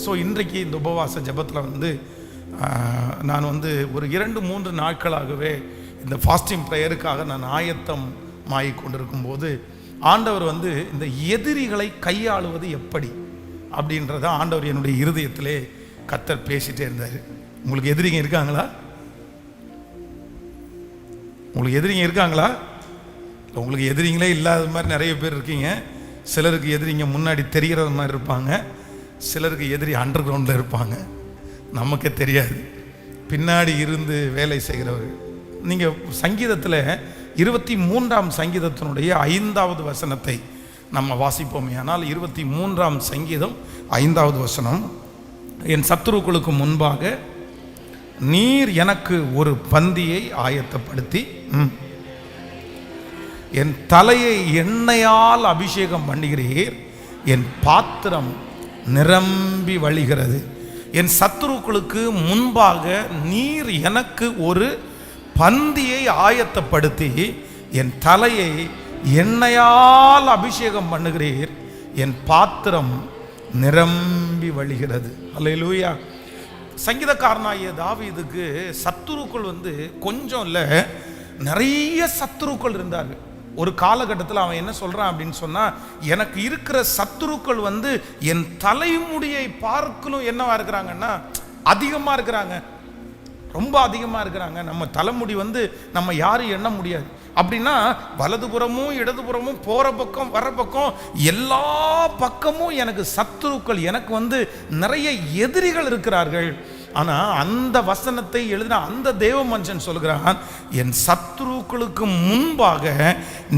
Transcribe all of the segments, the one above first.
So இன்றைக்கு இந்த உபவாச ஜெபத்தில் வந்து நான் வந்து ஒரு 2-3 நாட்களாகவே இந்த ஃபாஸ்டிங் ப்ரேயருக்காக நான் ஆயத்தம் ஆகி கொண்டிருக்கும் போது ஆண்டவர் வந்து இந்த எதிரிகளை கையாளுவது எப்படி அப்படின்றத ஆண்டவர் என்னுடைய இருதயத்திலே கர்த்தர் பேசிட்டே இருந்தார். உங்களுக்கு எதிரிங்க இருக்காங்களா? உங்களுக்கு எதிரிங்க இருக்காங்களா? உங்களுக்கு எதிரிங்களே இல்லாத மாதிரி நிறைய பேர் இருக்கீங்க. சிலருக்கு எதிரிங்க முன்னாடி தெரிகிறது மாதிரி இருப்பாங்க, சிலருக்கு எதிரி அண்டர் கிரவுண்டில் இருப்பாங்க, நமக்கே தெரியாது, பின்னாடி இருந்து வேலை செய்கிறவர். நீங்கள் சங்கீதத்தில் 23ஆம் சங்கீதத்தினுடைய 5வது வசனத்தை நம்ம வாசிப்போமே. ஆனால் 23ஆம் சங்கீதம் 5வது வசனம், என் சத்துருக்களுக்கு முன்பாக நீர் எனக்கு ஒரு பந்தியை ஆயத்தப்படுத்தி என் தலையை எண்ணெயால் அபிஷேகம் பண்ணுகிறீர், என் பாத்திரம் நிரம்பி வழிகிறது. என் சத்துருக்களுக்கு முன்பாக நீர் எனக்கு ஒரு பந்தியை ஆயத்தப்படுத்தி என் தலையை எண்ணெயால் அபிஷேகம் பண்ணுகிறீர், என் பாத்திரம் நிரம்பி வழிகிறது. அல்லேலூயா. சங்கீதக்காரனாகிய தாவீதுக்கு சத்துருக்கள் வந்து கொஞ்சம் இல்லை, நிறைய சத்துருக்கள் இருந்தார்கள். ஒரு காலகட்டத்தில் அவன் என்ன சொல்றான் அப்படின்னு சொன்னா, எனக்கு இருக்கிற சத்துருக்கள் வந்து என் தலைமுடியை பார்க்கலும் என்னவா இருக்கிறாங்கன்னா அதிகமா இருக்கிறாங்க, ரொம்ப அதிகமா இருக்கிறாங்க. நம்ம தலைமுடி வந்து நம்ம யாரும் எண்ண முடியாது. அப்படின்னா வலதுபுறமும் இடதுபுறமும் போற பக்கம் வர பக்கம் எல்லா பக்கமும் எனக்கு சத்துருக்கள், எனக்கு வந்து நிறைய எதிரிகள் இருக்கிறார்கள். ஆனா அந்த வசனத்தை எழுதின அந்த தேவ மனுஷன் சொல்கிறான், என் சத்துருக்களுக்கு முன்பாக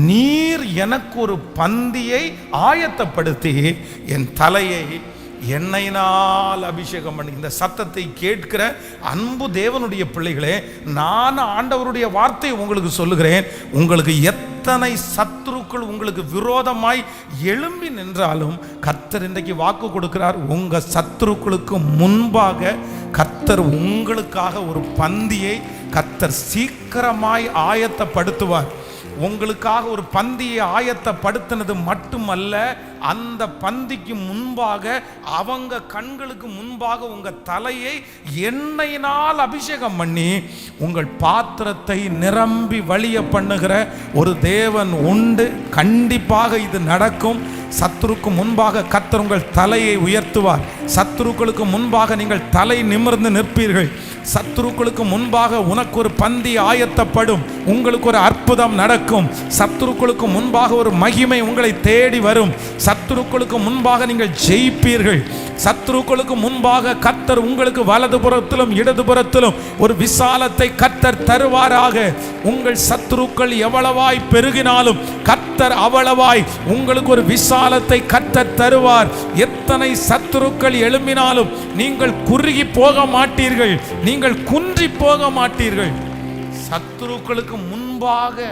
நீர் எனக்கு ஒரு பந்தியை ஆயத்தப்படுத்தி என் தலையை எண்ணெயினால் அபிஷேகம் பண்ணி. இந்த சத்தத்தை கேட்கிற அன்பு தேவனுடைய பிள்ளைகளே, நான் ஆண்டவருடைய வார்த்தை உங்களுக்கு சொல்லுகிறேன், உங்களுக்கு எத்தனை சத்துருக்கள் உங்களுக்கு விரோதமாய் எழும்பி நின்றாலும் கர்த்தர் இன்றைக்கு வாக்கு கொடுக்கிறார், உங்க சத்துருக்களுக்கு முன்பாக கர்த்தர் உங்களுக்காக ஒரு பந்தியை கர்த்தர் சீக்கிரமாய் ஆயத்தப்படுத்துவார். உங்களுக்காக ஒரு பந்தியை ஆயத்தப்படுத்தினது மட்டுமல்ல, அந்த பந்திக்கு முன்பாக அவங்க கண்களுக்கு முன்பாக உங்க தலையை எண்ணெயினால் அபிஷேகம் பண்ணி உங்கள் பாத்திரத்தை நிரம்பி வழிய பண்ணுகிற ஒரு தேவன் உண்டு. கண்டிப்பாக இது நடக்கும். சத்துருக்கு முன்பாக கர்த்தர் உங்கள் தலையை உயர்த்துவார். சத்துருக்களுக்கு முன்பாக நீங்கள் தலை நிமிர்ந்து நிற்பீர்கள். சத்துருக்களுக்கு முன்பாக உனக்கு ஒரு பந்தி ஆயத்தப்படும், உங்களுக்கு ஒரு அற்புதம் நடக்கும். சத்துருக்களுக்கு முன்பாக ஒரு மகிமை உங்களை தேடி வரும். சத்துருக்களுக்கு முன்பாக நீங்கள் ஜெயிப்பீர்கள். சத்துருக்களுக்கு முன்பாக கர்த்தர் உங்களுக்கு வலதுபுறத்திலும் இடதுபுறத்திலும் ஒரு விசாலத்தை கர்த்தர் தருவாராக. உங்கள் சத்துருக்கள் எவ்வளவாய் பெருகினாலும் கர்த்தர் அவ்வளவாய் உங்களுக்கு ஒரு விசாலத்தை கர்த்தர் தருவார். எத்தனை சத்துருக்கள் எழும்பினாலும் நீங்கள் குறுகி போக மாட்டீர்கள், நீங்கள் குன்றி போக மாட்டீர்கள். சத்துருக்களுக்கு முன்பாக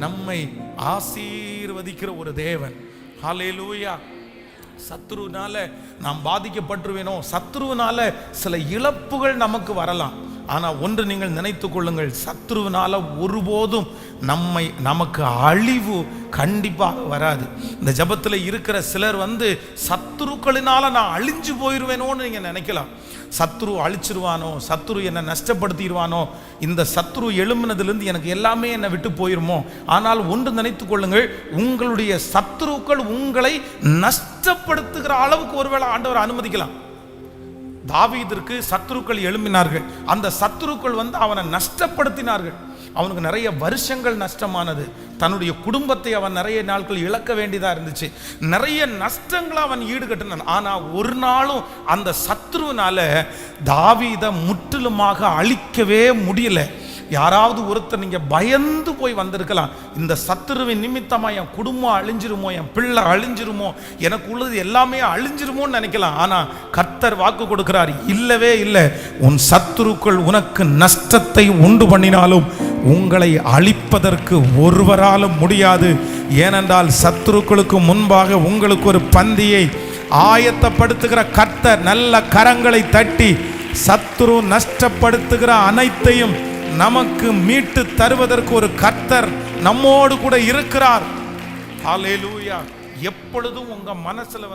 நம்மை ஆசீர்வதிக்கிற ஒரு தேவன். ஹல்லேலூயா. சத்துருவினால நாம் பாதிக்கப்பட்டுருவேனோ, சத்துருவினால சில இழப்புகள் நமக்கு வரலாம். ஆனால் ஒன்று நீங்கள் நினைத்து கொள்ளுங்கள், சத்துருவினால ஒருபோதும் நமக்கு அழிவு கண்டிப்பாக வராது. இந்த ஜபத்தில் இருக்கிற சிலர் வந்து சத்துருக்களினால நான் அழிஞ்சு போயிடுவேனோன்னு நீங்கள் நினைக்கலாம். சத்துரு அழிச்சிருவானோ, சத்துரு என்னை நஷ்டப்படுத்திடுவானோ, இந்த சத்துரு எழும்பினதுலேருந்து எனக்கு எல்லாமே என்னை விட்டு போயிருமோ. ஆனால் ஒன்று நினைத்து கொள்ளுங்கள், உங்களுடைய சத்துருக்கள் உங்களை நஷ்டப்படுத்துகிற அளவுக்கு ஒருவேளை ஆண்டவர் அனுமதிக்கலாம். தாவீதிற்கு சத்துருக்கள் எழும்பினார்கள். அந்த சத்துருக்கள் வந்து அவனை நஷ்டப்படுத்தினார்கள். அவனுக்கு நிறைய வருஷங்கள் நஷ்டமானது. தன்னுடைய குடும்பத்தை அவன் நிறைய நாட்கள் இழக்க வேண்டியதாக இருந்துச்சு. நிறைய நஷ்டங்களை அவன் ஈடுகட்டினான். ஆனால் ஒரு நாளும் அந்த சத்துருவினால தாவீதை முற்றிலுமாக அழிக்கவே முடியல. யாராவது ஒருத்தர் நீங்க பயந்து போய் வந்திருக்கலாம், இந்த சத்துருவின் நிமித்தமா என் குடும்பம் அழிஞ்சிருமோ, என் பிள்ளை அழிஞ்சிருமோ, எனக்கு உள்ளது எல்லாமே அழிஞ்சிருமோன்னு நினைக்கலாம். ஆனா கர்த்தர் வாக்கு கொடுக்கிறார், இல்லவே இல்லை. உன் சத்துருக்கள் உனக்கு நஷ்டத்தை உண்டு பண்ணினாலும் உங்களை அழிப்பதற்கு ஒருவராலும் முடியாது. ஏனென்றால் சத்துருக்களுக்கு முன்பாக உங்களுக்கு ஒரு பந்தியை ஆயத்தப்படுத்துகிற கர்த்தர். நல்ல கரங்களை தட்டி சத்துரு நஷ்டப்படுத்துகிற அனைத்தையும் நமக்கு மீட்டு தருவதற்கு ஒரு கர்த்தர் நம்மோடு கூட இருக்கிறார். ஹல்லேலூயா. எப்பொழுதும் உங்க மனசுல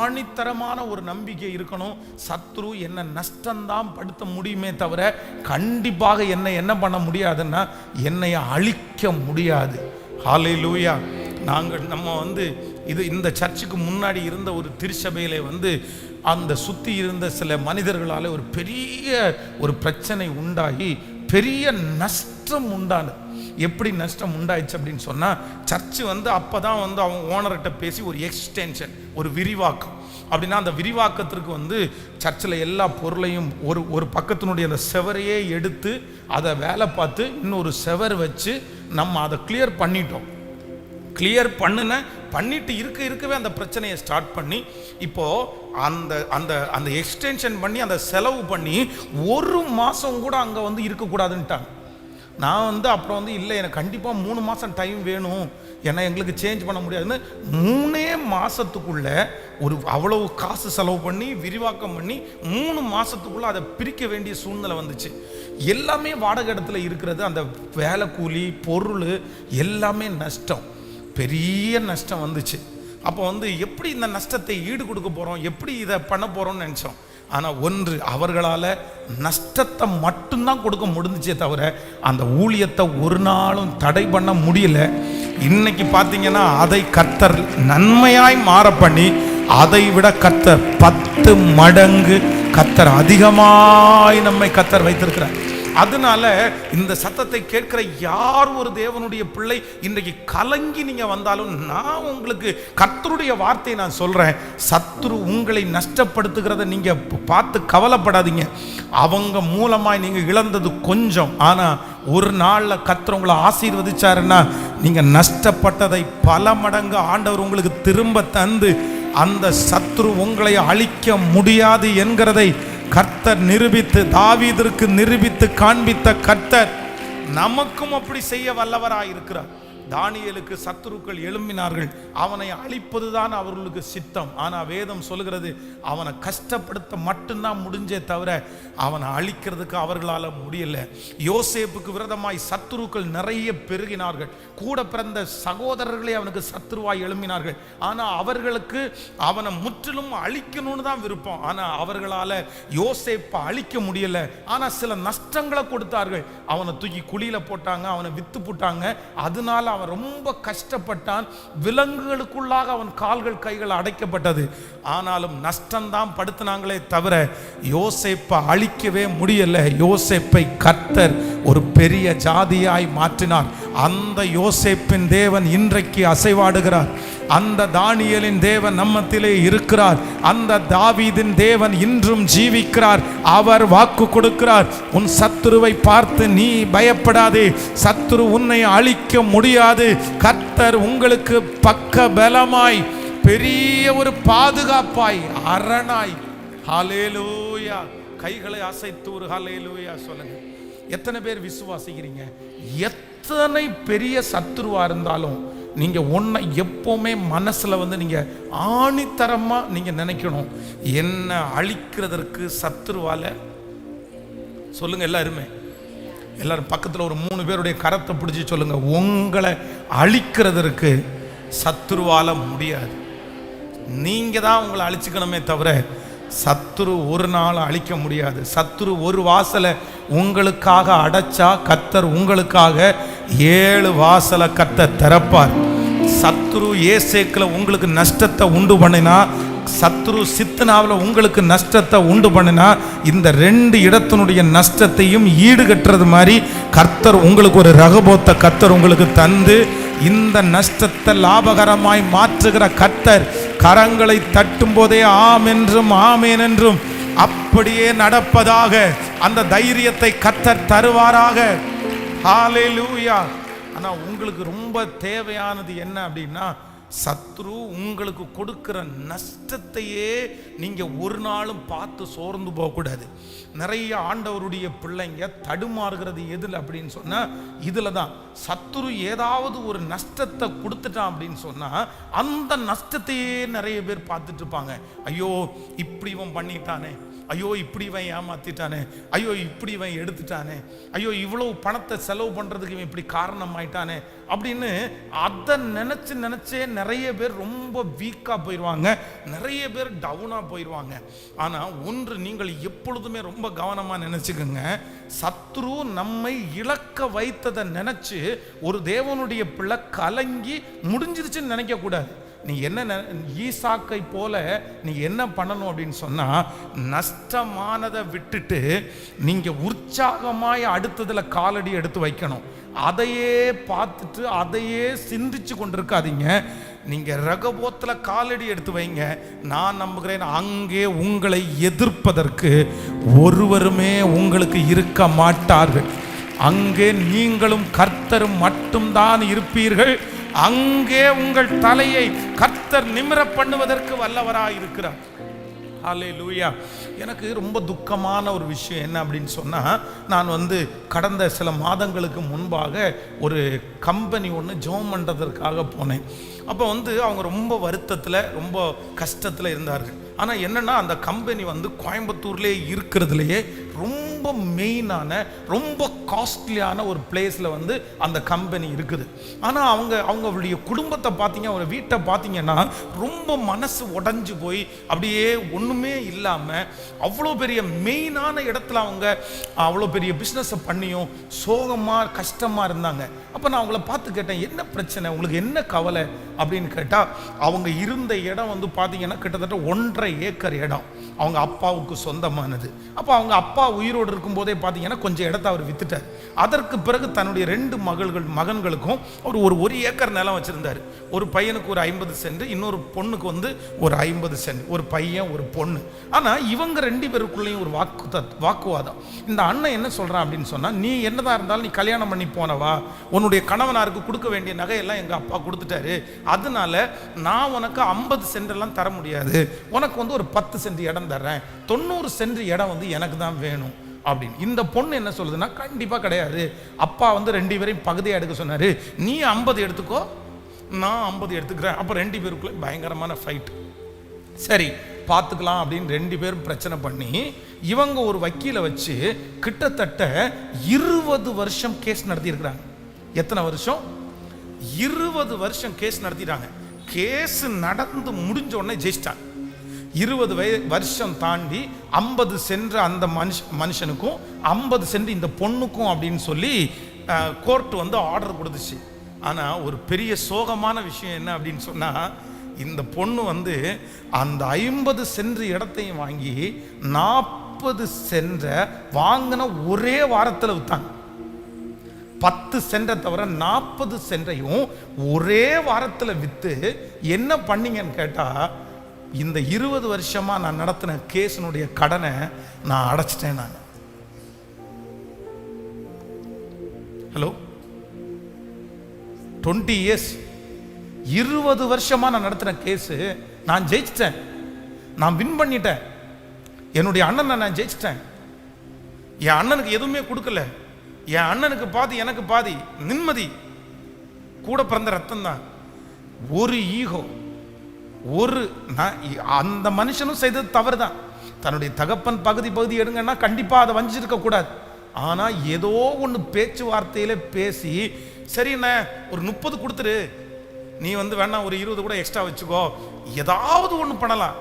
ஆணித்தரமான ஒரு நம்பிக்கை இருக்கணும். சத்ரு என்ன நஷ்டம்தான் படுத்த முடியுமே தவிர கண்டிப்பாக என்னை என்ன பண்ண முடியாதுன்னா என்னை அழிக்க முடியாது. ஹல்லேலூயா. நம்ம இந்த சர்ச்சுக்கு முன்னாடி இருந்த ஒரு திருச்சபையிலே அந்த சுத்தி இருந்த சில மனிதர்களால் ஒரு பெரிய ஒரு பிரச்சனை உண்டாகி பெரிய நஷ்டம் உண்டானது. எப்படி நஷ்டம் உண்டாயிடுச்சு அப்படின்னு சொன்னா, சர்ச்சு அப்பதான் அவங்க ஓனர்கிட்ட பேசி ஒரு எக்ஸ்டென்ஷன், ஒரு விரிவாக்கம். அப்படின்னா அந்த விரிவாக்கத்திற்கு சர்ச்சில் எல்லா பொருளையும் ஒரு பக்கத்தினுடைய அந்த செவரையே எடுத்து அதை வேலை பார்த்து இன்னொரு செவர் வச்சு நம்ம அதை கிளியர் பண்ணிட்டோம். கிளியர் பண்ணிட்டு இருக்கவே அந்த பிரச்சனையை ஸ்டார்ட் பண்ணி இப்போ அந்த அந்த அந்த எக்ஸ்டென்ஷன் பண்ணி அந்த செலவு பண்ணி ஒரு மாதம் கூட அங்கே இருக்கக்கூடாதுன்ட்டாங்க. நான் அப்புறம் இல்லை, எனக்கு கண்டிப்பாக 3 மாதம் டைம் வேணும், ஏன்னா எங்களுக்கு சேஞ்ச் பண்ண முடியாதுன்னு 3 மாதத்துக்குள்ள அவ்வளவு காசு செலவு பண்ணி விரிவாக்கம் பண்ணி 3 மாதத்துக்குள்ள அதை பிரிக்க வேண்டிய சூழ்நிலை வந்துச்சு. எல்லாமே வாடகை இடத்துல இருக்கிறது, அந்த வேலை கூலி பொருள் எல்லாமே நஷ்டம், பெரிய நஷ்டம் வந்துச்சு. அப்போ எப்படி இந்த நஷ்டத்தை ஈடு கொடுக்க போகிறோம், எப்படி இதை பண்ண போகிறோம்னு நினச்சோம். ஆனால் ஒன்று, அவர்களால் நஷ்டத்தை மட்டும்தான் கொடுக்க முடிஞ்சிச்சே தவிர அந்த ஊழியத்தை ஒரு நாளும் தடை பண்ண முடியல. இன்னைக்கு பார்த்தீங்கன்னா அதை கர்த்தர் நன்மையாய் மாற பண்ணி அதை விட கர்த்தர் 10 மடங்கு கர்த்தர் அதிகமாய் நம்மை கர்த்தர் வைத்திருக்கிறார். அதனால இந்த சத்தத்தை கேட்கிற யார் ஒரு தேவனுடைய பிள்ளை இன்றைக்கு கலங்கி நீங்க வந்தாலும் நான் உங்களுக்கு கர்த்தருடைய வார்த்தையை நான் சொல்றேன். சத்துரு உங்களை நஷ்டப்படுத்துகிறத நீங்க பார்த்து கவலைப்படாதீங்க. அவங்க மூலமாய் நீங்க இழந்தது கொஞ்சம், ஆனா ஒரு நாள்ல கர்த்தர் உங்களை ஆசீர்வதிச்சாருன்னா நீங்க நஷ்டப்பட்டதை பல மடங்கு ஆண்டவர் உங்களுக்கு திரும்ப தந்து அந்த சத்துரு உங்களை அழிக்க முடியாது என்கிறதை கர்த்தர் நிரூபித்து, தாவீதிற்கு நிரூபித்து காண்பித்த கர்த்தர் நமக்கும் அப்படி செய்ய வல்லவராயிருக்கிறார். தானியேலுக்கு சத்துருக்கள் எழும்பினார்கள், அவனை அழிப்பதுதான் அவர்களுக்கு சித்தம். ஆனா வேதம் சொல்லுகிறது அவனை கஷ்டப்படுத்த மட்டும்தான் முடிஞ்சே தவிர அவனை அழிக்கிறதுக்கு அவர்களால் முடியல. யோசேப்புக்கு விரோதமாய் சத்துருக்கள் நிறைய பெருகினார்கள், கூட பிறந்த சகோதரர்களே அவனுக்கு சத்துருவாய் எழும்பினார்கள். ஆனா அவர்களுக்கு அவனை முற்றிலும் அழிக்கணும்னு தான் விருப்பம். ஆனா அவர்களால் யோசேப்பை அழிக்க முடியல. ஆனா சில நஷ்டங்களை கொடுத்தார்கள். அவனை தூக்கி குழியில போட்டாங்க, அவனை வித்து போட்டாங்க. அதனால அவன் ரொம்ப கஷ்டப்பட்டான். விலங்குகளுக்குள்ளாக அவன் கால்கள் கைகள் அடைக்கப்பட்டது. ஆனாலும் நஷ்டம்தான் படுத்தினாங்களே தவிர யோசேப்பை அழிக்கவே முடியல. யோசேப்பை கர்த்தர் ஒரு பெரிய ஜாதியாய் மாற்றினார். அந்த யோசேப்பின் தேவன் இன்றைக்கு அசைவாடுகிறார். அந்த தானியேலின் தேவன் நம்மத்திலே இருக்கிறார். அந்த தாவீதின் தேவன் இன்றும் ஜீவிக்கிறார். அவர் வாக்கு கொடுக்கிறார், உன் சத்துருவை பார்த்து நீ பயப்படாதே, சத்துரு உன்னை அழிக்க முடியாது. கர்த்தர் உங்களுக்கு பக்க பலமாய் பெரிய ஒரு பாதுகாப்பாய் அரணாய். ஹல்லேலூயா. கைகளை அசைத்து ஒரு ஹல்லேலூயா சொல்லுங்க. எத்தனை பேர் விசுவாசிக்கிறீங்க? எத்தனை பெரிய சத்துருவா இருந்தாலும் நீங்க ஒன்றை எப்பவுமே மனசுல நீங்க ஆணித்தரமா நீங்க நினைக்கணும், என்ன அழிக்கிறதற்கு சத்துருவால சொல்லுங்க. எல்லாரும் பக்கத்தில் ஒரு 3 பேருடைய கரத்தை பிடிச்சி சொல்லுங்க, உங்களை அழிக்கிறதற்கு சத்துருவால முடியாது. நீங்க தான் உங்களை அழிச்சுக்கணுமே தவிர சத்துரு ஒரு நாள் அழிக்க முடியாது. சத்துரு ஒரு வாசலை உங்களுக்காக அடைச்சா கர்த்தர் உங்களுக்காக 7 வாசலை கர்த்தர் திறப்பார். சத்துரு ஏசேக்கில் உங்களுக்கு நஷ்டத்தை உண்டு பண்ணினா, சத்துரு சித்தனாவில் உங்களுக்கு நஷ்டத்தை உண்டு பண்ணினா, இந்த 2 இடத்தினுடைய நஷ்டத்தையும் ஈடுகட்டுறது மாதிரி கர்த்தர் உங்களுக்கு ஒரு ரகபோத்தை கர்த்தர் உங்களுக்கு தந்து இந்த நஷ்டத்தை லாபகரமாய் மாற்றுகிற கர்த்தர் கரங்களை தட்டும் போதே ஆம் என்றும் ஆமேன் என்றும் அப்படியே நடப்பதாக அந்த தைரியத்தை கர்த்தர் தருவாராக. ஹல்லேலூயா. ஆனா உங்களுக்கு ரொம்ப தேவையானது என்ன அப்படின்னா, சத்ரு உங்களுக்கு கொடுக்கிற நஷ்டத்தையே நீங்க ஒரு நாளும் பார்த்து சோர்ந்து போகக்கூடாது. நிறைய ஆண்டவருடைய பிள்ளைங்க தடுமாறுகிறது எதுல அப்படின்னு சொன்னா இதுல தான். சத்ரு ஏதாவது ஒரு நஷ்டத்தை கொடுத்துட்டான் அப்படின்னு சொன்னா அந்த நஷ்டத்தையே நிறைய பேர் பார்த்துட்டு இருப்பாங்க. ஐயோ இப்படி இவன் பண்ணிட்டானே, ஐயோ இப்படி இவன் ஏமாத்திட்டானே, ஐயோ இப்படி இவன் எடுத்துட்டானே, ஐயோ இவ்வளவு பணத்தை செலவு பண்ணுறதுக்கு இவன் இப்படி காரணம் ஆயிட்டானே அப்படின்னு அதை நினச்சே நிறைய பேர் ரொம்ப வீக்காக போயிடுவாங்க, நிறைய பேர் டவுனாக போயிடுவாங்க. ஆனால் ஒன்று நீங்கள் எப்பொழுதுமே ரொம்ப கவனமாக நினச்சிக்கோங்க, சத்ரு நம்மை இழக்க வைத்ததை நினச்சி ஒரு தேவனுடைய பிள்ளை கலங்கி முடிஞ்சிருச்சுன்னு நினைக்கக்கூடாது. நீ என்ன ஈசாக்கை போல நீ என்ன பண்ணணும் அப்படின்னு சொன்னா, நஷ்டமானதை விட்டுட்டு நீங்க உற்சாகமாய் அடுத்ததுல காலடி எடுத்து வைக்கணும். அதையே பார்த்துட்டு அதையே சிந்திச்சு கொண்டிருக்காதீங்க. நீங்க ரகபோத்துல காலடி எடுத்து வைங்க. நான் நம்புகிறேன், அங்கே உங்களை எதிர்ப்பதற்கு ஒருவருமே உங்களுக்கு இருக்க மாட்டார்கள். அங்கே நீங்களும் கர்த்தரும் மட்டும்தான் இருப்பீர்கள். அங்கே உங்கள் தலையை கர்த்தர் நிமிர பண்ணுவதற்கு வல்லவராய் இருக்கிறார். ஹல்லேலூயா. எனக்கு ரொம்ப துக்கமான ஒரு விஷயம் என்ன அப்படின்னு சொன்னால், நான் கடந்த சில மாதங்களுக்கு முன்பாக ஒரு கம்பெனி ஒன்று ஜாயின் பண்ணுறதற்காக போனேன். அப்போ அவங்க ரொம்ப வருத்தத்தில் ரொம்ப கஷ்டத்தில் இருந்தார்கள். ஆனால் என்னென்னா, அந்த கம்பெனி கோயம்புத்தூர்லேயே இருக்கிறதுலையே ரொம்ப மெயினான ரொம்ப காஸ்ட்லியான ஒரு பிளேஸில் அந்த கம்பெனி இருக்குது. ஆனால் அவங்களுடைய குடும்பத்தை பார்த்தீங்க, அவங்க வீட்டை பார்த்தீங்கன்னா ரொம்ப மனசு உடஞ்சி போய் அப்படியே ஒன்றுமே இல்லாமல் அவ்வளோ பெரிய மெயினான இடத்துல அவங்க அவ்வளோ பெரிய பிஸ்னஸை பண்ணியும் சோகமாக கஷ்டமாக இருந்தாங்க. அப்போ நான் அவங்கள பார்த்து கேட்டேன், என்ன பிரச்சனை, உங்களுக்கு என்ன கவலை அப்படின்னு கேட்டால், அவங்க இருந்த இடம் பார்த்தீங்கன்னா கிட்டத்தட்ட 1.5 ஏக்கர் இடம் அவங்க அப்பாவுக்கு சொந்தமானது. அப்போ அவங்க அப்பா உயிரோடு இருக்கும்போதே பார்த்தீங்கன்னா கொஞ்சம் இடத்த அவர் வித்துட்டார். அதற்கு பிறகு தன்னுடைய 2 மகன்களுக்கும் அவர் ஒரு ஏக்கர் நிலம் வச்சிருந்தார். ஒரு பையனுக்கு ஒரு 50 சென்ட், இன்னொரு பொண்ணுக்கு ஒரு 50 சென்ட், ஒரு பையன் ஒரு பொண்ணு. ஆனால் இவங்க 2 பேருக்குள்ளேயும் ஒரு வாக்குவாதம். இந்த அண்ணன் என்ன சொல்றான் அப்படின்னு சொன்னா, நீ என்னதான் இருந்தாலும் நீ கல்யாணம் பண்ணி போனவா, உன்னுடைய கணவனாருக்கு கொடுக்க வேண்டிய நகையெல்லாம் எங்க அப்பா கொடுத்துட்டாரு, அதனால நான் உனக்கு 50 சென்ட் எல்லாம் தர முடியாது, உனக்கு ஒரு 10 சென்ட் இடம் தர்றேன், 90 சென்ட் இடம் எனக்கு தான் வேணும் அப்படின்னு. இந்த பொண்ணு என்ன சொல்லுதுன்னா, கண்டிப்பா கிடையாது, அப்பா 2 பேரையும் பகுதியாக எடுக்க சொன்னாரு, நீ 50 எடுத்துக்கோ, நான் 50 எடுத்துக்கிறேன். அப்போ 2 பேருக்குள்ள பயங்கரமான ஃபைட். சரி பார்த்துக்கலாம் அப்படின்னு 2 பேரும் பிரச்சனை பண்ணி இவங்க ஒரு வக்கீலை வச்சு கிட்டத்தட்ட 20 வருஷம் கேஸ் நடத்தியிருக்கிறாங்க. எத்தனை வருஷம்? 20 வருஷம் கேஸ் நடத்திட்டாங்க. கேஸ் நடந்து முடிஞ்ச உடனே ஜெயிச்சிட்டாங்க. 20 வருஷம் தாண்டி 50 சென்ட் அந்த மனுஷனுக்கும் 50 சென்ட் இந்த பொண்ணுக்கும் அப்படின்னு சொல்லி கோர்ட் ஆர்டர் கொடுத்துச்சு. ஆனால் ஒரு பெரிய சோகமான விஷயம் என்ன அப்படின்னு சொன்னால், இந்த பொண்ணு அந்த 50 சென்ட் இடத்தையும் வாங்கி 40 சென்ட் வாங்கின ஒரே வாரத்தில் வித்தாங்க. 10 சென்ட்டை தவிர 40 சென்ட்டையும் ஒரே வாரத்தில் விற்று என்ன பண்ணீங்கன்னு கேட்டால், இந்த 20 வருஷமா நான் நடத்தின கேஸினுடைய கடனை நான் அடைச்சிட்டேன். நான் ஹலோ 20 இயர்ஸ் 20 வருஷமா நான் நடத்தின கேஸு நான் ஜெயிச்சிட்டேன், நான் வின் பண்ணிட்டேன். என்னுடைய அண்ணனை நான் ஜெயிச்சிட்டேன். என் அண்ணனுக்கு எதுவுமே கொடுக்கல, என் அண்ணனுக்கு பாதி எனக்கு பாதி, நிம்மதி, கூட பிறந்த ரத்தம் தான். ஒரு ஈகோ, அந்த மனுஷனும் செய்தது தவறு தான். தன்னுடைய தகப்பன் பகுதி எடுங்கன்னா கண்டிப்பா அதை வஞ்சிருக்க கூடாது. ஆனா ஏதோ ஒன்று பேச்சுவார்த்தையில பேசி, சரிண்ணே ஒரு 30 கொடுத்துரு, நீ வேணா ஒரு 20 கூட எக்ஸ்ட்ரா வச்சுக்கோ, ஏதாவது ஒன்று பண்ணலாம்,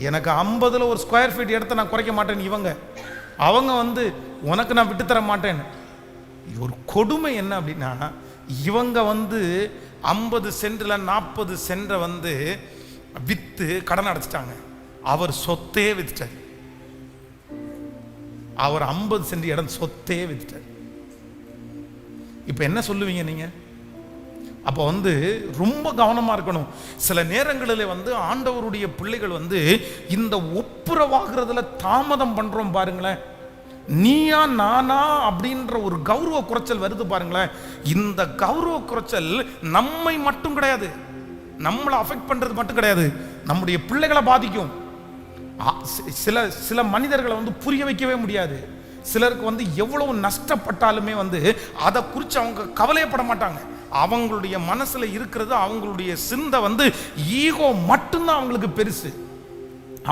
எனக்கு 50ல் ஒரு ஸ்கொயர் ஃபீட் இடத்த நான் குறைக்க மாட்டேன்னு அவங்க உனக்கு நான் விட்டு தர மாட்டேன்னு. ஒரு கொடுமை என்ன அப்படின்னா, இவங்க 50 சென்ட்ல 40 சென்ட்டை வித்து கடன் அடைச்சிட்டாங்க. அவர் சொத்தே வித்துட்டார். அவர் 50 சென்ட் இடம் சொத்தே வித்துட்டார். இப்ப என்ன சொல்லுவீங்க நீங்க? அப்போ ரொம்ப கவனமா இருக்கணும். சில நேரங்களில் ஆண்டவருடைய பிள்ளைகள் இந்த ஒப்புரவாகிறதுல தாமதம் பண்றோம் பாருங்களேன். நீயா நானா அப்படின்ற ஒரு கௌரவ குறைச்சல் வருது பாருங்களேன். இந்த கௌரவ குறைச்சல் நம்மை மட்டும் கிடையாது, நம்மளை அஃபெக்ட் பண்றது மட்டும் கிடையாது, நம்முடைய பிள்ளைகளை பாதிக்கும். சில மனிதர்களை புரிய வைக்கவே முடியாது. சிலருக்கு எவ்வளவு நஷ்டப்பட்டாலுமே அதை குறித்து அவங்க கவலையப்பட மாட்டாங்க. அவங்களுடைய மனசுல இருக்கிறது, அவங்களுடைய சிந்தை ஈகோ மட்டும்தான் அவங்களுக்கு பெருசு.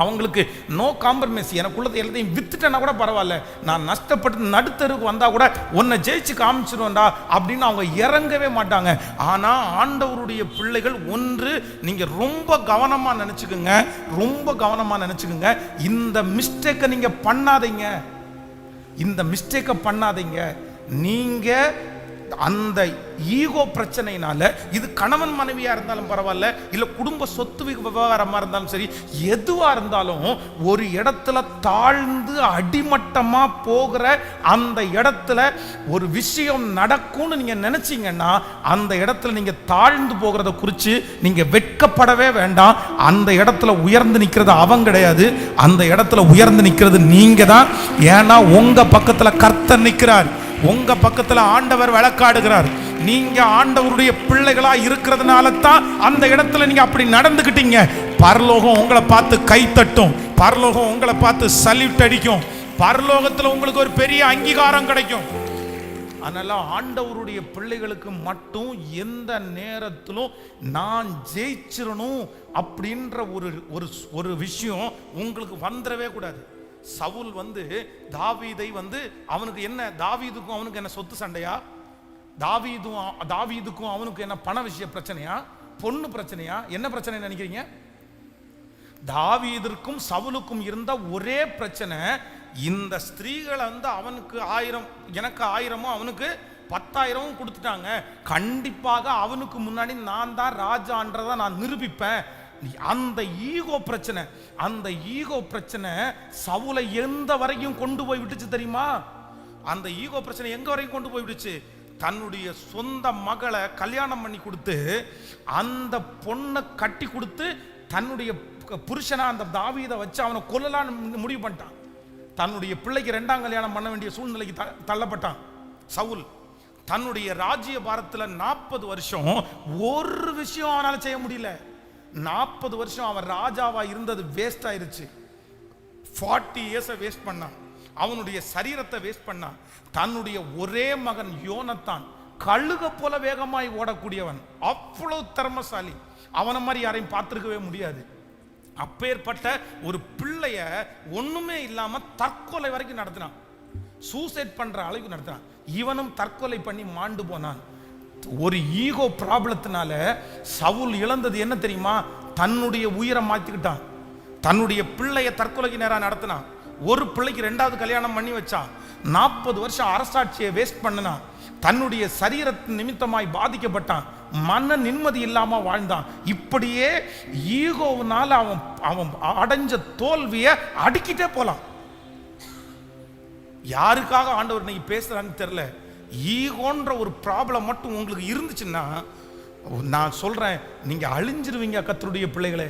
அவங்களுக்கு நோ காம்ப்ரமைஸ். எனக்குள்ளது எல்லாத்தையும் வித்துட்டேன்னா கூட பரவாயில்ல, நான் நஷ்டப்பட்டு நடுத்தருக்கு வந்தால் கூட உன்னை ஜெயிச்சு காமிச்சிருவேன்டா அப்படின்னு அவங்க இறங்கவே மாட்டாங்க. ஆனால் ஆண்டவருடைய பிள்ளைகள் ஒன்று, நீங்கள் ரொம்ப கவனமாக நினச்சிக்கோங்க, ரொம்ப கவனமாக நினச்சிக்கோங்க. இந்த மிஸ்டேக்கை நீங்கள் பண்ணாதீங்க, இந்த மிஸ்டேக்கை பண்ணாதீங்க. நீங்கள் அந்த ஈகோ பிரச்சனையினால, இது கணவன் மனைவியா இருந்தாலும் பரவாயில்ல, இல்ல குடும்ப சொத்து விவகாரமா இருந்தாலும் சரி, எதுவா இருந்தாலும் ஒரு இடத்துல தாழ்ந்து அடிமட்டமா போகிற அந்த இடத்துல ஒரு விஷயம் நடக்கும்னு நீங்க நினைச்சீங்கன்னா அந்த இடத்துல நீங்க தாழ்ந்து போகிறத குறித்து நீங்க வெட்கப்படவே வேண்டாம். அந்த இடத்துல உயர்ந்து நிற்கிறது அவன் கிடையாது, அந்த இடத்துல உயர்ந்து நிற்கிறது நீங்க தான். ஏன்னா உங்க பக்கத்துல கர்த்தர் நிற்கிறார், உங்க பக்கத்துல ஆண்டவர் வழக்காடுகிறார். நீங்க ஆண்டவருடைய பிள்ளைகளா இருக்கிறதுனால தான் அந்த இடத்துல நீங்க அப்படி நடந்துக்கிட்டீங்க. பரலோகம் உங்களை பார்த்து கை தட்டும், பரலோகம் உங்களை பார்த்து சல்யூட் அடிக்கும், பரலோகத்துல உங்களுக்கு ஒரு பெரிய அங்கீகாரம் கிடைக்கும். அதனால ஆண்டவருடைய பிள்ளைகளுக்கு மட்டும் எந்த நேரத்திலும் நான் ஜெயிச்சிடணும் அப்படின்ற ஒரு விஷயம் உங்களுக்கு வந்துடவே கூடாது. சவுல் தாவீதை அவனுக்கு என்ன, தாவீதுக்கும் அவனுக்கு என்ன சொத்து சண்டையா, தாவீதுக்கும் அவனுக்கு என்ன பண விஷய பிரச்சனையா, பொண்ணு பிரச்சனையா, என்ன பிரச்சனை நினைக்கிறீங்க? தாவீதிற்கும் சவுலுக்கும் இருந்த ஒரே பிரச்சனை, இந்த ஸ்திரீகளை அவனுக்கு 1000, எனக்கு 1000, அவனுக்கு 10,000 கொடுத்துட்டாங்க, கண்டிப்பாக அவனுக்கு முன்னாடி நான் தான் ராஜான்றதை நான் நிரூபிப்பேன். அந்த ஈகோ பிரச்சனை, அந்த ஈகோ பிரச்சனை சவுலை எந்த வரைக்கும் கொண்டு போய் விட்டுச்சு தெரியுமா? அந்த ஈகோ பிரச்சனை எங்க வரைக்கும் கொண்டு போய் விட்டுச்சு? தன்னுடைய சொந்த மகளை கல்யாணம் பண்ணி கொடுத்து, அந்த பொண்ணை கட்டி கொடுத்து, தன்னுடைய புருஷனா அந்த தாவீதை வச்சு அவனை கொல்லலான்னு முடிவு பண்ணிட்டான். தன்னுடைய பிள்ளைக்கு 2ஆம் கல்யாணம் பண்ண வேண்டிய சூழ்நிலைக்கு தள்ளப்பட்டான் சவுல். தன்னுடைய ராஜ்ய பாரத்தில் 40 வருஷம் ஒரு விஷயம் அவனால் செய்ய முடியல. 40 வருஷம் அவன் ராஜாவா இருந்தது வேஸ்ட் ஆயிருச்சு. 40 இயர்ஸை வேஸ்ட் பண்ணான், அவனுடைய சரீரத்தை வேஸ்ட் பண்ணான். தன்னுடைய ஒரே மகன் யோனத்தான் கழுக போல வேகமாய் ஓடக்கூடியவன், அவ்வளவு திறமசாலி, அவனை மாதிரி யாரையும் பார்த்திருக்கவே முடியாது. அப்பேற்பட்ட ஒரு பிள்ளைய ஒண்ணுமே இல்லாம தற்கொலை வரைக்கும் நடத்தினான், சூசைட் பண்ற அளவுக்கு நடத்தினான். இவனும் தற்கொலை பண்ணி மாண்டு போனான். ஒரு ஈகோ ப்ராப்ளத்தினால சவுல் இழந்தது என்ன தெரியுமா? தன்னுடைய உயிரை மாத்திக்கிட்டான். தன்னுடைய பிள்ளைய தற்கொலைக்கு நேரம் நடத்தினான். ஒரு பிள்ளைக்கு 2வது கல்யாணம் பண்ணி வச்சான். 40 வருஷம் அரசாட்சியை வேஸ்ட் பண்ணினான். தன்னுடைய சரீரத்தின் நிமித்தமாய் பாதிக்கப்பட்டான். மன நிம்மதி இல்லாம வாழ்ந்தான். இப்படியே ஈகோவினால அவன் அடைஞ்ச தோல்வியை அடிக்கிட்டே போலாம். யாருக்காக ஆண்டவர் இன்னைக்கு பேசுறான்னு தெரியல. ஈகோன்ற ஒரு ப்ராப்ளம் மட்டும் உங்களுக்கு இருந்துச்சுன்னா நான் சொல்றேன், நீங்க அழிஞ்சிருவீங்க கர்த்தருடைய பிள்ளைகளே.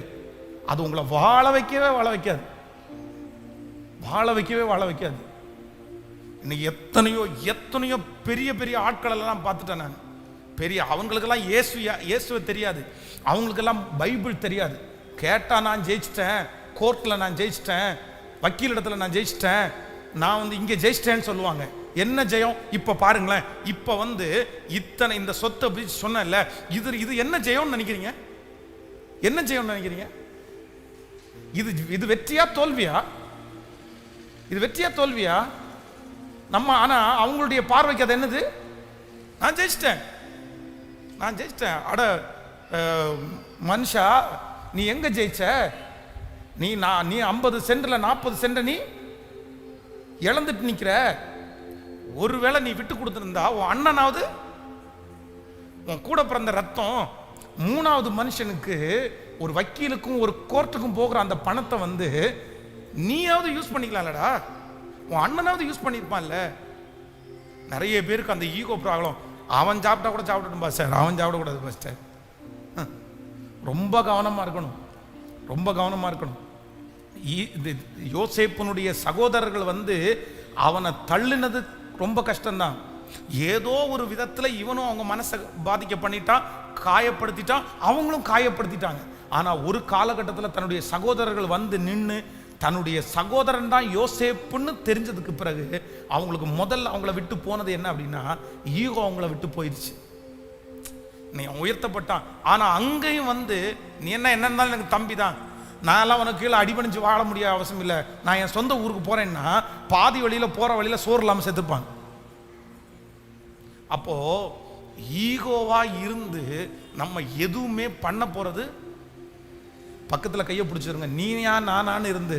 அது உங்களை வாழ வைக்கவே வைக்காது, வாழ வைக்காது. இன்னைக்கு எத்தனையோ பெரிய பெரிய ஆட்கள் எல்லாம் பார்த்துட்டேன் நான். பெரிய அவங்களுக்கெல்லாம் இயேசுவை தெரியாது, அவங்களுக்கெல்லாம் பைபிள் தெரியாது. கேட்டா நான் ஜெயிச்சிட்டேன், கோர்ட்ல நான் ஜெயிச்சிட்டேன், வக்கீல் இடத்துல நான் ஜெயிச்சிட்டேன், நான் இங்கே ஜெயிச்சிட்டேன்னு சொல்லுவாங்க. என்ன ஜெயம்? இப்ப பாருங்களேன், இப்ப இத்தனை இந்த சொத்தை சொன்னல, இது என்ன ஜெயம்னு நினைக்கிறீங்க? என்ன ஜெயம்னு நினைக்கிறீங்க? இது வெற்றியா தோல்வியா? இது வெற்றியா தோல்வியா? நம்ம ஆனா அவங்களுடைய பார்வைக்கு அது என்னது? நான் ஜெயிச்சிட்டேன். அட மனுஷா, நீ எங்க ஜெயிச்ச? நீ 50 சென்ட்ல 40 சென்ட் நீ இழந்துட்டு நிக்கிற. ஒருவேளை நீ விட்டு கொடுத்திருந்தா உன் அண்ணனாவது, உன் கூட பிறந்த ரத்தம், 3வது மனுஷனுக்கு, ஒரு வக்கீலுக்கும் ஒரு கோர்ட்டுக்கும் போகிற அந்த பணத்தை நீயாவது யூஸ் பண்ணிக்கலாம்லடா, உன் அண்ணனாவது யூஸ் பண்ணிருப்பான்ல. நிறைய பேருக்கு அந்த ஈகோ ப்ராப்ளம். அவன் சாப்பிட்டா கூட சாப்பிடணும் பாஸ்டர், அவன் சாப்பிடக்கூடாது பாஸ்டர். ரொம்ப கவனமா இருக்கணும், ரொம்ப கவனமா இருக்கணும். யோசேப்புனுடைய சகோதரர்கள் அவனை தள்ளினது ரொம்ப கஷ்டம்தான். ஏதோ ஒரு விதத்துல இவனும் அவங்க மனசை பாதிக்க பண்ணிட்டான், காயப்படுத்திட்டான், அவங்களும் காயப்படுத்திட்டாங்க. ஆனா ஒரு காலகட்டத்தில் தன்னுடைய சகோதரர்கள் நின்று தன்னுடைய சகோதரன் தான் யோசேப்புன்னு தெரிஞ்சதுக்கு பிறகு அவங்களுக்கு முதல்ல அவங்கள விட்டு போனது என்ன அப்படின்னா, ஈகோ அவங்கள விட்டு போயிடுச்சு. நீ உயர்த்தப்பட்டான். ஆனா அங்கேயும் நீ என்ன இருந்தாலும் எனக்கு தம்பி தான், நான்லாம் உனக்கு கீழே அடிபணிஞ்சு வாழ முடியாத அவசியம் இல்லை. நான் என் சொந்த ஊருக்கு போறேன்னா பாதி வழியில் போற வழியில் சோறு இல்லாமல் செத்துப்பாங்க. அப்போ ஈகோவா இருந்து நம்ம எதுவுமே பண்ண போறது, பக்கத்தில் கையை பிடிச்சிருங்க, நீயா நானான்னு இருந்து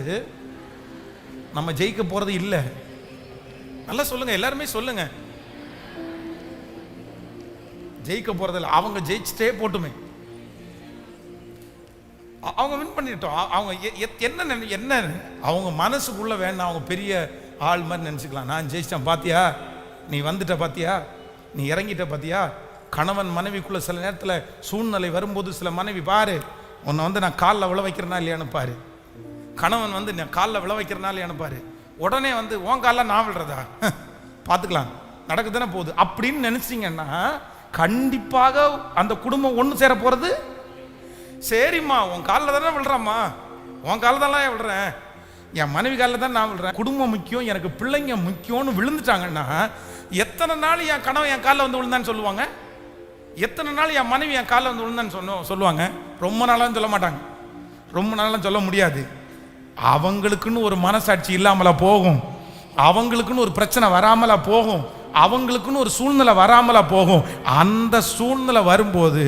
நம்ம ஜெயிக்க போறது இல்லை. நல்லா சொல்லுங்க, எல்லாருமே சொல்லுங்க, ஜெயிக்க போறதில்லை. அவங்க ஜெயிச்சுட்டே போட்டுமே, அவங்க வின் பண்ணிட்டோம். அவங்க என்ன அவங்க மனசுக்குள்ள வேண்டாம், அவங்க பெரிய ஆள் மாதிரி நினச்சிக்கலாம். நான் ஜெயிச்சிட்டேன் பாத்தியா, நீ வந்துட்ட பாத்தியா, நீ இறங்கிட்ட பாத்தியா. கணவன் மனைவிக்குள்ள சில நேரத்தில் சூழ்நிலை வரும்போது சில மனைவி பாரு உன்னை நான் காலில் விழ வைக்கிறனா இல்லையான்னு பாரு, கணவன் நான் காலில் விழ வைக்கிறனா இல்லையான்னு பாரு, உடனே உன் காலில் நான் விழுறதா பார்த்துக்கலாம் நடக்குதானே போகுது அப்படின்னு நினைச்சிங்கன்னா கண்டிப்பாக அந்த குடும்பம் ஒன்று சேர போறது. சரிம்மா உன் காலில் தானே விழுறாம்மா, உன் காலில் தானே விழுறேன், என் மனைவி காலில் தான் நான் விழுறேன், குடும்பம் முக்கியம், எனக்கு பிள்ளைங்க முக்கியம்னு விழுந்துட்டாங்கன்னா எத்தனை நாள் என் கணவன் என் காலில் விழுந்தான்னு சொல்லுவாங்க, எத்தனை நாள் என் மனைவி என் காலில் விழுந்தான்னு சொல்லுவாங்க. ரொம்ப நாளாக சொல்ல மாட்டாங்க, ரொம்ப நாளாக சொல்ல முடியாது. அவங்களுக்குன்னு ஒரு மனசாட்சி இல்லாமல போகும், அவங்களுக்குன்னு ஒரு பிரச்சனை வராமல போகும், அவங்களுக்குன்னு ஒரு சூழ்நிலை வராமல போகும். அந்த சூழ்நிலை வரும்போது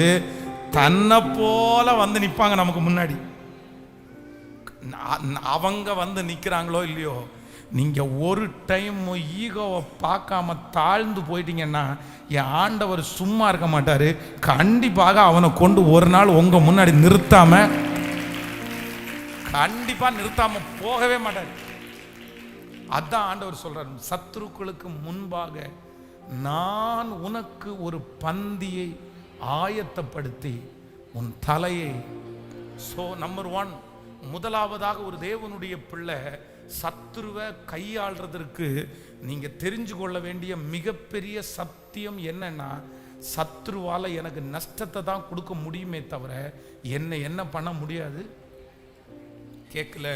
தன்னை போல நிற்பாங்க நமக்கு முன்னாடி. அவங்க நிற்கிறாங்களோ இல்லையோ, நீங்க ஒரு டைம் ஈகோவை பார்க்காம தாழ்ந்து போயிட்டீங்கன்னா என் ஆண்டவர் சும்மா இருக்க மாட்டாரு. கண்டிப்பாக அவனை கொண்டு ஒரு நாள் உங்க முன்னாடி கண்டிப்பா நிறுத்தாம போகவே மாட்டாரு. அதான் ஆண்டவர் சொல்றார், சத்துருக்களுக்கு முன்பாக நான் உனக்கு ஒரு பந்தியை ஆயத்தப்படுத்தி உன் தலையை. சோ நம்பர் 1, முதலாவதாக ஒரு தேவனுடைய பிள்ளை சத்துருவை கையாள்றதற்கு நீங்க தெரிஞ்சு கொள்ள வேண்டிய மிகப்பெரிய சத்தியம் என்னன்னா, சத்துருவால எனக்கு நஷ்டத்தை தான் கொடுக்க முடியுமே தவிர என்ன பண்ண முடியாது. கேட்கல,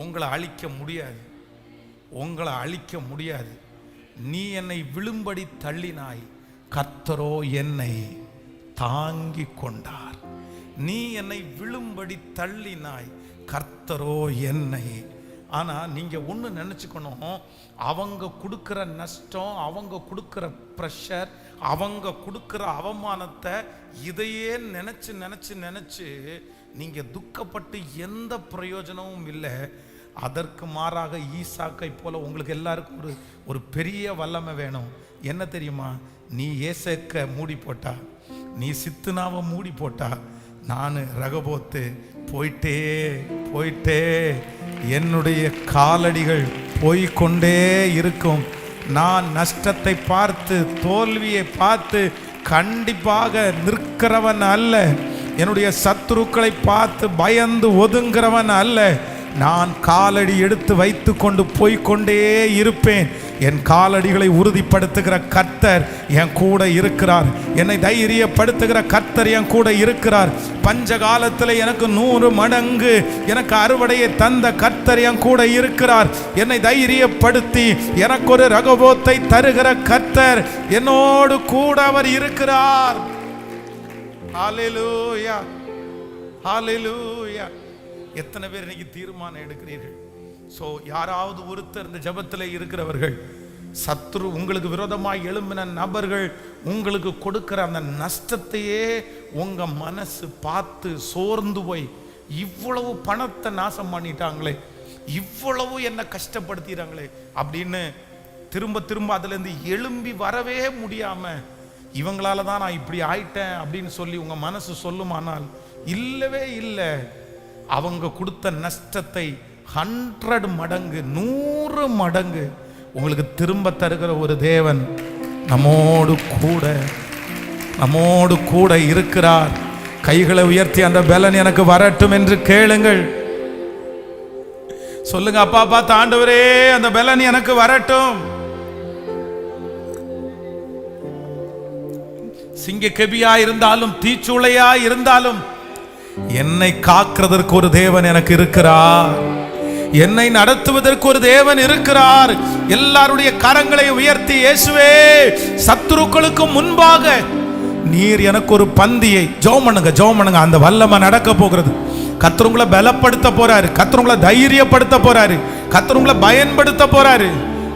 உங்களை அழிக்க முடியாது, உங்களை அழிக்க முடியாது. நீ என்னை விழும்படி தள்ளினாய், கர்த்தரோ என்னை தாங்கி கொண்டார். நீ என்னை விழும்படி தள்ளினாய், கர்த்தரோ என்னை. ஆனா நீங்க ஒண்ணு நினைச்சுக்கணும், அவங்க கொடுக்கிற நஷ்டம், அவங்க கொடுக்கிற பிரஷர், அவங்க கொடுக்கிற அவமானத்தை இதையே நினைச்சு நினைச்சு நினைச்சு நீங்க துக்கப்பட்டு எந்த பிரயோஜனமும் இல்லை. அதற்கு மாறாக ஈசாக்கை போல உங்களுக்கு எல்லாருக்கும் ஒரு பெரிய வல்லமை வேணும். என்ன தெரியுமா, நீ ஏசேக்க மூடி போட்டா, நீ சித்துனாவை மூடி போட்டா, நான் ரகபோத்து போயிட்டே போயிட்டே என்னுடைய காலடிகள் போய்கொண்டே இருக்கும். நான் நஷ்டத்தை பார்த்து தோல்வியை பார்த்து கண்டிப்பாக நிற்கிறவன் அல்ல, என்னுடைய சத்துருக்களை பார்த்து பயந்து ஒதுங்கிறவன் அல்ல. நான் காலடி எடுத்து வைத்து கொண்டு போய்கொண்டே இருப்பேன். என் காலடிகளை உறுதிப்படுத்துகிற கர்த்தர் என் கூட இருக்கிறார், என்னை தைரியப்படுத்துகிற கர்த்தர் என் கூட இருக்கிறார். பஞ்ச காலத்தில் எனக்கு 100 மடங்கு எனக்கு அறுவடையை தந்த கர்த்தர் என் கூட இருக்கிறார். என்னை தைரியப்படுத்தி எனக்கு ஒரு ரகபோத்தை தருகிற கர்த்தர் என்னோடு கூட அவர் இருக்கிறார். ஹல்லேலூயா, ஹல்லேலூயா. எத்தனை பேர் இன்னைக்கு தீர்மானம் எடுக்கிறீர்கள்? சோ யாராவது ஒருத்தர் இந்த ஜபத்தில் இருக்கிறவர்கள், சத்துரு உங்களுக்கு விரோதமாக எழும்பின நபர்கள் உங்களுக்கு கொடுக்கிற அந்த நஷ்டத்தையே உங்க மனசு பார்த்து சோர்ந்து போய், இவ்வளவு பணத்தை நாசம் பண்ணிட்டாங்களே, இவ்வளவு என்ன கஷ்டப்படுத்திட்டாங்களே அப்படின்னு திரும்ப திரும்ப அதுல இருந்து எழும்பி வரவே முடியாம, இவங்களால தான் நான் இப்படி ஆயிட்டேன் அப்படின்னு சொல்லி உங்க மனசு சொல்லுமானால் இல்லவே இல்லை. அவங்க கொடுத்த நஷ்டத்தை 100 மடங்கு 100 மடங்கு உங்களுக்கு திரும்ப தருகிற ஒரு தேவன் நம்மோடு கூட இருக்கிறார். கைகளை உயர்த்தி அந்த பலன் எனக்கு வரட்டும் என்று கேளுங்கள். சொல்லுங்க, அப்பா பார்த்து, ஆண்டவரே அந்த பலன் எனக்கு வரட்டும். சிங்கக்கெபியா இருந்தாலும் தீச்சூளையா இருந்தாலும் என்னை காக்கிறதற்கு ஒரு தேவன் எனக்கு இருக்கிறார், என்னை நடத்துவதற்கு ஒரு தேவன் இருக்கிறார். எல்லாருடைய கரங்களை உயர்த்தி, இயேசுவே, சத்துருக்களுக்கு முன்பாக நீர் எனக்கு ஒரு பந்தியை ஜெபம் பண்ணுங்க. அந்த வல்லமை நடக்க போகிறது. கர்த்தர் உங்களை பலப்படுத்த போறாரு, கர்த்தர் உங்களை தைரியப்படுத்த போறாரு, கர்த்தர் உங்களை பயன்படுத்த போறாரு.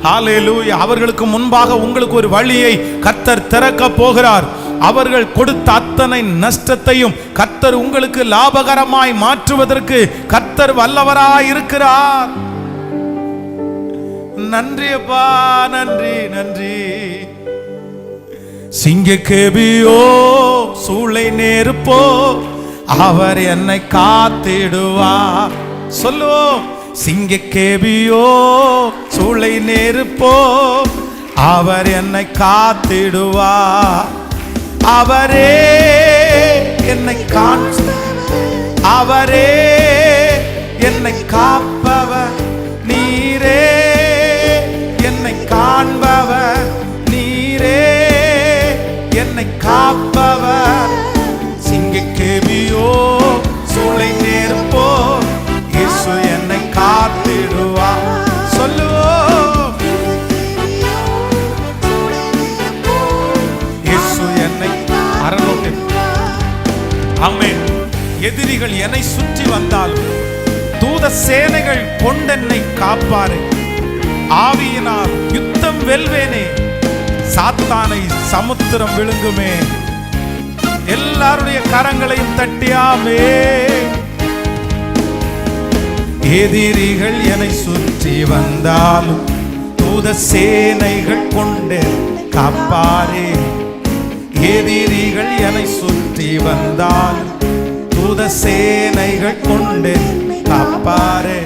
ஹல்லேலூயா. அவர்களுக்கு முன்பாக உங்களுக்கு ஒரு வழியை கர்த்தர் திறக்க போகிறார். அவர்கள் கொடுத்த அத்தனை நஷ்டத்தையும் கர்த்தர் உங்களுக்கு லாபகரமாய் மாற்றுவதற்கு கர்த்தர் வல்லவராய் இருக்கிறார். நன்றி அப்பா, நன்றி நன்றி. சிங்கக்கேபியோ சூளை நெருப்போ அவர் என்னை காத்திடுவார். சொல்லுவோம். சிங்கக்கேபியோ சூளை நெருப்போ அவர் என்னை காத்திடுவார். அவரே என்னை அவரே என்னை காப்பவர் நீரே, என்னை காண்பவர் நீரே, என்னை காப்பவர். சிங்கக்கேபியோ சூளை நெருப்போ இயேசு என்னை காத்திடுவார். சொல்லுவோம். இயேசு என்னை அரலோட்டு. ஆமென். எதிரிகள் என்னை சுற்றி வந்தாலும் தூத சேனைகள் கொண்டென்னை காப்பாரு. ஆவியினால் யுத்தம் வெல்வேனே, சாத்தானை சமுத்திரம் விழுங்குமே. எல்லாருடைய கரங்களையும் தட்டியாமே. எதிரிகள் என்னை சுற்றி வந்தாலும் தூத சேனைகள் கொண்டு காப்பாரே. எதிரிகள் என்னை சுற்றி வந்தாலும் தூத சேனைகள் கொண்டு காப்பாரே.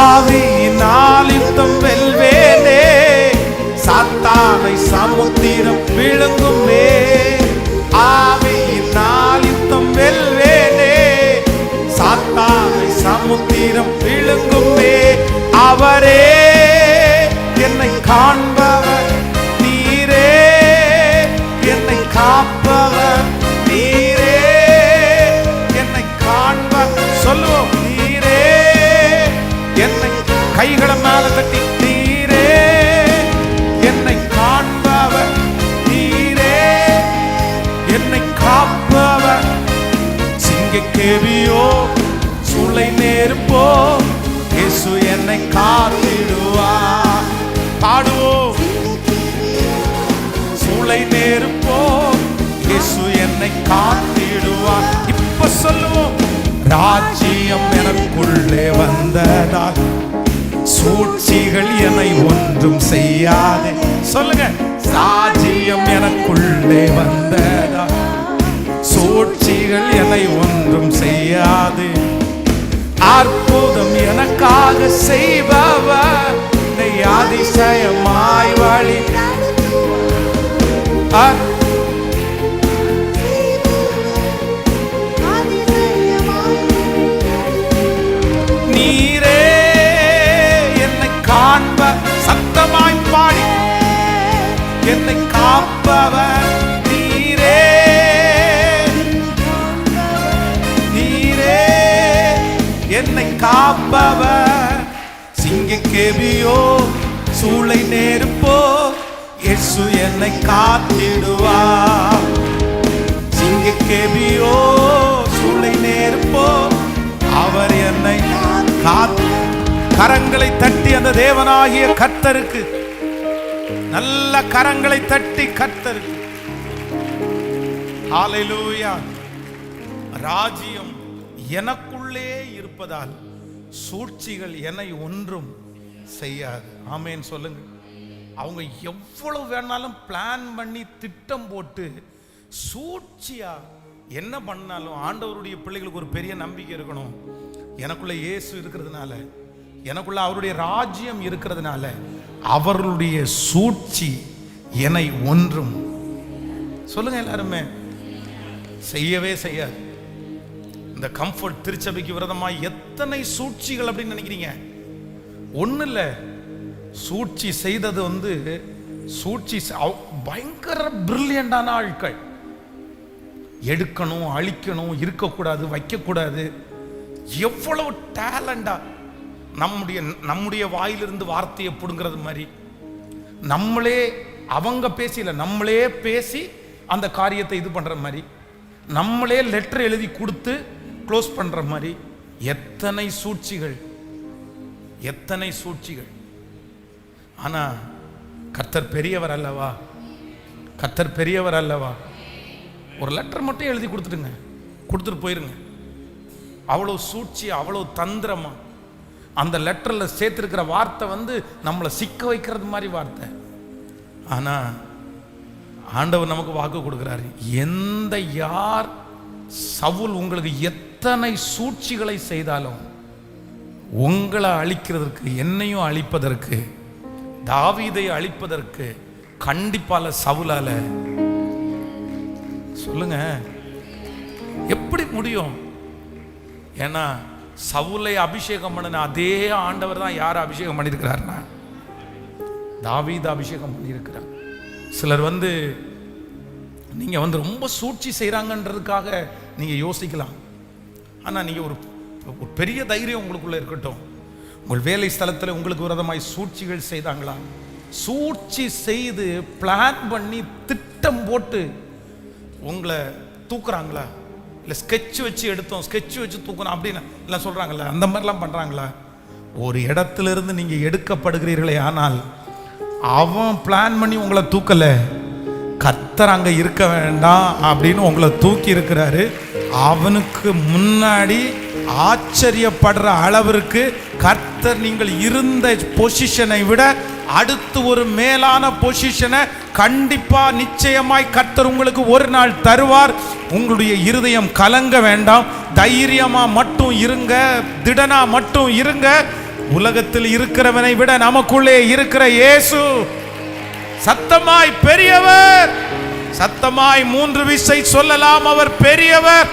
ஆவியினால் யுத்தம் வெல்வேனே, சாத்தானை சமுத்திரம் விழுங்குமே. ஆவியினால் யுத்தம் வெல்வேனே, சாத்தானை சமுத்திரம் விழுங்குமே. அவரே என்னை காண்பவர் நீரே, என்னை காப்பவர் நீரே, என்னை காண்பவர். சொல்லுவோம். நீரே என்னை கைகளை மேல தட்டி நீரே என்னை காண்பவர் நீரே, என்னை காப்பவர். சிங்கக்கேபியோ சூளை நெருப்போ இயேசு என்னை காத்திடுவார். பாடுவோம். சூளை நெருப்போ இயேசு என்னை காத்திடுவார். இப்ப சொல்லுவோம். ராஜ்யம் எனக்குள்ளே வந்ததால் சூழ்ச்சிகள் என்னை ஒன்றும் செய்யாதே. சொல்லுங்க. ராஜ்யம் எனக்குள்ளே வந்ததால் சூழ்ச்சிகள் என்னை ஒன்றும் செய்யாது. அற்புதம் எனக்காக செய்பவர் அதிசயமாய் வழி. நீரே என்னை காண்ப சத்தமாய் பாடி என்னை காப்பவர் நீரே, நீரே என்னை காப்பவர். சிங்கக்கேபியோ சூளை நெருப்போ இயேசு என்னை காத்திடுவார். சிங்கக்கேபியோ சூளை நெருப்போ அவர் என்னை காத்து. கரங்களை தட்டி அந்த தேவனாகிய கர்த்தருக்கு நல்ல கரங்களை தட்டி கர்த்தருக்கு. ஹல்லேலூயா. ராஜ்யம் எனக்குள்ளே இருப்பதால் சூழ்ச்சிகள் என்னை ஒன்றும் செய்யாது. ஆமென் சொல்லுங்க. அவங்க எவ்வளவு வேணாலும் பிளான் பண்ணி திட்டம் போட்டு சூழ்ச்சியா என்ன பண்ணாலும் ஆண்டவருடைய பிள்ளைகளுக்கு ஒரு பெரிய நம்பிக்கை இருக்கணும். எனக்குள்ள இயேசு இருக்கிறதுனால, எனக்குள்ள அவருடைய ராஜ்யம் இருக்கிறதுனால அவர்களுடைய சூழ்ச்சி என்னை ஒன்றும் சொல்லுங்க எல்லாருமே செய்யவே செய்யாது. இந்த கம்ஃபர்ட் திருச்சபைக்கு விரோதமாக எத்தனை சூழ்ச்சிகள் அப்படின்னு நினைக்கிறீங்க? ஒன்றும் இல்லை. சூழ்ச்சி செய்தது சூழ்ச்சி பயங்கர பிரில்லியண்டான ஆட்கள். எடுக்கணும், அழிக்கணும், இருக்கக்கூடாது, வைக்கக்கூடாது. எவ்வளவு டேலண்டா நம்முடைய வாயிலிருந்து வார்த்தையை பிடுங்கிறது மாதிரி நம்மளே அவங்க பேசல, நம்மளே பேசி அந்த காரியத்தை இது பண்ற மாதிரி, நம்மளே லெட்டர் எழுதி கொடுத்து க்ளோஸ் பண்ற மாதிரி எத்தனை சூழ்ச்சிகள், எத்தனை சூழ்ச்சிகள். ஆனா கர்த்தர் பெரியவர் அல்லவா, கர்த்தர் பெரியவர் அல்லவா. ஒரு லெட்டர் மட்டும் எழுதி கொடுத்துட்டுங்க, கொடுத்துட்டு போயிருங்க. அவ்வளோ சூழ்ச்சி, அவ்வளோ தந்திரமா அந்த லெட்டர்ல சேர்த்திருக்கிற வார்த்தை நம்மளை சிக்க வைக்கிறது மாதிரி வார்த்தை. ஆனா ஆண்டவர் நமக்கு வாக்கு கொடுக்கிறாரு, எந்த யார் சவுல் உங்களுக்கு எத்தனை சூழ்ச்சிகளை செய்தாலும் உங்களை அழிக்கிறதற்கு, என்னையும் அழிப்பதற்கு, தாவீதை அழிப்பதற்கு கண்டிப்பால சவுலால. சொல்லுங்க, எப்படி முடியும்? ஏன்னா சவுலை அபிஷேகம் பண்ணின அதே ஆண்டவர் தான் யாரை அபிஷேகம் பண்ணியிருக்கிறார்னா தாவீதை அபிஷேகம் பண்ணியிருக்கிறார். சிலர் நீங்க ரொம்ப சூழ்ச்சி செய்றாங்கன்றதுக்காக நீங்க யோசிக்கலாம். ஆனா நீங்க ஒரு பெரிய தைரியம் உங்களுக்குள்ள இருக்கட்டும். உங்கள் வேலை ஸ்தலத்தில் உங்களுக்கு விரோதமாய் சூழ்ச்சிகள் செய்தாங்களா? சூழ்ச்சி செய்து பிளான் பண்ணி திட்டம் போட்டு உங்களை தூக்குறாங்களா? இல்லை ஸ்கெட்ச் வச்சு எடுத்தோம், ஸ்கெட்ச் வச்சு தூக்கணும் அப்படின்னு எல்லாம் சொல்றாங்களா? அந்த மாதிரிலாம் பண்றாங்களா? ஒரு இடத்துல இருந்து நீங்க எடுக்கப்படுகிறீர்களே, ஆனால் அவன் பிளான் பண்ணி உங்களை தூக்கல, கர்த்தர் அங்க இருக்க வேண்டாம் அப்படின்னு உங்களை தூக்கி இருக்கிறாரு. அவனுக்கு முன்னாடி ஆச்சரியப்படுற அளவிற்கு கர்த்தர் நீங்கள் இருந்த பொசிஷனை விட அடுத்து ஒரு மேலான பொசிஷனை கண்டிப்பா நிச்சயமாய் கர்த்தர் உங்களுக்கு ஒரு நாள் தருவார். உங்களுடைய இருதயம் கலங்க வேண்டாம், தைரியமா மட்டும் இருங்க, திடனா மட்டும் இருங்க. உலகத்தில் இருக்கிறவனை விட நமக்குள்ளே இருக்கிற இயேசு சத்தமாய் பெரியவர். சத்தமாய் 3 விசை சொல்லலாம், அவர் பெரியவர்.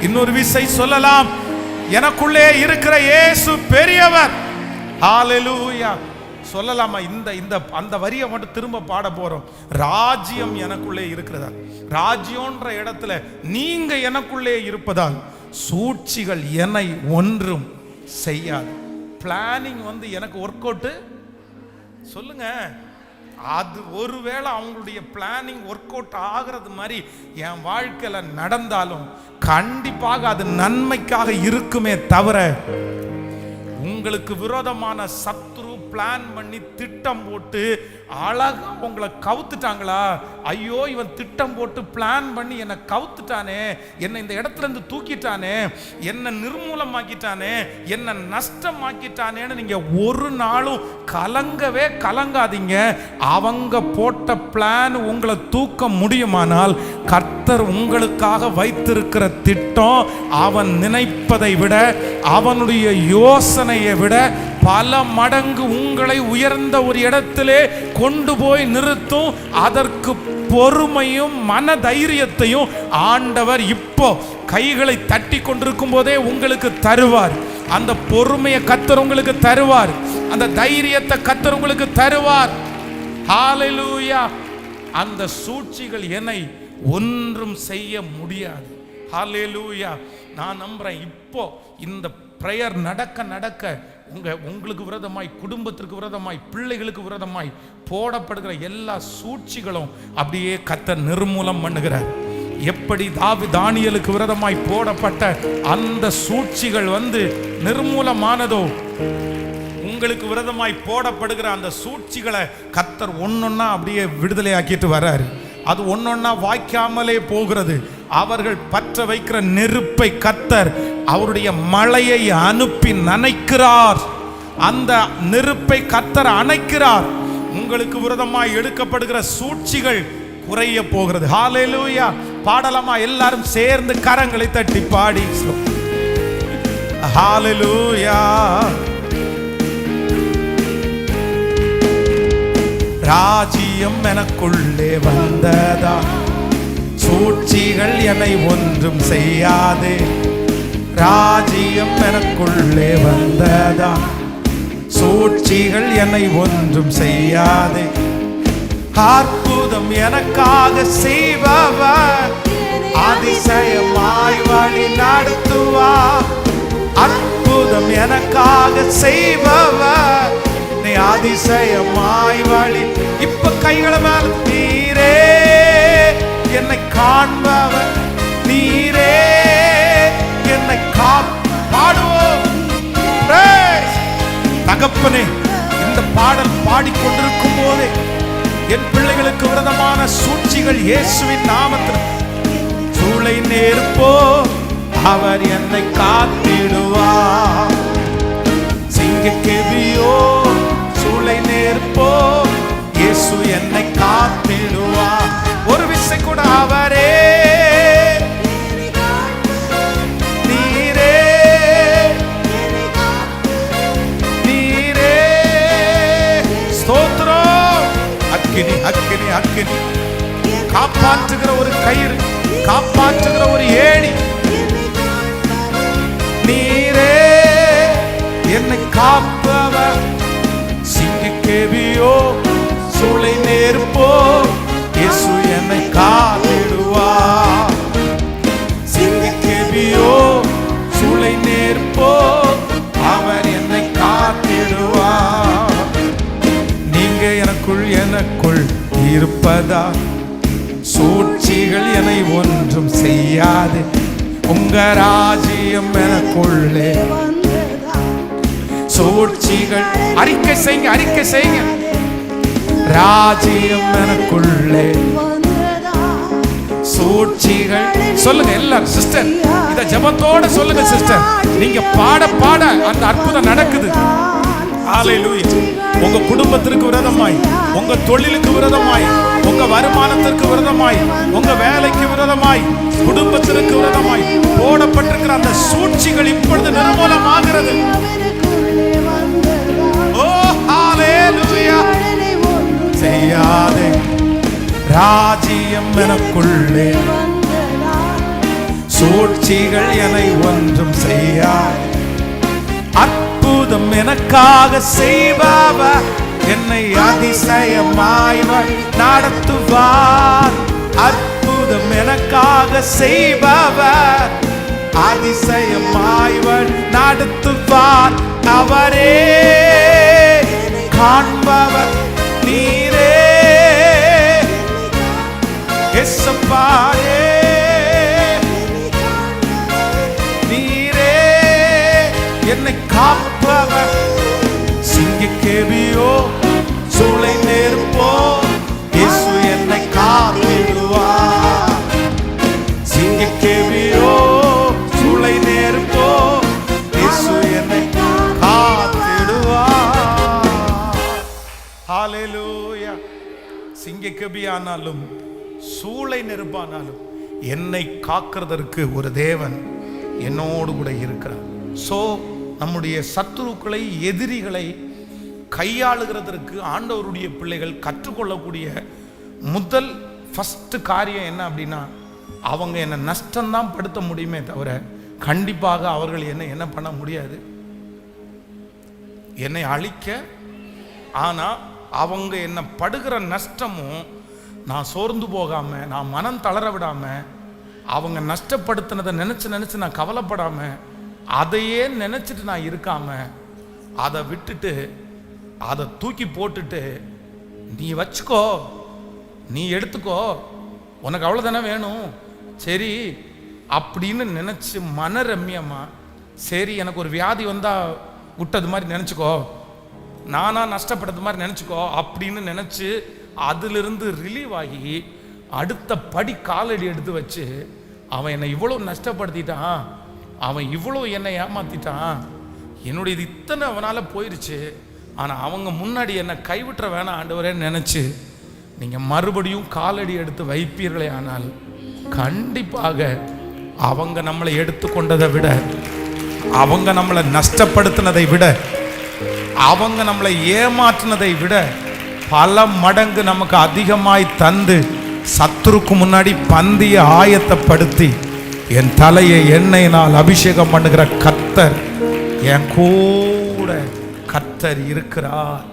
இன்னொரு விசை சொல்லலாம், எனக்குள்ளே இருக்கிற இயேசு பெரியவர். ஹalleluya சொல்லலாமா? இந்த அந்த வரியை மட்டும் திரும்ப பாட போறோம். ராஜ்யம் எனக்குள்ளே இருக்கிறதா, ராஜ்யம்ன்ற இடத்துல நீங்க எனக்குள்ளே இருப்பதால் சூழ்ச்சிகள் என்னை ஒன்றும் செய்யாது. பிளானிங் எனக்கு ஒர்க் அவுட். சொல்லுங்க, அது ஒருவேளை அவங்களுடைய பிளானிங் ஒர்க் அவுட் ஆகிறது மாதிரி என் வாழ்க்கையில நடந்தாலும் கண்டிப்பாக அது நன்மைக்காக இருக்குமே தவிர, உங்களுக்கு விரோதமான சத்துரு பிளான் பண்ணி திட்டம் போட்டு அழகா உங்களை கவுத்துட்டாங்களா? ஐயோ, இவன் திட்டம் போட்டு பிளான் பண்ணி என்னை கவுத்துட்டானே, என்னை இந்த இடத்துல இருந்து தூக்கிட்டானே, என்னை நிர்மூலமாக்கிட்டானே, என்னை நஷ்டமாக்கிட்டானேன்னு நீங்க ஒரு நாளும் கலங்கவே கலங்காதீங்க. அவங்க போட்ட பிளான் உங்களை தூக்க முடியுமானால் கர்த்தர் உங்களுக்காக வைத்திருக்கிற திட்டம் அவன் நினைப்பதை விட, அவனுடைய யோசனையை விட பல மடங்கு உங்களை உயர்ந்த ஒரு இடத்திலே கொண்டு போய் நிறுத்தும். அதற்கு பொறுமையும் மன தைரியத்தையும் ஆண்டவர் இப்போ கைகளை தட்டி கொண்டிருக்கும் போதே உங்களுக்கு தருவார். அந்த பொறுமையை கர்த்தர் உங்களுக்கு தருவார், அந்த தைரியத்தை கர்த்தர் உங்களுக்கு தருவார். ஹalleluya. அந்த சூழ்ச்சிகள் என்னை ஒன்றும் செய்ய முடியாது. ஹalleluya. நான் நம்புறேன், இப்போ இந்த பிரேயர் நடக்க நடக்க உங்களுக்கு விரோதமாய், குடும்பத்திற்கு விரோதமாய், பிள்ளைகளுக்கு விரோதமாய் போடப்படுகிற எல்லா சூழ்ச்சிகளும் அப்படியே கர்த்தர் நிர்மூலம் பண்ணுகிறார். எப்படி தானியேலுக்கு விரோதமாய் போடப்பட்ட அந்த சூழ்ச்சிகள் நிர்மூலமானதோ, உங்களுக்கு விரோதமாய் போடப்படுகிற அந்த சூழ்ச்சிகளை கர்த்தர் ஒன்னொன்னா அப்படியே விடுதலை ஆக்கிட்டு வர்றாரு. அது ஒன்னொன்னா வாய்க்காமலே போகிறது. அவர்கள் பற்ற வைக்கிற நெருப்பை கர்த்தர் அவருடைய மழையை அனுப்பி நனைக்கிறார். அந்த நெருப்பை கர்த்தர் அணைக்கிறார். உங்களுக்கு விரோதமாய் எடுக்கப்படுகிற சூழ்ச்சிகள் குறைய போகிறது. ஹalleluya. பாடலாமா? எல்லாரும் சேர்ந்து கரங்களை தட்டி பாடி ஹalleluya. ராஜ்யம் எனக்குள்ளே வந்ததா, சூழ்ச்சிகள் என்னை ஒன்றும் செய்யாதே. ராஜ்யம் எனக்குள்ளே வந்ததா, சூழ்ச்சிகள் என்னை ஒன்றும் செய்யாதே. அற்புதம் எனக்காக செய்பவர், அதிசயமாய் வழி நடத்துவார். அற்புதம் எனக்காக செய்பவர், நீ அதிசயமாய் வழி. இப்ப கைகளை மேல, நீரே என்னை காண்பவர் நீரே, என்னை பாடுவோம். தகப்பனே, இந்த பாடல் பாடிக்கொண்டிருக்கும் போதே என் பிள்ளைகளுக்கு விரோதமான சூழ்ச்சிகள் இயேசுவின் நாமத்தில் சூளை நேர்ப்போ, அவர் என்னை காத்திடுவார். சிங்கக்கெபியோ சூளை நேர்ப்போ, இயேசு என்னை காத்திடுவார். ஒரு விசை கூட அவரே நீரே, நீரே ஸ்தோத்திரம். அக்கினி அக்கினி அக்கினி, காப்பாற்றுகிற ஒரு கயிறு, காப்பாற்றுகிற ஒரு ஏணி நீரே, என்னை காப்பவர். சிங்கக்கெபியோ சூளை நேர்ப்போ, இயேசு என்னை காத்திடுவார். சிங்கக்கெபியோ சூளை நேர்ப்போ, அவர் என்னை காத்திடுவார். நீங்க எனக்குள் இருப்பதா சூழ்ச்சிகள் என்னை ஒன்றும் செய்யாது. உங்க ராஜ்யம் எனக்குள்ளே சூழ்ச்சிகள், அறிக்கை செய்யுங்க, அறிக்கை செய்யுங்க. ராஜ்யம் எனக்குள்ளே சூழ்ச்சிகள். சொல்லுங்க எல்லாரும் சிஸ்டர், இத ஜெபத்தோட சொல்லுங்க சிஸ்டர். நீங்க பாட பாட அந்த அற்புதம் நடக்குது. ஹல்லேலூயா. உங்க குடும்பத்திற்கு விரோதமாய், உங்க தொழிலுக்கு விரோதமாய், உங்க வருமானத்திற்கு விரோதமாய், உங்க வேலைக்கு விரோதமாய், குடும்பத்திற்கு விரோதமாய் போடப்பட்டிருக்கிற அந்த சூழ்ச்சிகள் இப்பொழுது நிர்மூலமாகிறது. ஓ ஹல்லேலூயா. செய்யாதே, ராஜ்யம் எனக்குள்ளே சூழ்ச்சிகள் என்னை ஒன்றும் செய்யாது. அற்புதம் எனக்காக செய்பவர் என்னை அதிசயமாய் நடத்துவார். அற்புதம் எனக்காக செய்பவர் அதிசயமாய் நடத்துவார். அவரே காண்பவர் நீரே, எசப்பாயே நீரே, என்னை காப்பவர். சிங்கக்கெபியோ சூளை நேர்ப்போ, இயேசு என்னை காத்திடுவார். சிங்கக்கெபியோ சூளை நேர்ப்போ, இயேசு என்னை காத்திடுவார். ஹல்லேலூயா. சிங்கக்கெபியானாலும் சூளை நெருப்பானாலும் என்னை காக்கிறதற்கு ஒரு தேவன் என்னோடு கூட இருக்கிறார். சோ நம்முடைய சத்துருக்களை, எதிரிகளை கையாளுகிறதற்கு ஆண்டவருடைய பிள்ளைகள் கற்றுக்கொள்ளக்கூடிய முதல் ஃபர்ஸ்ட் காரியம் என்ன அப்படின்னா, அவங்க என்னை நஷ்டம்தான் படுத்த முடியுமே தவிர கண்டிப்பாக அவர்கள் என்ன பண்ண முடியாது, என்னை அழிக்க. ஆனால் அவங்க என்ன படுகிற நஷ்டமும் நான் சோர்ந்து போகாம, நான் மனம் தளர விடாம, அவங்க நஷ்டப்படுத்தினதை நினைச்சு நான் கவலைப்படாம, அதையே நினைச்சிட்டு நான் இருக்காம, அதை விட்டுட்டு அதை தூக்கி போட்டுட்டு நீ வச்சுக்கோ, நீ எடுத்துக்கோ, உனக்கு அவ்வளோதானே வேணும், சரி அப்படின்னு நினச்சி மனரம்யமா, சரி எனக்கு ஒரு வியாதி வந்தால் விட்டது மாதிரி நினச்சிக்கோ, நானா நஷ்டப்பட்டது மாதிரி நினச்சிக்கோ அப்படின்னு நினச்சி அதிலிருந்து ரிலீவ் ஆகி அடுத்த படி காலடி எடுத்து வச்சு, அவன் என்னை இவ்வளோ நஷ்டப்படுத்திட்டான், அவன் இவ்வளோ என்னை ஏமாத்திட்டான், என்னுடைய இது இத்தனை அவனால் போயிடுச்சு, ஆனால் அவங்க முன்னாடி என்னை கைவிட்டுற வேணாம் ஆண்டவரேன்னு நினச்சி நீங்கள் மறுபடியும் காலடி எடுத்து வைப்பீர்களே, ஆனால் கண்டிப்பாக அவங்க நம்மளை எடுத்துக்கொண்டதை விட, அவங்க நம்மளை நஷ்டப்படுத்தினதை விட, அவங்க நம்மளை ஏமாற்றினதை விட பல மடங்கு நமக்கு அதிகமாய் தந்து சத்துருக்கு முன்னாடி பந்திய ஆயத்தப்படுத்தி என் தலையை எண்ணெயினால் அபிஷேகம் பண்ணுகிற கர்த்தர் என் கூட கர்த்தர் இருக்கிறார்.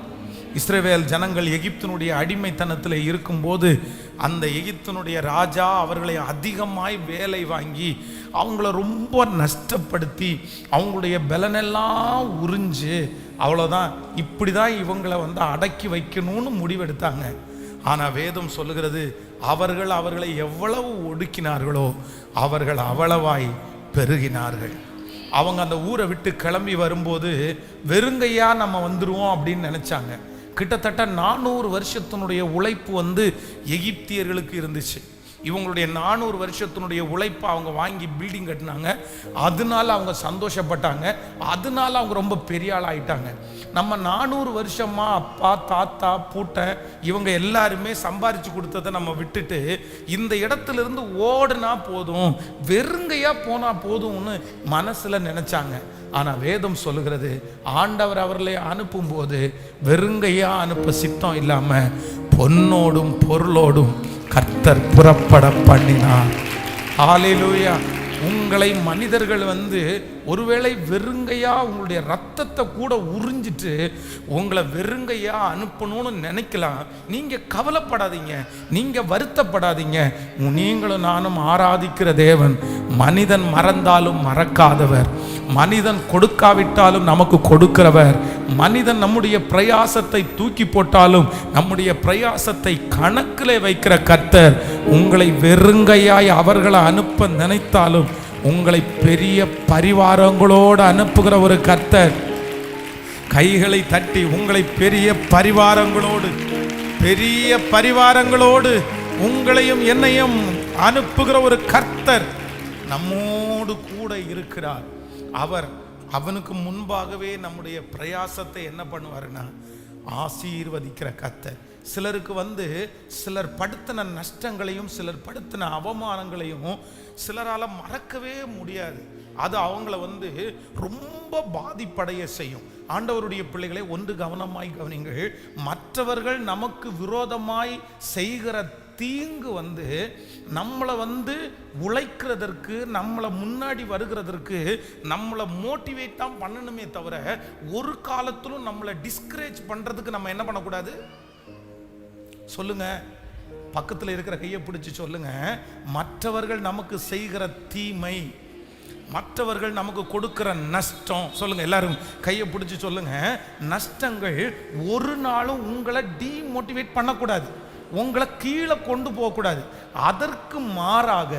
இஸ்ரவேல் ஜனங்கள் எகிப்தினுடைய அடிமைத்தனத்தில் இருக்கும்போது அந்த எகிப்தினுடைய ராஜா அவர்களை அதிகமாய் வேலை வாங்கி அவங்கள ரொம்ப நஷ்டப்படுத்தி அவங்களுடைய பலனெல்லாம் உறிஞ்சு, அவ்வளோதான், இப்படி தான் இவங்களை அடக்கி வைக்கணும்னு முடிவெடுத்தாங்க. ஆனால் வேதம் சொல்லுகிறது அவர்கள் அவர்களை எவ்வளவு ஒடுக்கினார்களோ அவர்கள் அவ்வளவாய் பெருகினார்கள். அவங்க அந்த ஊரை விட்டு கிளம்பி வரும்போது வெறுங்கையா நம்ம வந்துருவோம் அப்படின்னு நினைச்சாங்க. கிட்டத்தட்ட 400 வருஷத்தினுடைய உழைப்பு எகிப்தியர்களுக்கு இருந்துச்சு. இவங்களுடைய 400 வருஷத்தினுடைய உழைப்பை அவங்க வாங்கி பில்டிங் கட்டினாங்க. அதனால அவங்க சந்தோஷப்பட்டாங்க. அதனால அவங்க ரொம்ப பெரிய ஆள் ஆயிட்டாங்க. நம்ம 400 வருஷமா அப்பா தாத்தா பூட்டை இவங்க எல்லாருமே சம்பாரிச்சு கொடுத்ததை நம்ம விட்டுட்டு இந்த இடத்துல இருந்து ஓடுனா போதும், வெறுங்கையா போனா போதும்னு மனசுல நினைச்சாங்க. ஆனா வேதம் சொல்லுகிறது ஆண்டவர் அவர்களை அனுப்பும் போது வெறுங்கையா அனுப்ப சித்தம் இல்லாம பொன்னோடும் பொருளோடும் கர்த்தர் புறப்பட பண்ணினார். ஹல்லேலூயா. உங்களை மனிதர்கள் ஒருவேளை வெறுங்கையா உங்களுடைய ரத்தத்தை கூட உறிஞ்சிட்டு உங்களை வெறுங்கையா அனுப்பணும்னு நினைக்கலாம். நீங்க கவலைப்படாதீங்க, நீங்க வருத்தப்படாதீங்க. நீங்களும் நானும் ஆராதிக்கிற தேவன் மனிதன் மறந்தாலும் மறக்காதவர், மனிதன் கொடுக்காவிட்டாலும் நமக்கு கொடுக்கிறவர், மனிதன் நம்முடைய பிரயாசத்தை தூக்கி போட்டாலும் நம்முடைய பிரயாசத்தை கணக்கிலே வைக்கிற கர்த்தர். உங்களை வெறுங்கையாய் அவர்களை அனுப்ப நினைத்தாலும் உங்களை பெரிய பரிவாரங்களோடு அனுப்புகிற ஒரு கர்த்தர். கைகளை தட்டி உங்களை பெரிய பரிவாரங்களோடு உங்களையும் என்னையும் அனுப்புகிற ஒரு கர்த்தர் நம்மோடு கூட இருக்கிறார். அவனுக்கு முன்பாகவே நம்முடைய பிரயாசத்தை என்ன பண்ணுவாருன்னா ஆசீர்வதிக்கிற கர்த்தர். சிலருக்கு சிலர் படுத்தின நஷ்டங்களையும் சிலர் படுத்தின அவமானங்களையும் சிலரால் மறக்கவே முடியாது. அது அவங்கள ரொம்ப பாதிப்படைய செய்யும். ஆண்டவருடைய பிள்ளைகளை ஒன்று கவனமாய் கவனிங்கள். மற்றவர்கள் நமக்கு விரோதமாய் செய்கிற தீங்கு நம்மளை உழைக்கிறதற்கு, நம்மளை முன்னாடி வருகிறதற்கு, நம்மளை மோட்டிவேட் தான் பண்ணணுமே தவிர ஒரு காலத்திலும் நம்மளை டிஸ்கரேஜ் பண்றதுக்கு நம்ம என்ன பண்ணக்கூடாது? சொல்லுங்க, பக்கத்தில் இருக்கிற கையை பிடிச்சி சொல்லுங்க. மற்றவர்கள் நமக்கு செய்கிற தீமை, மற்றவர்கள் நமக்கு கொடுக்கிற நஷ்டம், சொல்லுங்க எல்லாரும் கையை பிடிச்சி சொல்லுங்க. நஷ்டங்கள் ஒரு நாளும் உங்களை டீமோட்டிவேட் பண்ணக்கூடாது, உங்களை கீழே கொண்டு போகக்கூடாது. அதற்கு மாறாக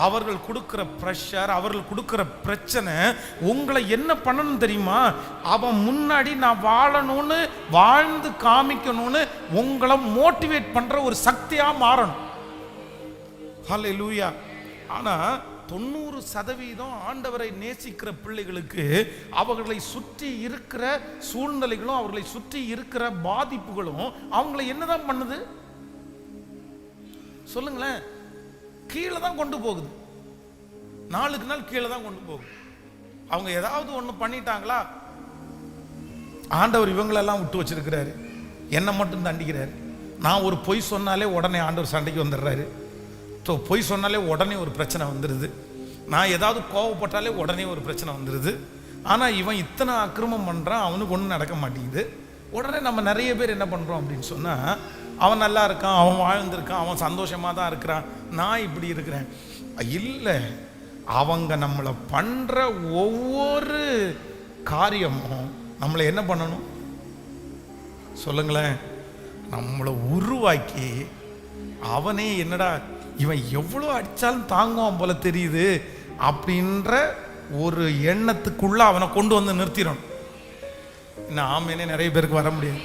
அவர்கள் கொடுக்கிற ப்ரெஷர், அவர்கள் கொடுக்கிற பிரச்சனை உங்களை என்ன பண்ணணும் தெரியுமா? அவன் முன்னாடி நான் வாழணும்னு, வாழ்ந்து காமிக்கணும்னு உங்களை மோட்டிவேட் பண்ற ஒரு சக்தியா மாறணும். ஹல்லேலூயா. ஆனா 90% ஆண்டவரை நேசிக்கிற பிள்ளைகளுக்கு அவர்களை சுற்றி இருக்கிற சூழ்நிலைகளும் அவர்களை சுற்றி இருக்கிற பாதிப்புகளும் அவங்களை என்னதான் பண்ணுது? சொல்லுங்களேன். கீழே தான் கொண்டு போகுது, நாளுக்கு நாள் கீழே தான் கொண்டு போகுது. அவங்க ஏதாவது ஒன்று பண்ணிட்டாங்களா, ஆண்டவர் இவங்களெல்லாம் விட்டு வச்சிருக்கிறாரு, என்னை மட்டும் தண்டிக்கிறாரு. நான் ஒரு பொய் சொன்னாலே உடனே ஆண்டவர் சண்டைக்கு வந்துடுறாரு. பொய் சொன்னாலே உடனே ஒரு பிரச்சனை வந்துடுது. நான் ஏதாவது கோவப்பட்டாலே உடனே ஒரு பிரச்சனை வந்துடுது. ஆனால் இவன் இத்தனை அக்கிரமம் பண்ணுறான், அவனுக்கு ஒன்றும் நடக்க மாட்டேங்குது. உடனே நம்ம நிறைய பேர் என்ன பண்ணுறோம் அப்படின்னு சொன்னால், அவன் நல்லா இருக்கான், அவன் வாழ்ந்திருக்கான், அவன் சந்தோஷமாக தான் இருக்கிறான், நான் இப்படி இருக்கிறேன். இல்லை, அவங்க நம்மளை பண்ணுற ஒவ்வொரு காரியமும் நம்மளை என்ன பண்ணணும்? சொல்லுங்களேன். நம்மளை உருவாக்கி அவனே என்னடா இவன் எவ்வளோ அடித்தாலும் தாங்குவான் போல தெரியுது அப்படின்ற ஒரு எண்ணத்துக்குள்ள அவனை கொண்டு நிறுத்திடணும். இன்னும் ஆமேனே நிறைய பேருக்கு வர முடியாது.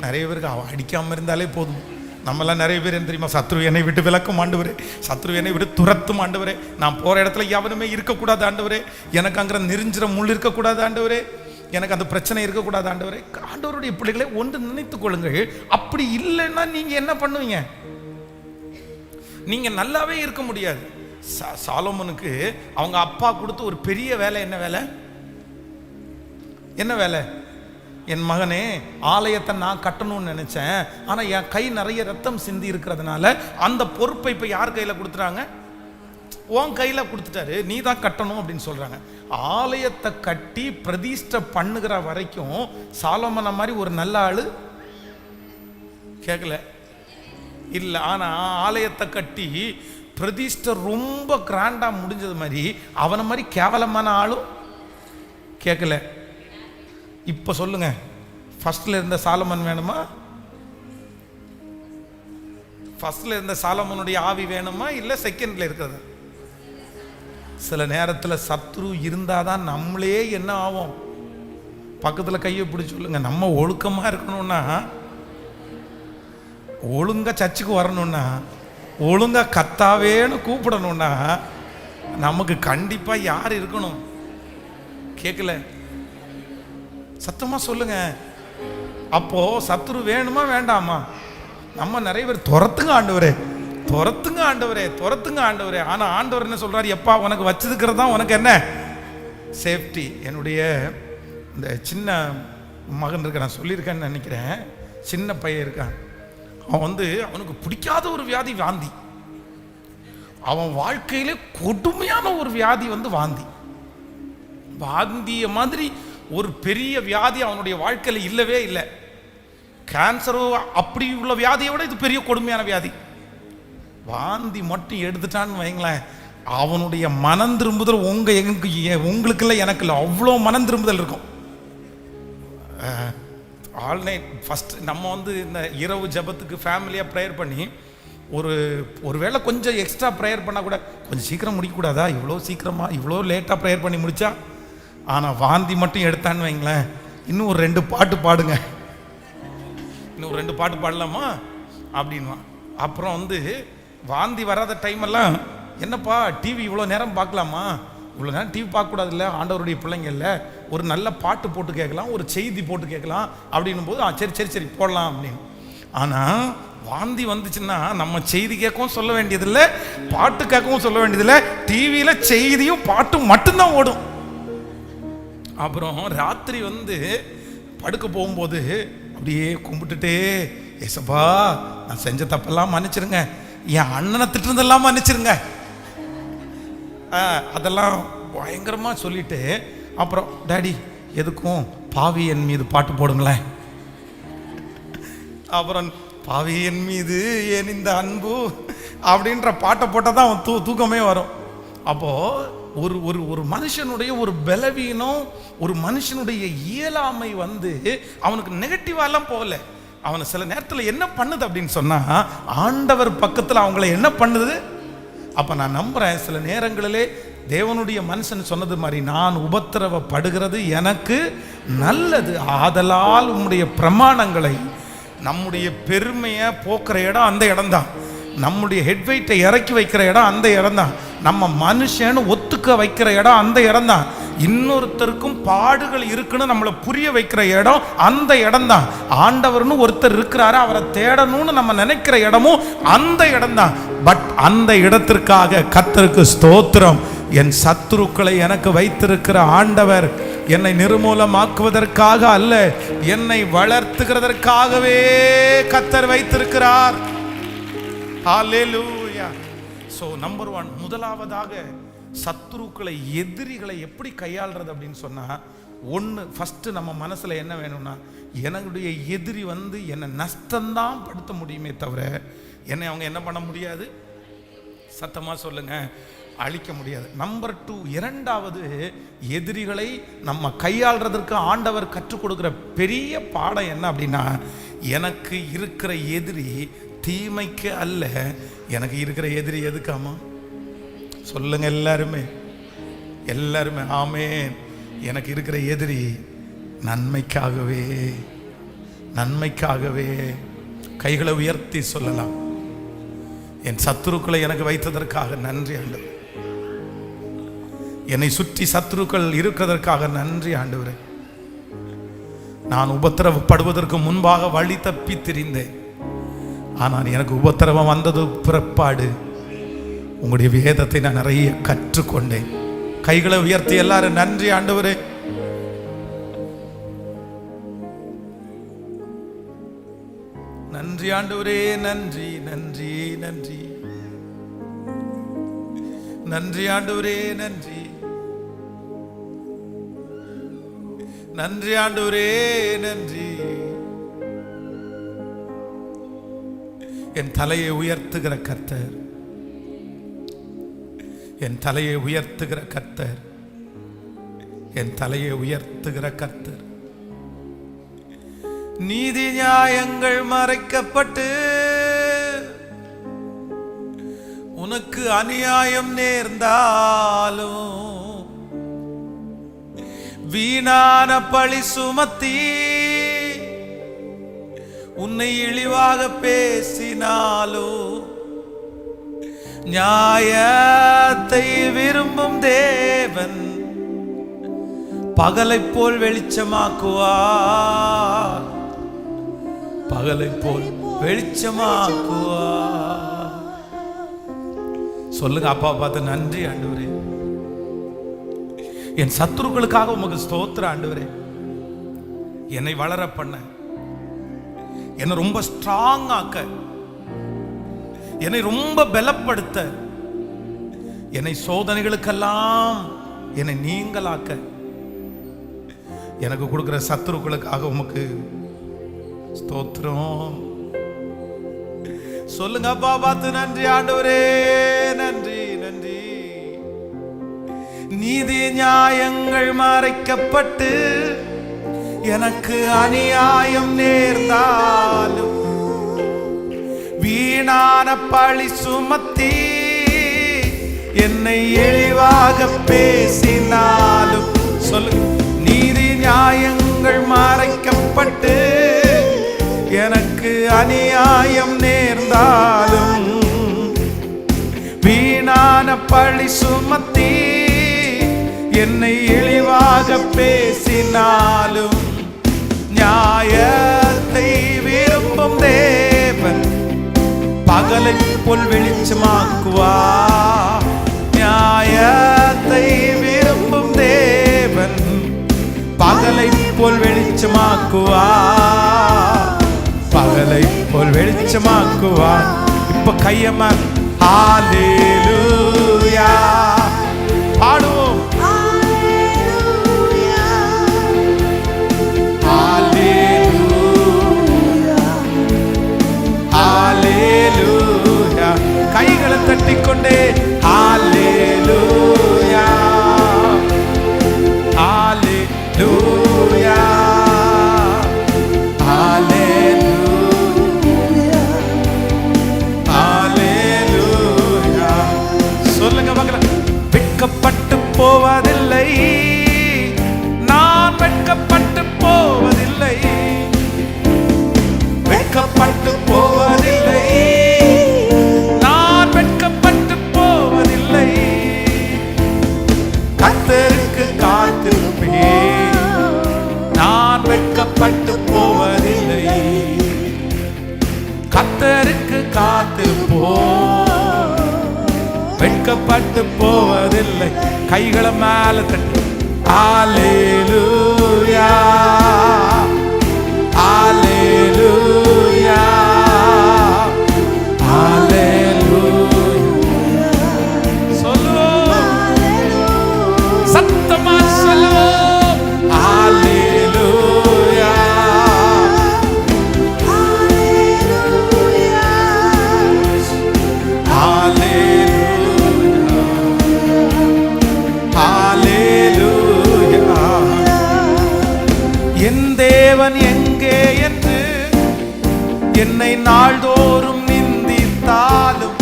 நிறைய பேருக்கு அவன் அடிக்காமல் இருந்தாலே போதும். நம்மளாம் நிறைய பேர் என்ன தெரியுமா? சத்ரு என்னை விட்டு விலக்கும் ஆண்டவரே, சத்ரு என்னை விட்டு துரத்தும் ஆண்டவரே, நான் போகிற இடத்துல எவனுமே இருக்கக்கூடாது ஆண்டவரே, எனக்கு அங்கே நெருஞ்சிற முள் இருக்கக்கூடாது ஆண்டவரே, எனக்கு அந்த பிரச்சனை இருக்கக்கூடாது ஆண்டவரே. ஆண்டவருடைய பிள்ளைகளை ஒன்று நினைத்துக் கொள்ளுங்கள். அப்படி இல்லைன்னா நீங்க என்ன பண்ணுவீங்க? நீங்க நல்லாவே இருக்க முடியாது. சாலோமோனுக்கு அவங்க அப்பா கொடுத்த ஒரு பெரிய வேலை என்ன வேலை? என்ன வேலை? என் மகனே, ஆலயத்தை நான் கட்டணும்னு நினைச்சேன், ஆனா என் கை நிறைய ரத்தம் சிந்தி இருக்கிறதுனால அந்த பொறுப்பை இப்ப யார் கையில கொடுத்துறாங்க? உன் கையில கொடுத்துட்டாரு, நீ தான் கட்டணும் அப்படின்னு சொல்றாங்க. ஆலயத்தை கட்டி பிரதிஷ்டை பண்ணுகிற வரைக்கும் சாலோமோன மாதிரி ஒரு நல்ல ஆளு கேட்கல இல்ல. ஆனா ஆலயத்தை கட்டி பிரதிஷ்டை ரொம்ப கிராண்டா முடிஞ்சது மாதிரி அவனை மாதிரி கேவலமான ஆளும் கேட்கல. இப்ப சொல்லுங்க, ஃபர்ஸ்ட்ல இருந்த சாலமன் வேணுமா? ஃபர்ஸ்ட்ல இருந்த சாலமோனுடைய ஆவி வேணுமா இல்லை செகண்ட்ல இருக்கிறது? சில நேரத்தில் சத்ரு இருந்தாதான் நம்மளே என்ன ஆகும்? பக்கத்தில் கையை பிடிச்சி சொல்லுங்க, நம்ம ஒழுக்கமா இருக்கணும்னா, ஒழுங்கா சர்ச்சுக்கு வரணும்னா, ஒழுங்கா கத்தாவேன்னு கூப்பிடணும்னா நமக்கு கண்டிப்பா யார் இருக்கணும்? கேட்கல, சத்தமா சொல்லுங்க. அப்போ சத்துரு வேணுமா வேண்டாமா? நம்ம நிறைய பேர் துரத்துங்க ஆண்டவரே, துரத்துங்க ஆண்டவரே, துரத்துங்க ஆண்டவரே. ஆனா ஆண்டவர் என்ன சொல்றாரு? எப்பா உனக்கு வச்சிருக்கிறது தான் உனக்கு என்ன சேஃப்டி. என்னுடைய இந்த சின்ன மகன் இருக்க, நான் சொல்லியிருக்கேன்னு நினைக்கிறேன், சின்ன பையன் இருக்கான். அவன் அவனுக்கு பிடிக்காத ஒரு வியாதி வாந்தி. அவன் வாழ்க்கையிலே கொடுமையான ஒரு வியாதி வாந்தி. வாந்திய மாதிரி ஒரு பெரிய வியாதி அவனுடைய வாழ்க்கையில் இல்லவே இல்லை. கேன்சரோ அப்படி உள்ள வியாதியை விட இது பெரிய கொடுமையான வியாதி. வாந்தி மட்டும் எடுத்துட்டான்னு வைங்களேன், அவனுடைய மனம் திரும்புதல் உங்களுக்கு இல்லை, எனக்கு இல்லை, அவ்வளோ மனம் திரும்புதல் இருக்கும். ஆல் நைட் ஃபஸ்ட் நம்ம இந்த இரவு ஜபத்துக்கு ஃபேமிலியாக ப்ரேயர் பண்ணி ஒரு வேளை கொஞ்சம் எக்ஸ்ட்ரா ப்ரேயர் பண்ணால் கூட கொஞ்சம் சீக்கிரம் முடிக்கக்கூடாதா? இவ்வளோ சீக்கிரமாக இவ்வளோ லேட்டாக ப்ரேயர் பண்ணி முடித்தா. ஆனால் வாந்தி மட்டும் எடுத்தான்னு வைங்களேன், இன்னும் ஒரு 2 பாட்டு பாடுங்க, இன்னும் ஒரு 2 பாட்டு பாடலாமா அப்படின்வான். அப்புறம் வாந்தி வராத டைமெல்லாம், என்னப்பா டிவி இவ்வளோ நேரம் பார்க்கலாமா? இவ்வளோ நேரம் டிவி பார்க்கக்கூடாது இல்லை, ஆண்டவருடைய பிள்ளைங்க இல்லை, ஒரு நல்ல பாட்டு போட்டு கேட்கலாம், ஒரு செய்தி போட்டு கேட்கலாம் அப்படின்னும் போது சரி சரி சரி போடலாம் அப்படின்னு. ஆனால் வாந்தி வந்துச்சுன்னா நம்ம செய்தி கேட்கவும் சொல்ல வேண்டியதில்லை, பாட்டு கேட்கவும் சொல்ல வேண்டியதில்லை, டிவியில் செய்தியும் பாட்டும் மட்டும்தான் ஓடும். அப்புறம் ராத்திரி படுக்க போகும்போது அப்படியே கும்பிட்டுட்டே, ஏசப்பா நான் செஞ்ச தப்பெல்லாம் மன்னிச்சிருங்க, என் அண்ணனை திட்டுறதெல்லாம் மன்னிச்சிருங்க, அதெல்லாம் பயங்கரமா சொல்லிட்டு, அப்புறம் டாடி எதுக்கும் பாவி என் மீது பாட்டு போடுங்களேன். அப்புறம் பாவி என் மீது ஏன் இந்த அன்பு அப்படின்ற பாட்டை போட்டால் தான் அவன் தூக்கமே வரும். அப்போ ஒரு ஒரு ஒரு மனுஷனுடைய ஒரு பலவீனம், ஒரு மனுஷனுடைய இயலாமை அவனுக்கு நெகட்டிவாலாம் போகல. அவனை சில நேரத்தில் என்ன பண்ணுது அப்படின்னு சொன்னா, ஆண்டவர் பக்கத்தில் அவங்கள என்ன பண்ணுது. அப்ப நான் நம்புறேன், சில நேரங்களிலே தேவனுடைய மனுஷன் சொன்னது மாதிரி, நான் உபத்திரவப்படுகிறது எனக்கு நல்லது, ஆதலால் உம்முடைய பிரமாணங்களை, நம்முடைய பெருமையை போக்குற இடம் அந்த இடம் தான், நம்முடைய ஹெட்வெயிட்டை இறக்கி வைக்கிற இடம் அந்த இடம் தான், நம்ம மனுஷன்னு ஒத்துக்க வைக்கிற இடம் அந்த இடம் தான், இன்னொருத்தருக்கும் பாடுகள் இருக்குன்னு நம்மளை புரிய வைக்கிற இடம் அந்த இடம் தான், ஆண்டவர்னு ஒருத்தர் இருக்கிறாரு அவரை தேடணும்னு நம்ம நினைக்கிற இடமும் அந்த இடம் தான். பட் அந்த இடத்திற்காக கர்த்தருக்கு ஸ்தோத்திரம். என் சத்துருக்களை எனக்கு வைத்திருக்கிற ஆண்டவர் என்னை நிர்மூலமாக்குவதற்காக அல்ல, என்னை வளர்த்துகிறதற்காகவே கர்த்தர் வைத்திருக்கிறார். ஹல்லேலூயா. சோ நம்பர் 1, முதலாவதாக சத்துருக்களை, எதிரிகளை எப்படி கையாள்றது அப்படின்னு சொன்னா, ஃபர்ஸ்ட் நம்ம மனசுல என்ன வேணும்னா, என்னுடைய எதிரி என்னை நஷ்டம்தான் படுத்த முடியுமே தவிர என்னை அவங்க என்ன பண்ண முடியாது, சத்தமா சொல்லுங்க, அழிக்க முடியாது. நம்பர் 2, இரண்டாவது, எதிரிகளை நம்ம கையாள்றதற்கு ஆண்டவர் கற்றுக் கொடுக்கிற பெரிய பாடம் என்ன அப்படின்னா, எனக்கு இருக்கிற எதிரி தீமைக்கு அல்ல, எனக்கு இருக்கிற எதிரி எதுக்காமா? சொல்லுங்க எல்லாருமே, எல்லாருமே ஆமென். எனக்கு இருக்கிற எதிரி நன்மைக்காகவே, நன்மைக்காகவே. கைகளை உயர்த்தி சொல்லலாம், என் சத்துருக்களை எனக்கு வைத்ததற்காக நன்றி ஆண்டவரே, என்னை சுற்றி சத்துருக்கள் இருக்கிறதற்காக நன்றி ஆண்டவரே. நான் உபத்திரவப்படுவதற்கு முன்பாக வழி தப்பி திரிந்தேன், ஆனால் எனக்கு உபத்திரவம் வந்தது பிறப்பாடு உங்களுடைய வேதத்தை நான் நிறைய கற்றுக்கொண்டேன். கைகளை உயர்த்தி எல்லாரும் நன்றி ஆண்டவரே. நன்றி ஆண்டவரே, நன்றி நன்றி நன்றி நன்றி ஆண்டவரே, நன்றி நன்றி ஆண்டவரே, நன்றி. என் தலையை உயர்த்துகிற கர்த்தர், என் தலையை உயர்த்துகிற கர்த்தர், என் தலையை உயர்த்துகிற கர்த்தர். நீதி நியாயங்கள் மறைக்கப்பட்டு உனக்கு அநியாயம் நேர்ந்தாலும் வீணான பழி சுமத்தி உன்னை இழிவாக பேசினாலும் நியாயத்தை விரும்பும் தேவன் பகலை போல் வெளிச்சமாக்குவார். பகலை போல் வெளிச்சமாக்குவார். சொல்லுங்க, அப்பா பார்த்து நன்றி ஆண்டவரே. என் சத்துருக்களுக்காக உமக்கு ஸ்தோத்திரம் ஆண்டவரே. என்னை வளர பண்ண, என்னை ரொம்ப ஸ்ட்ராங் ஆக்க, என்னை ரொம்ப பலப்படுத்த, என்னை சோதனைகளுக்கெல்லாம் என்னை நீங்களாக்க எனக்கு கொடுக்கிற சத்துருக்களுக்காக உமக்கு ஸ்தோத்திரம். சொல்லுங்க அப்பா பார்த்து நன்றி ஆண்டவரே. நன்றி நன்றி. நீதி நியாயங்கள் மறைக்கப்பட்டு எனக்கு அநியாயம் நேர்ந்தாலும் வீணான பழி சுமத்தி என்னை இழிவாக பேசினாலும், சொல்லுங்க, நீதி நியாயங்கள் மறைக்கப்பட்டு எனக்கு அநியாயம் நேர்ந்தாலும் வீணான பழி சுமத்தி என்னை இழிவாக பேசினாலும் நியாயத்தை விரும்பும் தேவன் பகலை போல் வெளிச்சமாக்குவார். நியாயத்தை விரும்பும் தேவன் பகலை போல் வெளிச்சமாக்குவார். பகலை போல் வெளிச்சமாக்குவார். இப்ப கையம்மா ஹல்லேலூயா பாடுவோம். கைகளை தட்டிக்கொண்டே ஹல்லேலூயா ஹல்லேலூயா ஹல்லேலூயா ஹல்லேலூயா. சொல்லுங்க மகளே, வெட்கப்பட்டு போவதில்லை, நான் வெட்கப்பட்டு போவதில்லை, வெட்கப்பட்டு போவதில்லை, கர்த்தருக்கு காத்திருப்பேன், நான் வெட்கப்பட்டு போவதில்லை, கர்த்தருக்கு காத்திருப்போம், வெட்கப்பட்டு போவதில்லை. கைகளை மேல தட்டு ஹல்லேலூயா ஹல்லேலூயா ஹல்லேலூயா. சொல்லுவோம், சத்தமா சொல்லுவோம், ஹல்லேலூயா ஹல்லேலூயா ஹல்லேலூயா. என் தேவன் எங்கே என்று என்னை நாள்தோறும் நிந்தித்தாலும்,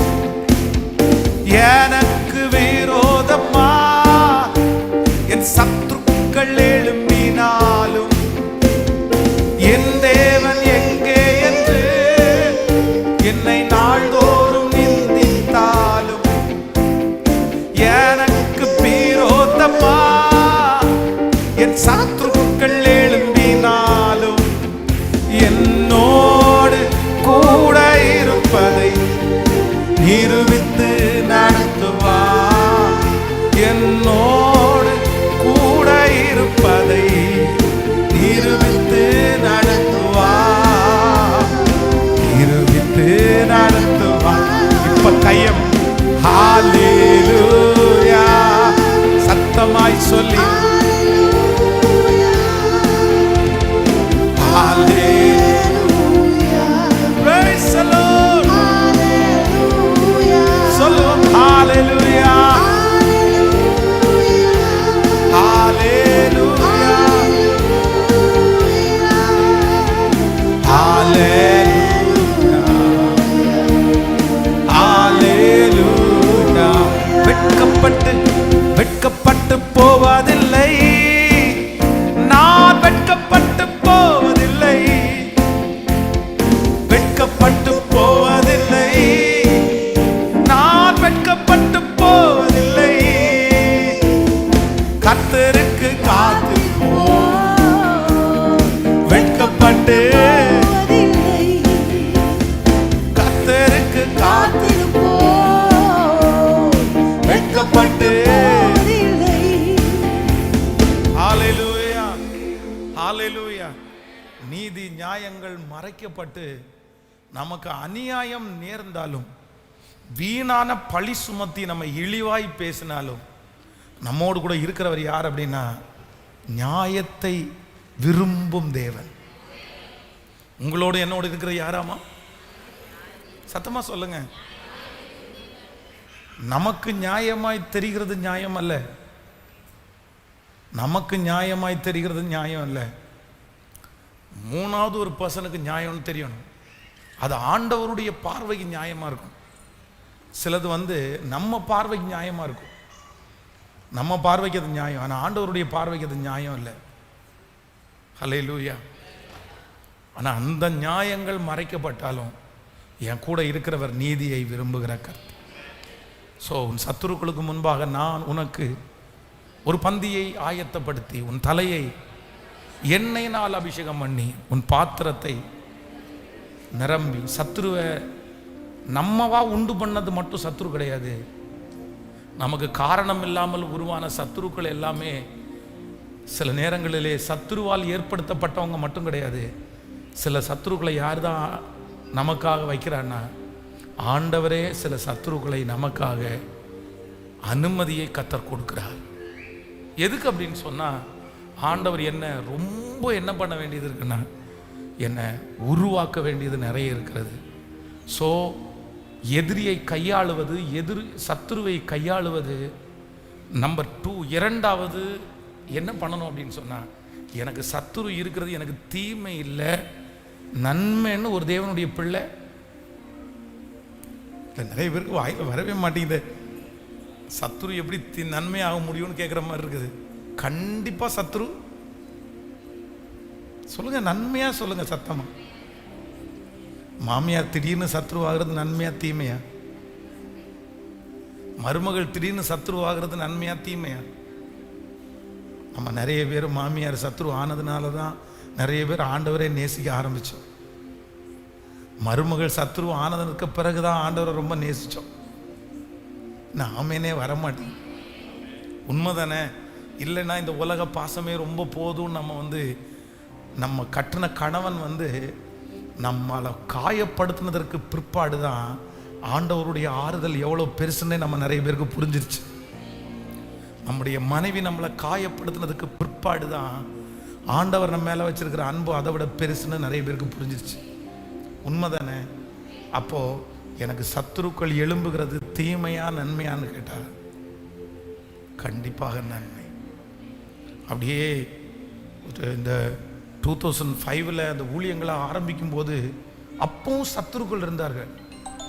எனக்கு விரோதமா என் சத்துருக்கள் எழும்பினாலும், என் தேவன் எங்கே என்று என்னை நாள்தோறும் நிந்தித்தாலும், எனக்கு விரோதமா என் சத்துருக்கள் எழும்பினாலும், என்னோடு கூட இருப்பதை நிரூபித்து நடத்துவார். என்னோடு கூட இருப்பதை நிரூபித்து நடத்துவார், நிரூபித்து நடத்துவார். இப்ப கையம் ஹல்லேலூயா சத்தமாய் சொல்லி ஹல்லேலூயா நீதி நியாயங்கள் மறைக்கப்பட்டு நமக்கு அநியாயம் நேர்ந்தாலும், வீணான பழி சுமத்தி நம்ம இழிவாய் பேசினாலும், நம்மோடு கூட இருக்கிறவர் யார் அப்படின்னா நியாயத்தை விரும்பும் தேவன். உங்களோடு என்னோடு இருக்கிற யாராமா? சத்தமா சொல்லுங்க. நமக்கு நியாயமாய் தெரிகிறது நியாயம் அல்ல, நமக்கு நியாயமாய் தெரிகிறது நியாயம் அல்ல. மூணாவது ஒரு பர்சனுக்கு நியாயம்னு தெரியணும். அது ஆண்டவருடைய பார்வைக்கு நியாயமா இருக்கும். சிலது நம்ம பார்வைக்கு நியாயமா இருக்கும், நம்ம பார்வைக்கு அது நியாயம், ஆனால் ஆண்டவருடைய பார்வைக்கு அது நியாயம் இல்லை. ஹல்லேலூயா. ஆனால் அந்த நியாயங்கள் மறைக்கப்பட்டாலும் என் கூட இருக்கிறவர் நீதியை விரும்புகிற கர்த்தர். ஸோ உன் சத்துருக்களுக்கு முன்பாக நான் உனக்கு ஒரு பந்தியை ஆயத்தப்படுத்தி உன் தலையை எண்ணெயினால் அபிஷேகம் பண்ணி உன் பாத்திரத்தை நிரம்பி. சத்துருவை நம்மவா உண்டு பண்ணது மட்டும் சத்துரு கிடையாது. நமக்கு காரணம் இல்லாமல் உருவான சத்துருக்கள் எல்லாமே சில நேரங்களிலே சத்துருவால் ஏற்படுத்தப்பட்டவங்க மட்டும் கிடையாது. சில சத்துருக்களை யார் தான் நமக்காக வைக்கிறான்னா, ஆண்டவரே சில சத்துருக்களை நமக்காக அனுமதியை கர்த்தர் கொடுக்கிறார். எதுக்கு அப்படின்னு சொன்னால், ஆண்டவர் என்ன பண்ண வேண்டியது இருக்குன்னா, என்னை உருவாக்க வேண்டியது நிறைய இருக்கிறது. ஸோ எதிரியை கையாளுவது, சத்துருவை கையாளுவது நம்பர் 2. இரண்டாவது என்ன பண்ணணும் அப்படின்னு சொன்னால், எனக்கு சத்துரு இருக்கிறது எனக்கு தீமை இல்லை, நன்மைன்னு ஒரு தேவனுடைய பிள்ளை. நிறைய பேருக்கு வாயில் வரவே மாட்டேங்குது. சத்துரு எப்படி நன்மையாக முடியும்னு கேட்குற மாதிரி இருக்குது. கண்டிப்பாக சத்துரு சொல்லுங்க, நன்மையா சொல்லுங்க சத்தமா. மாமியார் திடீர்னு சத்ருவாகிறது நன்மையா தீமையா? மருமகள் திடீர்னு சத்ருவாகிறது நன்மையா தீமையா? நம்ம நிறைய பேர் மாமியார் சத்ரு ஆனதுனால தான் நிறைய பேர் ஆண்டவரை நேசிக்க ஆரம்பித்தோம். மருமகள் சத்ரு ஆனதுக்கு பிறகு தான் ஆண்டவரை ரொம்ப நேசித்தோம். நாமேனே வரமாட்டேன். உண்மைதானே? இல்லைன்னா இந்த உலக பாசமே ரொம்ப போதும். நம்ம கட்டின கணவன் நம்மளை காயப்படுத்தினதற்கு பிற்பாடு தான் ஆண்டவருடைய ஆறுதல் எவ்வளோ பெருசுன்னே நம்ம நிறைய பேருக்கு புரிஞ்சிருச்சு. நம்முடைய மனைவி நம்மளை காயப்படுத்தினதுக்கு பிற்பாடு தான் ஆண்டவர் நம்ம மேலே வச்சிருக்கிற அன்பு அதை விட பெருசுன்னு நிறைய பேருக்கு புரிஞ்சிருச்சு. உண்மைதானே? அப்போது எனக்கு சத்துருக்கள் எழும்புகிறது தீமையா நன்மையான்னு கேட்டார், கண்டிப்பாக நன்மை. அப்படியே இந்த 2005 அந்த ஊழியங்களை ஆரம்பிக்கும் போது அப்பவும் சத்துருக்கள் இருந்தார்கள்.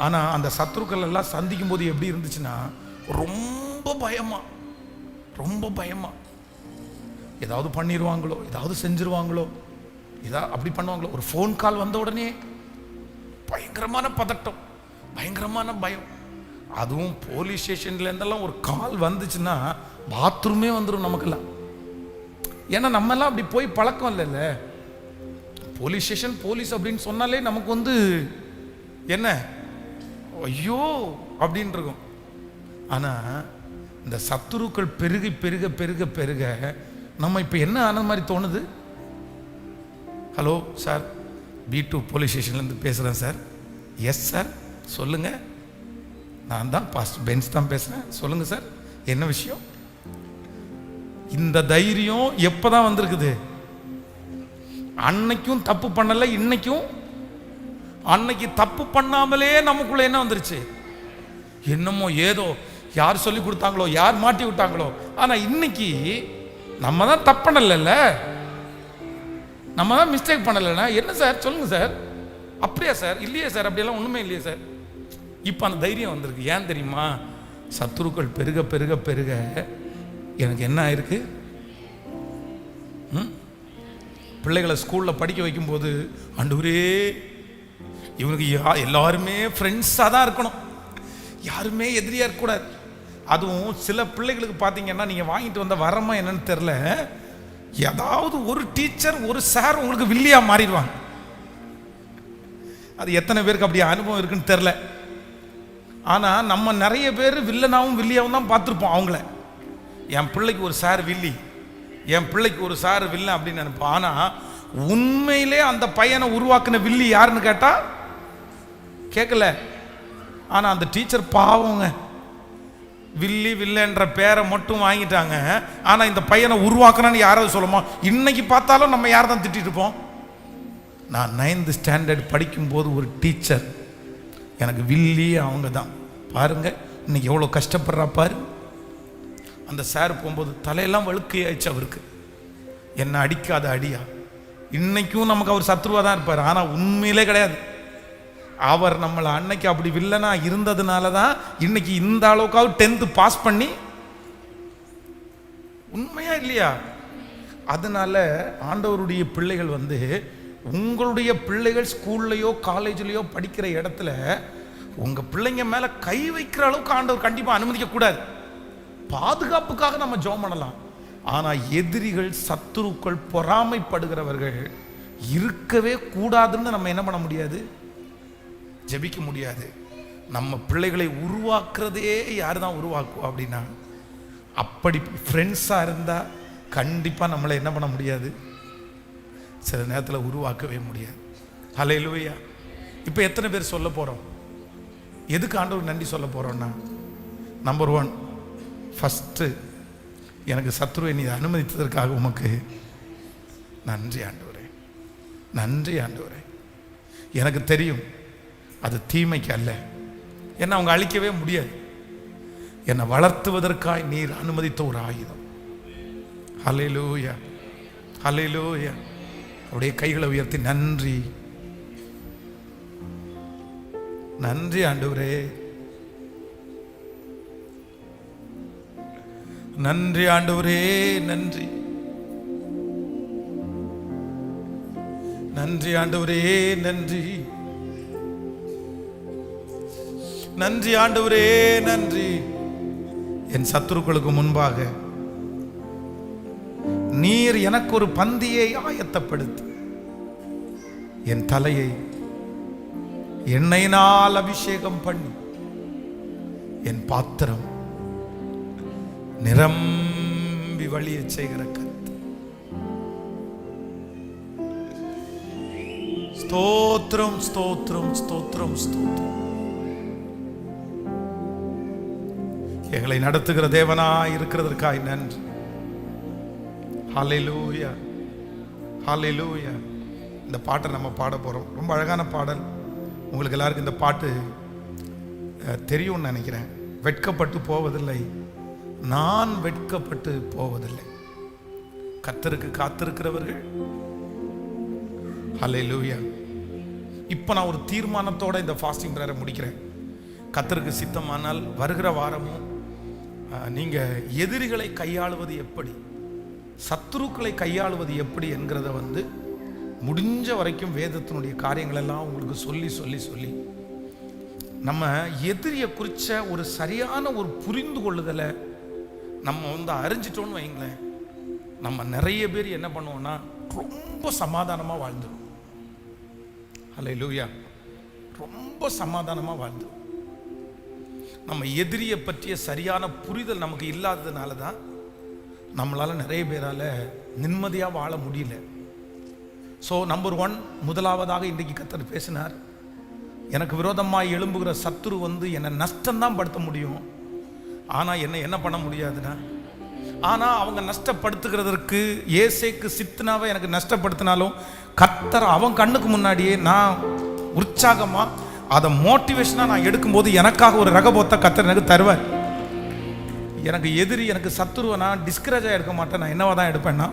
ஆனால் அந்த சத்துருக்கள் எல்லாம் சந்திக்கும் போது எப்படி இருந்துச்சுன்னா, ரொம்ப பயமா ஏதாவது பண்ணிடுவாங்களோ, ஏதாவது செஞ்சிருவாங்களோ, அப்படி பண்ணுவாங்களோ. ஒரு ஃபோன் கால் வந்த உடனே பயங்கரமான பதட்டம், பயங்கரமான பயம். அதுவும் போலீஸ் ஸ்டேஷன்லேருந்தெல்லாம் ஒரு கால் வந்துச்சுன்னா பாத்ரூமே வந்துடும் நமக்கெல்லாம். ஏன்னா நம்மெல்லாம் அப்படி போய் பழக்கம் இல்லைல்ல. போலீஸ் ஸ்டேஷன், போலீஸ் அப்படின்னு சொன்னாலே நமக்கு என்ன ஐயோ அப்படின்னு இருக்கும். ஆனால் இந்த சத்துருக்கள் பெருகி பெருக பெருக பெருக நம்ம இப்போ என்ன ஆன மாதிரி தோணுது. ஹலோ சார், B2 போலீஸ் ஸ்டேஷன்லேருந்து பேசுகிறேன் சார். எஸ் சார், சொல்லுங்கள். நான் தான் பாஸ்டர் பென்ஸ் தான் பேசுகிறேன். சொல்லுங்கள் சார், என்ன விஷயம்? இந்த தைரியம் எப்போ தான் வந்திருக்குது? அன்னைக்கும் தப்பு பண்ணலை, இன்னைக்கும். அன்னைக்கு தப்பு பண்ணாமலே நமக்குள்ள என்ன வந்துருச்சு? என்னமோ ஏதோ யார் சொல்லி கொடுத்தாங்களோ, யார் மாட்டி விட்டாங்களோ. ஆனால் இன்னைக்கு நம்ம தான் தப்பு பண்ணல, நம்ம தான் மிஸ்டேக் பண்ணலைன்னா என்ன சார் சொல்லுங்க சார். அப்படியா சார்? இல்லையே சார், அப்படியெல்லாம் ஒன்றுமே இல்லையே சார். இப்போ அந்த தைரியம் வந்திருக்கு. ஏன் தெரியுமா? சத்துருக்கள் பெருக பெருக பெருக எனக்கு என்ன ஆயிருக்கு? பிள்ளைகளை ஸ்கூலில் படிக்க வைக்கும்போது, ஆண்டவரே இவனுக்கு எல்லாருமே ஃப்ரெண்ட்ஸாக தான் இருக்கணும், யாருமே எதிரியாக இருக்கக்கூடாது. அதுவும் சில பிள்ளைகளுக்கு பார்த்தீங்கன்னா, நீங்கள் வாங்கிட்டு வந்த வரமா என்னன்னு தெரில, ஏதாவது ஒரு டீச்சர் ஒரு சார் உங்களுக்கு வில்லியாக மாறிடுவாங்க. அது எத்தனை பேருக்கு அப்படி அனுபவம் இருக்குன்னு தெரில. ஆனால் நம்ம நிறைய பேர் வில்லனாவும் வில்லியாவும் தான் பார்த்துருப்போம். அவங்கள என் பிள்ளைக்கு ஒரு சார் வில்லி, என் பிள்ளைக்கு ஒரு சார் வில்லன் அப்படின்னு நினைப்போம். ஆனால் உண்மையிலே அந்த பையனை உருவாக்குன வில்லி யாருன்னு கேட்டா கேட்கல. ஆனா அந்த டீச்சர் பாவங்க, வில்லி வில்லன்ற பேரை மட்டும் வாங்கிட்டாங்க. ஆனா இந்த பையனை உருவாக்குனான்னு யாராவது சொல்லுமா? இன்னைக்கு பார்த்தாலும் நம்ம யாரை தான் திட்டிட்டு இருப்போம். நான் 9th ஸ்டாண்டர்ட் படிக்கும்போது ஒரு டீச்சர் எனக்கு வில்லி அவங்க தான். பாருங்க இன்னைக்கு எவ்வளோ கஷ்டப்படுறா பாரு. அந்த சார் போகும்போது தலையெல்லாம் வழுக்கையாயிடுச்சு அவருக்கு. என்ன அடிக்காத அடியா. இன்னைக்கும் நமக்கு அவர் சத்ருவா தான் இருப்பார். ஆனால் உண்மையிலே கிடையாது. அவர் நம்மளை அன்னைக்கு அப்படி வில்லனா இருந்ததுனால தான் இன்னைக்கு இந்த அளவுக்காவது 10th பாஸ் பண்ணி, உண்மையா இல்லையா? அதனால ஆண்டவருடைய பிள்ளைகள் உங்களுடைய பிள்ளைகள் ஸ்கூல்லையோ காலேஜ்லையோ படிக்கிற இடத்துல உங்க பிள்ளைங்க மேல கை வைக்கிற அளவுக்கு ஆண்டவர் கண்டிப்பா அனுமதிக்க கூடாது. பாதுகாப்புக்காக நம்ம ஜெபம் பண்ணலாம். ஆனா எதிரிகள், சத்துருக்கள், பொறாமைப்படுகிறவர்கள் இருக்கவே கூடாதுன்னு நம்ம என்ன பண்ண முடியாது? ஜெபிக்க முடியாது. நம்ம பிள்ளைகளை உருவாக்குறதே யாரு தான் உருவாக்குவா அப்படின்னா, அப்படி ஃப்ரெண்ட்ஸா இருந்தா கண்டிப்பா நம்மளை என்ன பண்ண முடியாது? சில நேரத்தில் உருவாக்கவே முடியாது. ஹல்லேலூயா. இப்போ எத்தனை பேர் சொல்ல போறோம்? எதுக்கு ஆண்டவர் நன்றி சொல்ல போறோம்னா, நம்பர் 1, ஃபர்ஸ்ட் எனக்கு சத்ருவை நீ அனுமதித்ததற்காக உமக்கு நன்றி ஆண்டவரே, நன்றி ஆண்டவரே. எனக்கு தெரியும் அது தீமைக்கு அல்ல, என்னை அவங்க அழிக்கவே முடியாது. என்னை வளர்த்துவதற்காய் நீர் அனுமதித்த ஒரு ஆயுதம். ஹல்லேலூயா, ஹல்லேலூயா. அவருடைய கைகளை உயர்த்தி நன்றி, நன்றி ஆண்டவரே, நன்றி ஆண்டவரே, நன்றி, நன்றி ஆண்டவரே, நன்றி, நன்றி ஆண்டவரே, நன்றி. என் சத்துருக்களுக்கு முன்பாக நீர் எனக்கு ஒரு பந்தியை ஆயத்தப்படுத்தி என் தலையை எண்ணெயினால் அபிஷேகம் பண்ணி என் பாத்திரம் நிரம்பி வழிய செய்கிற கர்த்தர். ஸ்தோத்திரம், ஸ்தோத்திரம், ஸ்தோத்திரம், ஸ்தோத்திரம். எங்களை நடத்துகிற தேவனாய் இருக்கிறதற்காய் நன்றி. ஹல்லேலூயா, ஹல்லேலூயா. இந்த பாட்டை நம்ம பாட போறோம். ரொம்ப அழகான பாடல். உங்களுக்கு எல்லாருக்கும் இந்த பாட்டு தெரியும்னு நினைக்கிறேன். வெட்கப்பட்டு போவதில்லை, நான் வெட்கப்பட்டு போவதில்லை, கர்த்தருக்கு காத்திருக்கிறவர்கள். ஹல்லேலூயா. இப்போ நான் ஒரு தீர்மானத்தோட இந்த ஃபாஸ்டிங் பிரேயரை முடிக்கிறேன். கர்த்தருக்கு சித்தமானால் வருகிற வாரமும் நீங்க எதிரிகளை கையாளுவது எப்படி, சத்துருக்களை கையாளுவது எப்படி என்கிறத முடிஞ்ச வரைக்கும் வேதத்தினுடைய காரியங்கள் எல்லாம் உங்களுக்கு சொல்லி சொல்லி சொல்லி நம்ம எதிரியை குறித்த ஒரு சரியான ஒரு புரிந்து கொள்ளுதலை நம்ம அறிஞ்சிட்டோன்னு வைங்களேன், நம்ம நிறைய பேர் என்ன பண்ணுவோம்னா ரொம்ப சமாதானமாக வாழ்ந்துடும். ஹல்லேலூயா. ரொம்ப சமாதானமாக வாழ்ந்துடும். நம்ம எதிரியை பற்றிய சரியான புரிதல் நமக்கு இல்லாததுனால தான் நம்மளால் நிறைய பேரால் நிம்மதியாக வாழ முடியல. ஸோ நம்பர் 1, முதலாவதாக இன்றைக்கு கர்த்தர் பேசினார். எனக்கு விரோதமாக எழும்புகிற சத்துரு என்னை நஷ்டம்தான் படுத்த முடியும், ஆனால் என்ன பண்ண முடியாதுன்னா, ஆனால் அவங்க நஷ்டப்படுத்துகிறதற்கு ஏசேக்கு சித்தனாவை எனக்கு நஷ்டப்படுத்தினாலும் கர்த்தர் அவன் கண்ணுக்கு முன்னாடியே நான் உற்சாகமாக அதை மோட்டிவேஷனாக நான் எடுக்கும்போது எனக்காக ஒரு ரகபோத்தை கர்த்தர் எனக்கு தருவார். எனக்கு எதிரி, எனக்கு சத்துருவை நான் டிஸ்கரேஜாக எடுக்க மாட்டேன். நான் என்னவா தான் எடுப்பேன்னா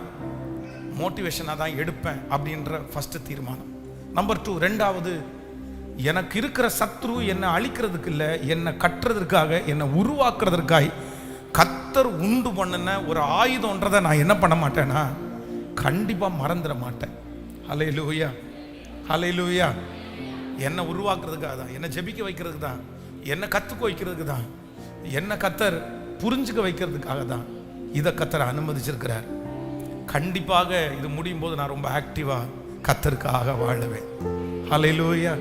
மோட்டிவேஷனாக தான் எடுப்பேன் அப்படின்ற ஃபர்ஸ்ட் தீர்மானம். நம்பர் 2, ரெண்டாவது, எனக்கு இருக்கிற சத்ரு என்னை அழிக்கிறதுக்கு இல்லை, என்னை கட்டுறதுக்காக, என்னை உருவாக்குறதுக்காக கர்த்தர் உண்டு பண்ணின ஒரு ஆயுதம்ன்றதை நான் என்ன பண்ண மாட்டேன்னா கண்டிப்பாக மறந்துட மாட்டேன். ஹல்லேலூயா, ஹல்லேலூயா. என்னை உருவாக்குறதுக்காக தான், என்னை ஜெபிக்க வைக்கிறதுக்கு தான், என்னை கற்றுக்க வைக்கிறதுக்கு தான், என்னை கர்த்தர் புரிஞ்சுக்க வைக்கிறதுக்காக தான் இதை கர்த்தர் அனுமதிச்சிருக்கிறார். கண்டிப்பாக இது முடியும் போது நான் ரொம்ப ஆக்டிவாக கர்த்தருக்காக வாழுவேன். ஹல்லேலூயா.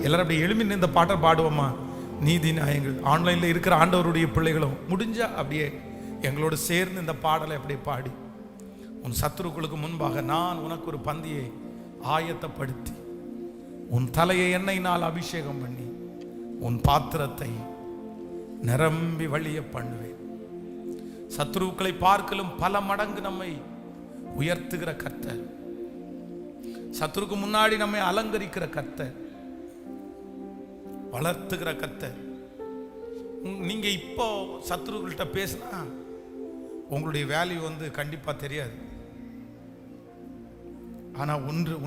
எல்லாரும் அப்படியே எழுமி இந்த பாட்டை பாடுவோமா? நீதி நியாயங்கள் ஆன்லைனில் இருக்கிற ஆண்டவருடைய பிள்ளைகளும் முடிஞ்சா அப்படியே எங்களோடு சேர்ந்து இந்த பாடலை அப்படியே பாடி உன் சத்துருக்களுக்கு முன்பாக நான் உனக்கு ஒரு பந்தியை ஆயத்தப்படுத்தி உன் தலையை எண்ணெயினால் அபிஷேகம் பண்ணி உன் பாத்திரத்தை நிரம்பி வழிய பண்ணுவேன். சத்துருக்களை பார்க்கலும் பல மடங்கு நம்மை உயர்த்துகிற கர்த்தர், சத்துருக்கு முன்னாடி நம்மை அலங்கரிக்கிற கர்த்தர், வளர்த்துகிற கர்த்தர். நீங்க இப்போ சத்துருக்கள்கிட்ட பேசினா உங்களுடைய வேல்யூ கண்டிப்பா தெரியாது. ஆனா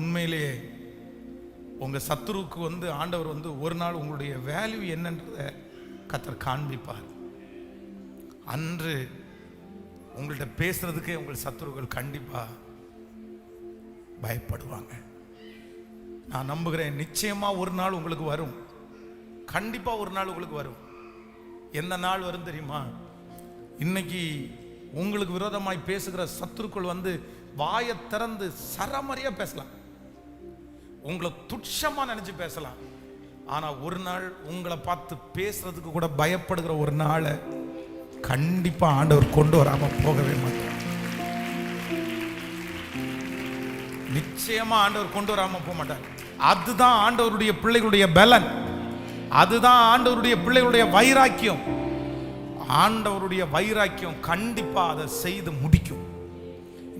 உண்மையிலேயே உங்க சத்துருக்கு ஆண்டவர் ஒரு நாள் உங்களுடைய வேல்யூ என்னன்றத கர்த்தர் காண்பிப்பார். அன்று உங்கள்கிட்ட பேசுறதுக்கே உங்கள் சத்துருக்கள் கண்டிப்பா பயப்படுவாங்க. நான் நம்புகிறேன், நிச்சயமா ஒரு நாள் உங்களுக்கு வரும். கண்டிப்பா ஒரு நாள் உங்களுக்கு வரும். எந்த நாள் வரும் தெரியுமா? இன்னைக்கு உங்களுக்கு விரோதமாய் பேசுகிற சத்துருக்கள் வாயை திறந்து சரமரியா பேசலாம், உங்களை துட்சமா நினைச்சு பேசலாம். ஆனா ஒரு நாள் உங்களை பார்த்து பேசுறதுக்கு கூட பயப்படுகிற ஒரு நாளை கண்டிப்பா ஆண்டவர் கொண்டு வராம போகவே மாட்டார். நிச்சயமா ஆண்டவர் கொண்டு வராம போக மாட்டார். அதுதான் ஆண்டவருடைய பிள்ளைகளுடைய பலன், அதுதான் ஆண்டவருடைய பிள்ளைகளுடைய வைராக்கியம். ஆண்டவருடைய வைராக்கியம் கண்டிப்பா அதை செய்து முடிக்கும்.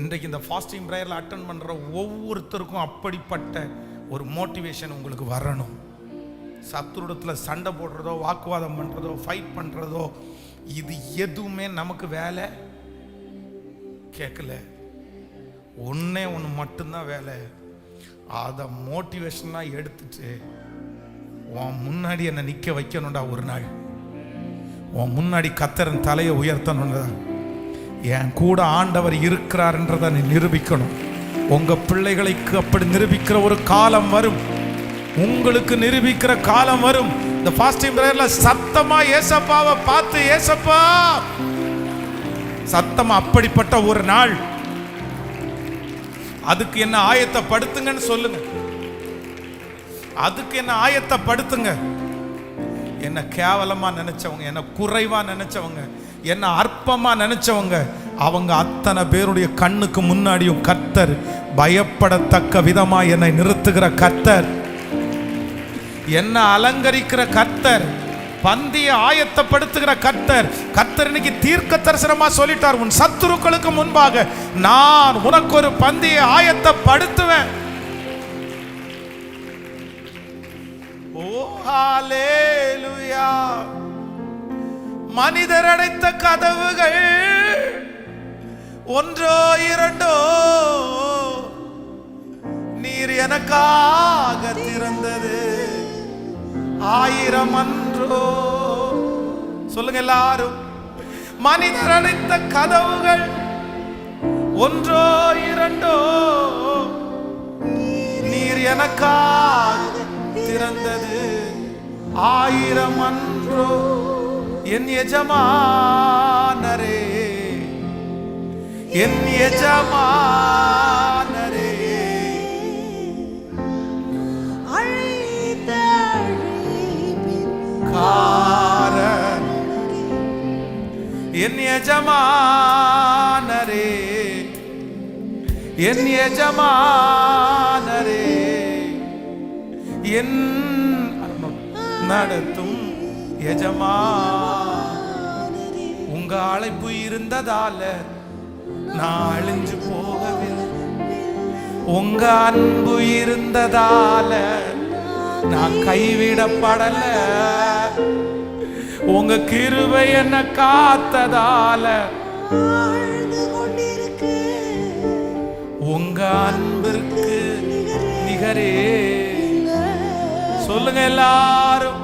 இன்றைக்கு இந்த ஃபாஸ்டிங் பிரேயர்ல அட்டெண்ட் பண்ற ஒவ்வொருத்தருக்கும் அப்படிப்பட்ட ஒரு மோட்டிவேஷன் உங்களுக்கு வரணும். சத்துருடத்துல சண்டை போடுறதோ, வாக்குவாதம் பண்றதோ, ஃபைட் பண்றதோ, இது எதுவுமே நமக்கு வேலை கேட்கல. ஒன்னே ஒன்று மட்டும்தான் வேலை. அதை மோட்டிவேஷனா எடுத்துட்டு உன் முன்னாடி என்னை நிற்க வைக்கணும்டா. ஒரு நாள் உன் முன்னாடி கர்த்தரின் தலையை உயர்த்தணும்டா. என் கூட ஆண்டவர் இருக்கிறார்ன்றதை நீ நிரூபிக்கணும். உங்க பிள்ளைகளுக்கு அப்படி நிரூபிக்கிற ஒரு காலம் வரும், உங்களுக்கு நிரூபிக்கிற காலம் வரும். இந்த ஃபாஸ்டிங் பிரேயர்ல சத்தமா ஏசப்பாவை பார்த்து, ஏசப்பா சத்தமா, அப்படிப்பட்ட ஒரு நாள். அதுக்கு என்ன ஆயத்தப்படுத்துங்கன்னு சொல்லுங்க. அதுக்கு என்ன ஆயத்தப்படுத்துங்க. என்ன கேவலமா நினைச்சவங்க, என்ன குறைவா நினைச்சவங்க, என்ன அற்பமா நினைச்சவங்க, அவங்க அத்தனை பேருடைய கண்ணுக்கு முன்னாடியும் கர்த்தர் பயப்படத்தக்க விதமா என்னை நிறுத்துகிற கர்த்தர், என்ன அலங்கரிக்கிற கர்த்தர், பந்தியை ஆயத்தப்படுத்துகிற கர்த்தர். கர்த்தர் இன்னைக்கு தீர்க்க தரிசனமா சொல்லிட்டார், உன் சத்துருக்களுக்கு முன்பாக நான் உனக்கு ஒரு பந்தியை ஆயத்தப்படுத்துவேன். ஓ ஹல்லேலூயா. மனிதர் அடைத்த கதவுகள் ஒன்றோ இரண்டோ நீர் எனக்காக திறந்தது 1000 அன்றோ. சொல்லுங்க எல்லாரும். மனிதர் அடைத்த கதவுகள் ஒன்றோ இரண்டோ நீர் எனக்காக திறந்தது 1000 அன்றோ. என் எஜமானரே, என் எஜமானரே, காரன் என் எஜமானரே, என் எஜமானரே, என் நடத்தும் எஜமானரே. உங்க அழைப்பு இருந்ததால நான் அழிஞ்சு போகவில்லை, உங்க அன்பு இருந்ததால நான் கைவிடப்படல, உங்க கிருபை என்ன காத்ததால உங்க அன்பிற்கு நிகரே. சொல்லுங்க எல்லாரும்.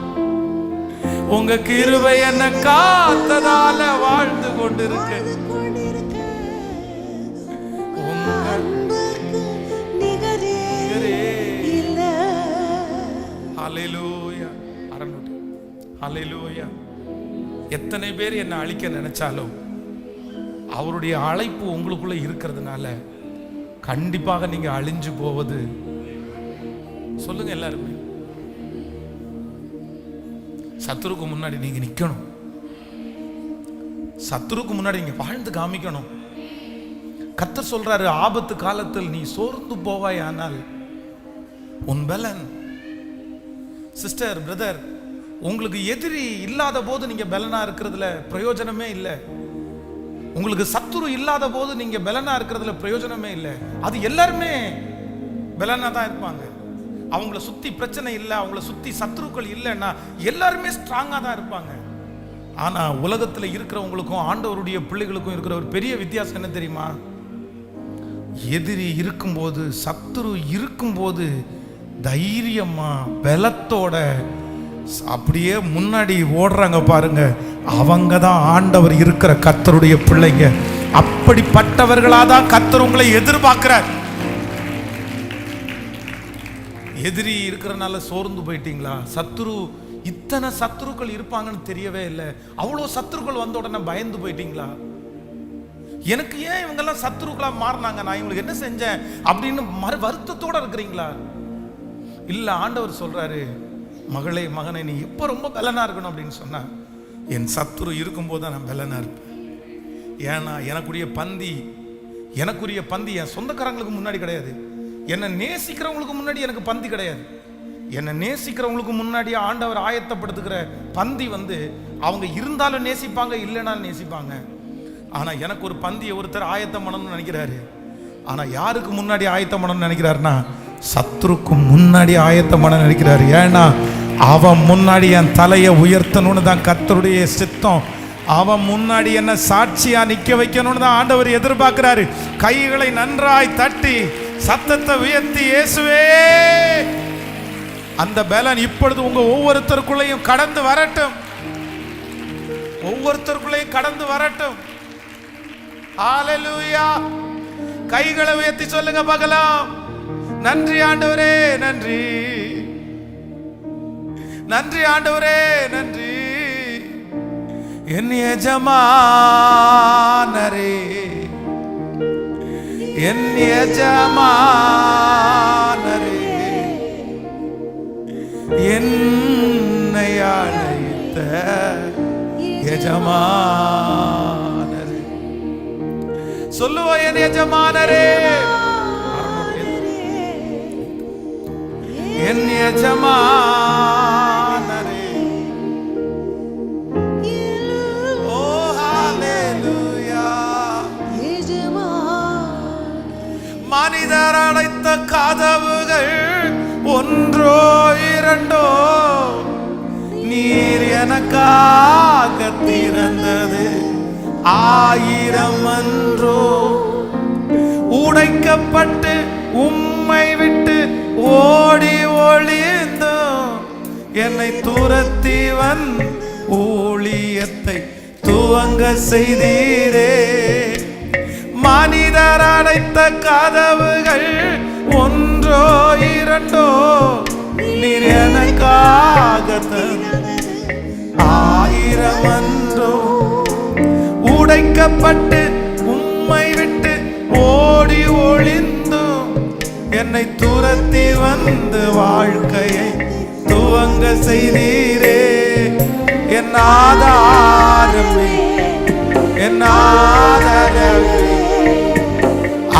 உங்க கிருபை என்ன காத்ததால வாழ்ந்து கொண்டிருக்கு. ஹல்லேலூயா. ஹல்லேலூயா. எத்தனை பேர் என்ன அழிக்க நினைச்சாலும் அவருடைய அழைப்பு உங்களுக்குள்ள இருக்கிறதுனால கண்டிப்பாக நீங்க அழிஞ்சு போவது. சொல்லுங்க எல்லாருமே. சத்துருக்கு முன்னாடி நீங்க நிக்கணும், சத்துருக்கு முன்னாடி நீங்க வாழ்ந்து காமிக்கணும். கர்த்தர் சொல்றாரு, ஆபத்து காலத்தில் நீ சோர்ந்து போவாயானால் உன் பலன். சிஸ்டர், பிரதர், உங்களுக்கு எதிரி இல்லாத போது நீங்க பலனா இருக்கிறதுல பிரயோஜனமே இல்லை. உங்களுக்கு சத்துரு இல்லாத போது நீங்க பலனா இருக்கிறதுல பிரயோஜனமே இல்லை. அது எல்லாருமே பலனா தான் இருப்பாங்க. அவங்கள சுத்தி பிரச்சனை இல்லை, அவங்கள சுத்தி சத்துருக்கள் இல்லைன்னா எல்லாருமே ஸ்ட்ராங்கா தான் இருப்பாங்க. ஆனா உலகத்துல இருக்கிறவங்களுக்கும் ஆண்டவருடைய பிள்ளைகளுக்கும் இருக்கிற ஒரு பெரிய வித்தியாசம் என்ன தெரியுமா? எதிரி இருக்கும்போது, சத்துரு இருக்கும்போது தைரியமா பலத்தோட அப்படியே முன்னாடி ஓடுறாங்க பாருங்க, அவங்க தான் ஆண்டவர் இருக்கிற கர்த்தருடைய பிள்ளைங்க. அப்படிப்பட்டவர்களாதான் கர்த்தர் உங்களை எதிர்பார்க்கிறார். எதிரி இருக்கிறனால சோர்ந்து போயிட்டீங்களா? இத்தனை சத்துருக்கள் இருப்பாங்கன்னு தெரியவே இல்லை, அவ்வளோ சத்துருக்கள் வந்த உடனே பயந்து போயிட்டீங்களா? எனக்கு ஏன் இவங்கெல்லாம் சத்துருக்களா மாறினாங்க, நான் இவங்களுக்கு என்ன செஞ்சேன் அப்படின்னு வருத்தத்தோட இருக்கிறீங்களா? இல்ல, ஆண்டவர் சொல்றாரு, மகளே மகனே, நீ எப்ப ரொம்ப பலனா இருக்கணும் அப்படின்னு சொன்னா, என் சத்துரு இருக்கும்போது தான் நான் பலனா இருப்பேன். ஏன்னா எனக்குரிய பந்தி என் சொந்தக்காரங்களுக்கு முன்னாடி கிடையாது. என்னை நேசிக்கிறவங்களுக்கு முன்னாடி எனக்கு பந்தி கிடையாது. என்னை நேசிக்கிறவங்களுக்கு முன்னாடி ஆண்டவர் ஆயத்தப்படுத்துகிற பந்தி அவங்க இருந்தாலும் நேசிப்பாங்க, இல்லைனாலும் நேசிப்பாங்க. ஆனா எனக்கு ஒரு பந்தியை ஒருத்தர் ஆயத்தம் பண்ணணும்னு நினைக்கிறாரு. ஆனா யாருக்கு முன்னாடி ஆயத்தம் பண்ணணும்னு நினைக்கிறாருன்னா, சத்துருக்கு முன்னாடி ஆயத்தம் பண்ண நினைக்கிறாரு. ஏன்னா அவன் முன்னாடி என் தலையை உயர்த்தணும்னு தான் கர்த்தருடைய சித்தம். அவன் முன்னாடி என்ன சாட்சியா நிக்க வைக்கணும்னு தான் ஆண்டவர் எதிர்பார்க்கிறாரு. கைகளை நன்றாய் தட்டி சத்தத்தை உயர்த்தி, இயேசுவே, அந்த பலன் இப்பொழுது உங்க ஒவ்வொருத்தருக்குள்ளையும் கடந்து வரட்டும். ஒவ்வொருத்தருக்குள்ளையும் கடந்து வரட்டும். ஹல்லேலூயா. கைகளை உயர்த்தி சொல்லுங்க பார்க்கலாம். நன்றி ஆண்டவரே, நன்றி. நன்றி ஆண்டவரே, நன்றி. என் எஜமானரே, என் எஜமானரே, என்னை அழைத்த எஜமானரே. சொல்லுவா, என் எஜமானரே, என் எஜமானரே. ஓ ஹல்லேலூயா. மனிதர் அடைத்த கதவுகள் ஒன்றோ இரண்டோ, நீர் எனக்காக திறந்தது 1000 அன்றோ. உடைக்கப்பட்டு உம்மை விட்டு ஓடி ஒளிந்தோம், என்னை துரத்தி ஊழியத்தை துவங்க செய்தீரே. மனிதர் அடைத்த கதவுகள் ஒன்றோ இரண்டோ, நீர் எனக்காக 1000 அன்றோ. உடைக்கப்பட்டு உம்மை விட்டு ஓடி ஒளிந்தோம், என்னை துரத்தி வாழ்க்கையை துவங்க செய்தீரே. என் ஆதாரமே, என் ஆதாரமே,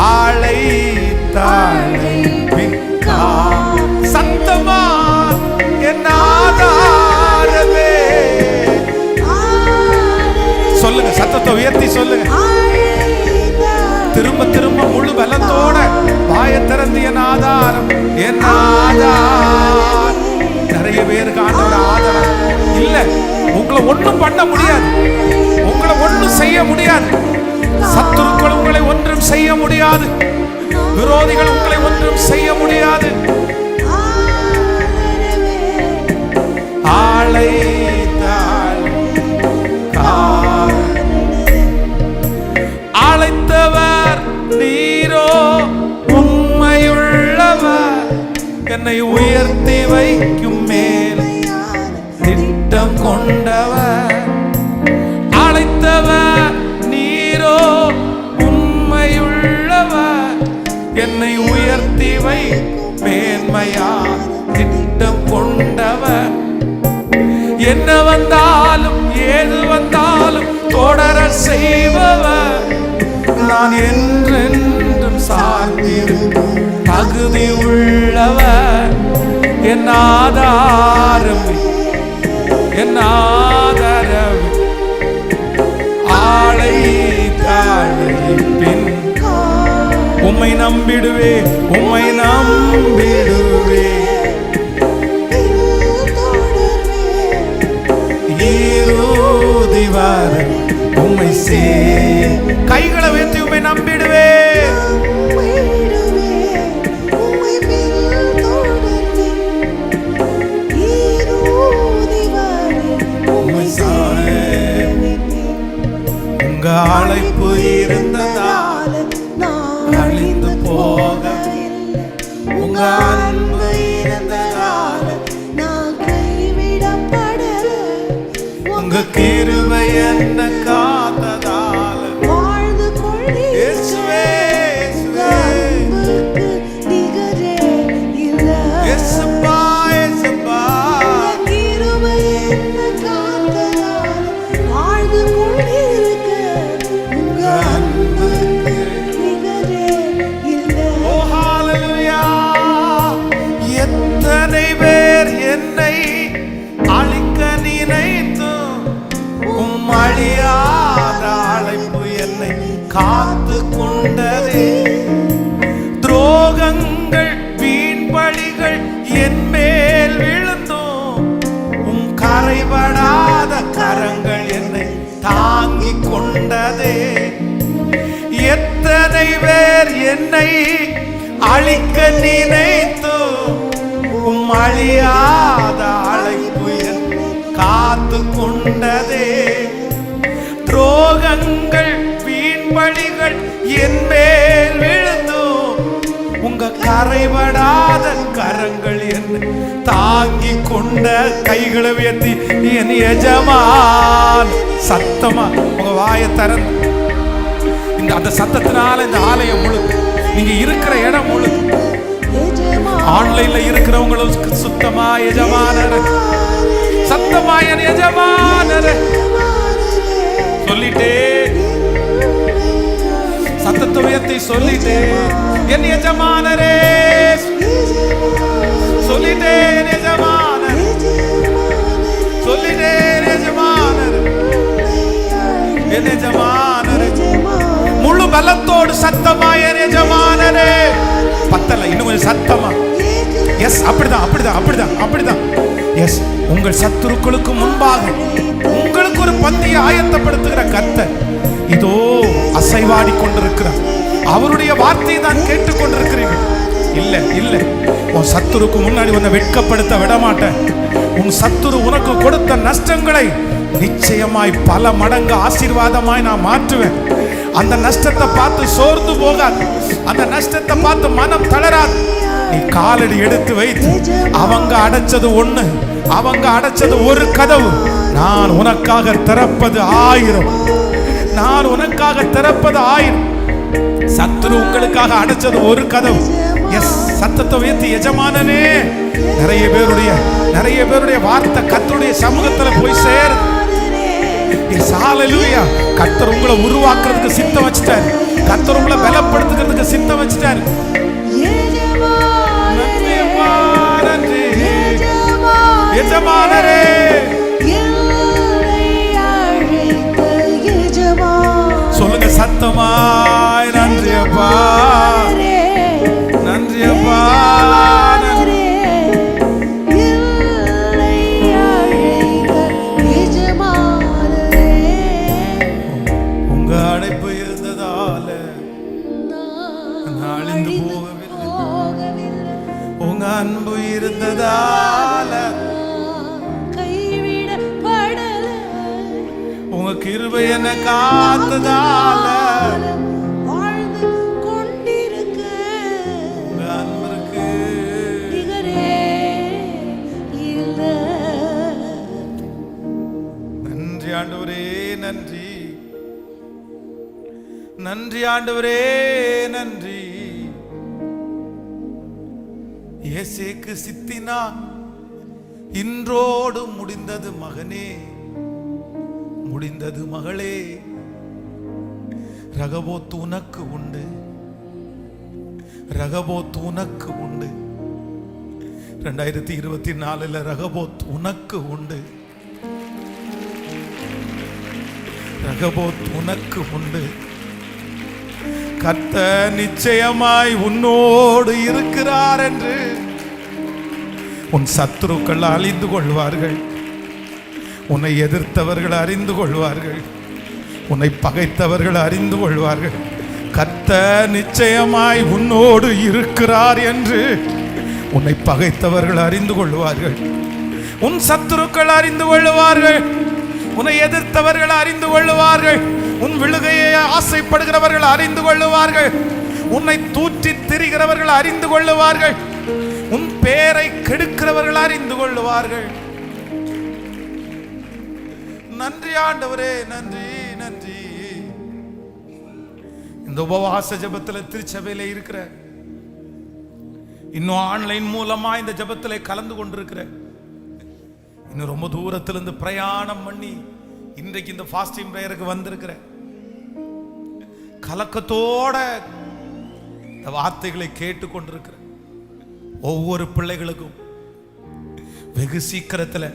அழைத்தாளை பின்கா சத்தமா, என் ஆதாரமே. சொல்லுங்க, சத்தத்தை உயர்த்தி சொல்லுங்க. திரும்ப திரும்ப முழு பலத்தோட வாயை திறந்து, என் ஆதாரம், என் ஆதாரம். நிறைய பேருக்கு ஆண்டவர் ஆதாரம் இல்ல. உங்களை ஒண்ணும் பண்ண முடியாது, உங்களை ஒண்ணும் செய்ய முடியாது. சத்துருக்கள் உங்களை ஒன்றும் செய்ய முடியாது, விரோதிகள் உங்களை ஒன்றும் செய்ய முடியாது. அழைத்தவர் நீரோ உண்மையுள்ளவர், என்னை உயர்த்தி வைக்கும் மேல் திட்டம் கொண்டவர். அழைத்தவர் நீரோ உண்மையுள்ளவர், என்னை உயர்த்தி வைக்கும் மேன்மையா திட்டம் கொண்டவர். என்ன வந்தாலும் ஏது வந்தாலும் தொடர செய்பவர், நான் என்றென்றும் சார்ந்திருக்க தகுதி உள்ளவர். என் ஆதாரம் என் ஆதாரம் ஆளை தாழ்ப்பின் உம்மை நம்பிடுவே உம்மை நம்பிடுவே ஈருதிவார் உம்மை சே கைகளை உயர்த்தி உம்மை நம்பிடுவே உங்க அழைப்பு இருந்ததால் அழிந்து போகவில்லை. உங்க அன்பு இருந்ததால் நான் கைவிடப்படல. உங்க கிருபை என்ன காத்ததால் வாழ்ந்து கொள்ளி இயேசுவே அன்புக்கு நிகரே இல்லை. இயேசுப்பா இயேசுப்பா கிருபை என்ன காத்ததால் வாழ்ந்து கொள்ளி என்னை அழிக்க நினைத்து உம் அழியாத அழைப்பு என்னை காத்து கொண்டதே. துரோகங்கள் வீண்பழிகள் என் மேல் விழுந்தும் உம் கரைபடாத கரங்கள் என்னை தாங்கிக் கொண்டதே. எத்தனை பேர் என்னை அழிக்க நினைத்து உம் அழியாத அழைப்பு என்னை காத்து கொண்டதே. துரோகங்கள் வீண்பழிகள் என் மேல் விழுந்தும் உங்க கரைபடாத கரங்கள் என்னை தாங்கிக் கொண்ட. கைகளை உயர்த்தி என் எஜமான் சத்தமா உங்க வாயை திறந்து அந்த சத்தத்தினால இந்த ஆலயம் முழுக்க நீங்க இருக்கிற இடம் முழுக்க ஆன்லைன்ல இருக்கிறவங்களுக்கு சுத்தமா எஜமானர் சத்தமா என் எஜமானர் சொல்லிட்டே சத்தத்தை உயர்த்தி சொல்லிட்டே என் எஜமானரே சொல்லிட்டே என் எஜமானர் சொல்லிட்டே எஜமானர் என் எஜமானர் முழு பலத்தோடு சத்தமா என் எஜமானரே. பத்தல இன்னும் கொஞ்சம் சத்தமா. எஸ் அப்படிதான் அப்படிதான் அப்படிதான் அப்படிதான். எஸ் உங்கள் சத்துருக்களுக்கு முன்பாக உங்களுக்கு ஒரு பந்தியை ஆயத்தப்படுத்துகிற கர்த்தர் இதோ அசைவாடி கொண்டிருக்கிறார். அவருடைய வார்த்தையை தான் கேட்டுக்கொண்டிருக்கிறீர்கள். இல்ல இல்ல உன் சத்துருக்கு முன்னாடி உன்னை வெட்கப்படுத்த விட மாட்டேன். உன் சத்துரு உனக்கு கொடுத்த நஷ்டங்களை நிச்சயமாய் பல மடங்கு ஆசீர்வாதமாய் நான் மாற்றுவேன். அந்த நஷ்டத்தை பார்த்து சோர்ந்து போகாது. அந்த நஷ்டத்தை பார்த்து மனம் தளராது. நீ காலடி எடுத்து வைத்து அவங்க அடைச்சது ஒண்ணு, அவங்க அடைச்சது ஒரு கதவு. நான் உனக்காக திறப்பது 1000. நான் உனக்காக திறப்பது 1000. சத்துரு உங்களுக்காக அடைச்சது ஒரு கதவு. எஸ் சத்தத்தை உயர்த்தி எஜமானனே. நிறைய பேருடைய வார்த்தை கர்த்தருடைய சமூகத்துல போய் சேரு. ஹல்லேலூயா. கர்த்தர் உங்களை உருவாக்குறதுக்கு சித்தம் வச்சிட்டாரு. கர்த்தர் உங்களை பலப்படுத்துறதுக்கு சித்தம் வச்சிட்டாரு. எஜமானரே சொல்லுங்க சத்தமாய் நன்றி அப்பா நன்றி அப்பா. அன்பு இருந்ததால கைவிடப்படல. உங்க கிருபை என்ன காத்ததால வாழ்ந்து கொண்டிருக்க. உங்க அன்பிற்கு நிகரே இல்ல. நன்றி ஆண்டவரே நன்றி. நன்றி ஆண்டவரே நன்றி. இயேசுக்கு சித்தினா இன்றோடு முடிந்தது மகனே, முடிந்தது மகளே. ரகபோத்து உனக்கு உண்டு, ரகபோத் உனக்கு உண்டு. 2024 ரகபோத் உனக்கு உண்டு. ரகபோத் உனக்கு உண்டு. கர்த்தர் நிச்சயமாய் உன்னோடு இருக்கிறார் என்று உன் சத்துருக்கள் அழிந்து கொள்வார்கள். உன்னை எதிர்த்தவர்கள் அறிந்து கொள்வார்கள். உன்னை பகைத்தவர்கள் அறிந்து கொள்வார்கள். கர்த்தர் நிச்சயமாய் உன்னோடு இருக்கிறார் என்று உன்னை பகைத்தவர்கள் அறிந்து கொள்வார்கள். உன் சத்துருக்கள் அறிந்து கொள்வார்கள். உன்னை எதிர்த்தவர்கள் அறிந்து கொள்வார்கள். உன் விழுகையை ஆசைப்படுகிறவர்கள் அறிந்து கொள்வார்கள். உன்னை தூற்றி திரிகிறவர்கள் அறிந்து கொள்வார்கள். உன் பேரை கெடுக்கிறவர்கள் அறிந்து கொள்வார்கள். நன்றி ஆண்டவரே, நன்றி நன்றி. இந்த உபவாச ஜெபத்தில் திருச்சபையில இருக்கிற, இன்னும் ஆன்லைன் மூலமா இந்த ஜெபத்தில் கலந்து கொண்டிருக்கிற, இன்னும் ரொம்ப தூரத்திலிருந்து பிரயாணம் பண்ணி இன்றைக்கு இந்த ஃபாஸ்டிங் பிரேயருக்கு வந்திருக்கிற, கலக்கத்தோட இந்த வார்த்தைகளை கேட்டுக்கொண்டிருக்கிற ஒவ்வொரு பிள்ளைகளுக்கும் வெகு சீக்கிரத்தில்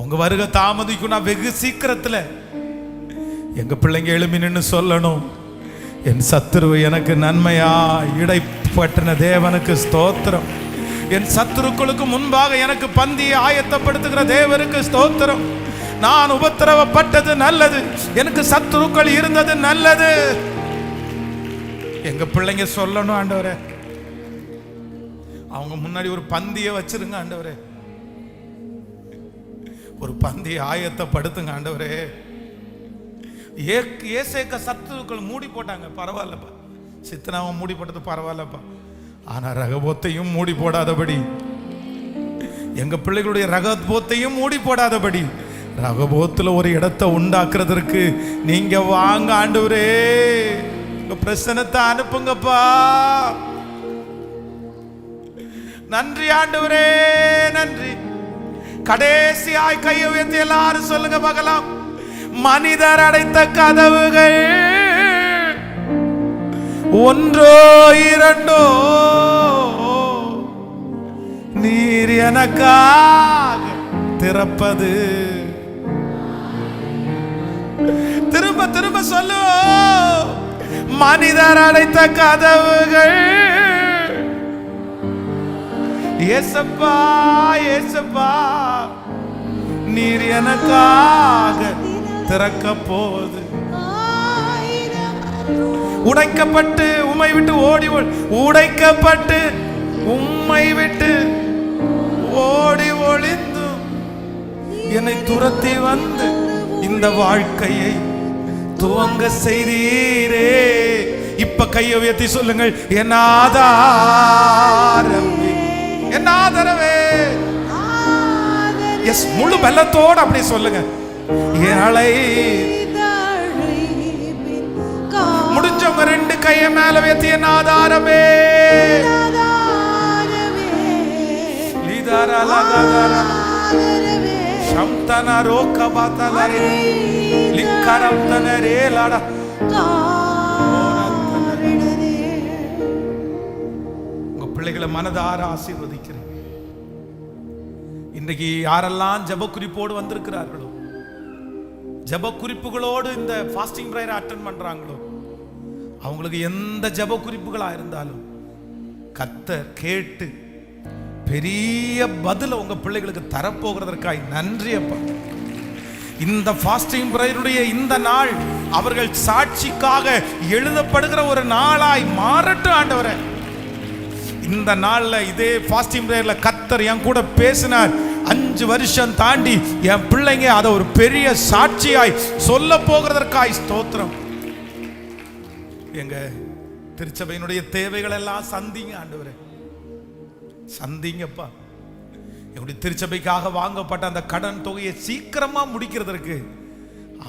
உங்க வருகை தாமதிக்கும்னா வெகு சீக்கிரத்தில் எங்க பிள்ளைங்க எழுப்பி நின்று சொல்லணும், என் சத்துரு எனக்கு நன்மையா இடைப்பட்டின தேவனுக்கு ஸ்தோத்திரம். என் சத்துருக்களுக்கு முன்பாக எனக்கு பந்தியை ஆயத்தப்படுத்துகிற தேவனுக்கு ஸ்தோத்திரம். நான் உபத்திரவப்பட்டது நல்லது, எனக்கு சத்துருக்கள் இருந்தது நல்லது. எங்க பிள்ளைங்க சொல்லணும் ஆண்டவரே, அவங்க முன்னாடி ஒரு பந்தியை வச்சிருங்க ஆண்டவரே, ஒரு பந்தியை ஆயத்தப்படுத்துங்க ஆண்டவரே. ஏசேக்க சத்துருக்கள் மூடி போட்டாங்க, பரவாயில்லப்பா. சித்தனாவை மூடி போட்டது பரவாயில்லப்பா. ஆனா ரகபோத்தையும் மூடி போடாதபடி, எங்க பிள்ளைகளுடைய ரகபோத்தையும் மூடி போடாதபடி, ரகபோத்துல ஒரு இடத்தை உண்டாக்குறதற்கு நீங்க வாங்க ஆண்டவரே. உங்க பிரசனத்தை அனுப்புங்கப்பா. நன்றி ஆண்டவரே, நன்றி. கடைசியாய் கையை உயர்த்தி எல்லாரும் சொல்லுங்க பார்க்கலாம். மனிதர் அடைத்த கதவுகள் ஒன்றோ இரண்டோ நீர் எனக்காக திறப்பது. திரும்ப திரும்ப சொல்லு. மனிதர் அடைத்த கதவுகள் ஏசப்பா ஏசப்பா நீர் எனக்காக திறக்க போது. உடைக்கப்பட்டு உம்மை விட்டு ஓடி, உடைக்கப்பட்டு உம்மை விட்டு ஓடி ஒளிந்து என்னை துரத்தி வந்து இந்த வாழ்க்கையை துவங்க செய்தீரே. இப்ப கையை உயர்த்தி சொல்லுங்கள், என் ஆதாரமே, என் ஆதரவே. எஸ், முழு பலத்தோடு அப்படி சொல்லுங்க. முடிஞ்சவங்க ரெண்டு கையை மேல வைத்து என் ஆதாரமே. உங்க பிள்ளைகளை மனதார ஆசீர்வதிக்கிறேன். இன்றைக்கு யாரெல்லாம் ஜெப குறிப்போடு வந்திருக்கிறார்களோ, ஜெப குறிப்புகளோடு இந்த ஃபாஸ்டிங் பிரேயரை அட்டெண்ட் பண்றாங்களோ, அவங்களுக்கு எந்த ஜெப குறிப்புகளா இருந்தாலும் கர்த்தர் கேட்டு பெரிய பதில உங்க பிள்ளைகளுக்கு தரப்போகிறதற்காய் நன்றி அப்பா. இந்த ஃபாஸ்டிங் பிரேயருடைய இந்த நாள் அவர்கள் சாட்சிக்காக எழுதப்படுகிற ஒரு நாளாய் மாறட்டும் ஆண்டவரே. இந்த நாள்ல இதே ஃபாஸ்டிங் பிரேயர்ல கர்த்தர் என் கூட பேசினார். 5 வருஷம் தாண்டி என் பிள்ளைங்க அதை ஒரு பெரிய சாட்சியாய் சொல்ல போகிறதற்காய் ஸ்தோத்திரம். எங்க திருச்சபையினுடைய தேவைகள் எல்லாம் சந்திங்க ஆண்டவரே, சந்திங்கப்பா. எங்களுடைய திருச்சபைக்காக வாங்கப்பட்ட அந்த கடன் தொகையை சீக்கிரமா முடிக்கிறதற்கு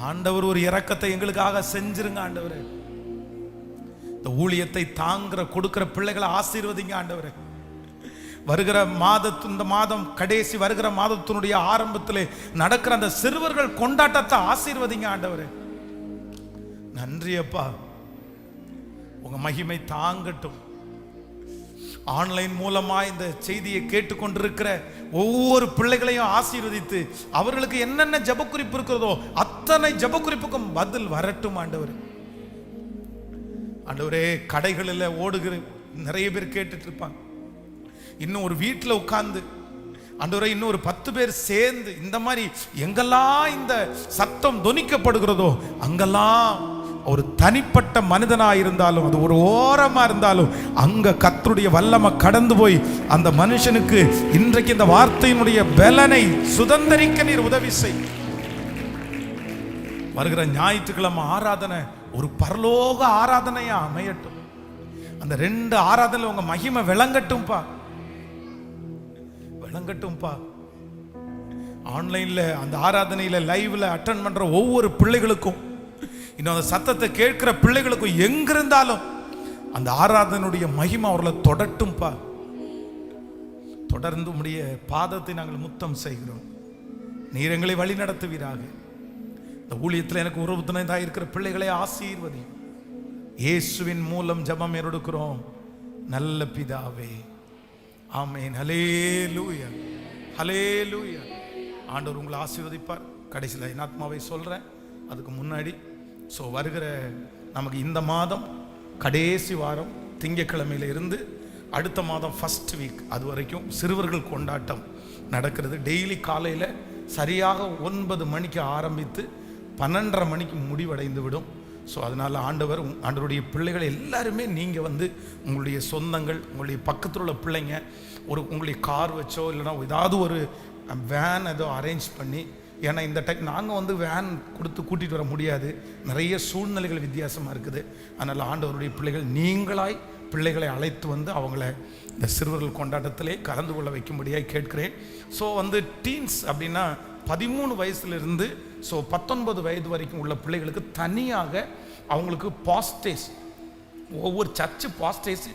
ஆண்டவர் ஒரு இரக்கத்தை எங்களுக்காக செஞ்சிருங்க ஆண்டவரே. இந்த ஊழியத்தை தாங்குற கொடுக்கிற பிள்ளைகளை ஆசீர்வதிங்க ஆண்டவரே. வருகிற இந்த மாதம் கடைசி வருகிற மாதத்தினுடைய ஆரம்பத்திலே நடக்கிற அந்த சிறுவர்கள் கொண்டாட்டத்தை ஆசீர்வதிங்க ஆண்டவரே. நன்றி அப்பா. உங்க மகிமை தாங்கட்டும். ஆன்லைன் மூலமா இந்த செய்தியை கேட்டுக்கொண்டிருக்கிற ஒவ்வொரு பிள்ளைகளையும் ஆசீர்வதித்து அவர்களுக்கு என்னென்ன ஜெபக்குறிப்பு இருக்கிறதோ அத்தனை ஜெபக்குறிப்புக்கும் பதில் வரட்டும் ஆண்டவரே. ஆண்டவரே, கடைகளில் ஓடுகிற நிறைய பேர் கேட்டுட்டு இருப்பாங்க. இன்னும் ஒரு வீட்டில் உட்கார்ந்து ஆண்டவரே, இன்னும் ஒரு 10 பேர் சேர்ந்து இந்த மாதிரி எங்கெல்லாம் இந்த சத்தம் தொனிக்கப்படுகிறதோ அங்கெல்லாம் ஒரு தனிப்பட்ட மனிதனாக இருந்தாலும் அது ஒரு ஓரமா இருந்தாலும் அங்க கர்த்தருடைய வல்லமை கடந்து போய் அந்த மனுஷனுக்கு இன்றைக்கு இந்த வார்த்தையினுடைய பலனை சுதந்தரிக்க நீர் உதவி செய். வருகிற ஞாயிற்றுக்கிழமை ஆராதனை ஒரு பரலோக ஆராதனையா அமையட்டும். அந்த 2 ஆராதனை உங்க மகிமை விளங்கட்டும்பா, விளங்கட்டும்பா. ஆன்லைன்ல அந்த ஆராதனையில லைவ்ல அட்டெண்ட் பண்ற ஒவ்வொரு பிள்ளைகளுக்கும், இன்னும் அந்த சத்தத்தை கேட்கிற பிள்ளைகளுக்கும் எங்கிருந்தாலும் அந்த ஆராதனுடைய மகிமை அவர்களை தொடட்டும்பா. தொடர்ந்து உம்முடைய பாதத்தை நாங்கள் முத்தம் செய்கிறோம். நீர் எங்களை வழி நடத்துவீராக. இந்த ஊழியத்தில் எனக்கு உறவு துணையாக இருக்கிற பிள்ளைகளை ஆசீர்வதி. இயேசுவின் மூலம் ஜெபம் எடுக்கிறோம் நல்ல பிதாவே, ஆமென். ஹல்லேலூயா, ஹல்லேலூயா. ஆண்டவர் உங்களை ஆசீர்வதிப்பார். கடைசியில் என் ஆத்மாவை சொல்றேன். அதுக்கு முன்னாடி வருகிற நமக்கு இந்த மாதம் கடைசி வாரம் திங்கட்கிழமையில இருந்து அடுத்த மாதம் ஃபர்ஸ்ட் வீக் அது வரைக்கும் சிறுவர்கள் கொண்டாட்டம் நடக்கிறது. டெய்லி காலையில் சரியாக 9 மணிக்கு ஆரம்பித்து 12:30 மணிக்கு முடிவடைந்து விடும். அதனால் ஆண்டவருடைய பிள்ளைகள் எல்லாருமே நீங்கள் உங்களுடைய சொந்தங்கள், உங்களுடைய பக்கத்தில் உள்ள பிள்ளைங்க உங்களுடைய கார் வச்சோ இல்லைனா ஏதாவது ஒரு வேன் ஏதோ அரேஞ்ச் பண்ணி, ஏன்னா இந்த டைம் நாங்கள் வேன் கொடுத்து கூட்டிகிட்டு வர முடியாது, நிறைய சூழ்நிலைகள் வித்தியாசமாக இருக்குது. அதனால் ஆண்டவருடைய பிள்ளைகள் நீங்களாய் பிள்ளைகளை அழைத்து அவங்கள இந்த சிறுவர்கள் கொண்டாட்டத்திலே கலந்து கொள்ள வைக்கும்படியாக கேட்கிறேன். டீன்ஸ் அப்படின்னா 13 வயசுலேருந்து 19 வயது வரைக்கும் உள்ள பிள்ளைகளுக்கு தனியாக அவங்களுக்கு பாஸ்டேஜ், ஒவ்வொரு சர்ச்சு பாஸ்டேஜ்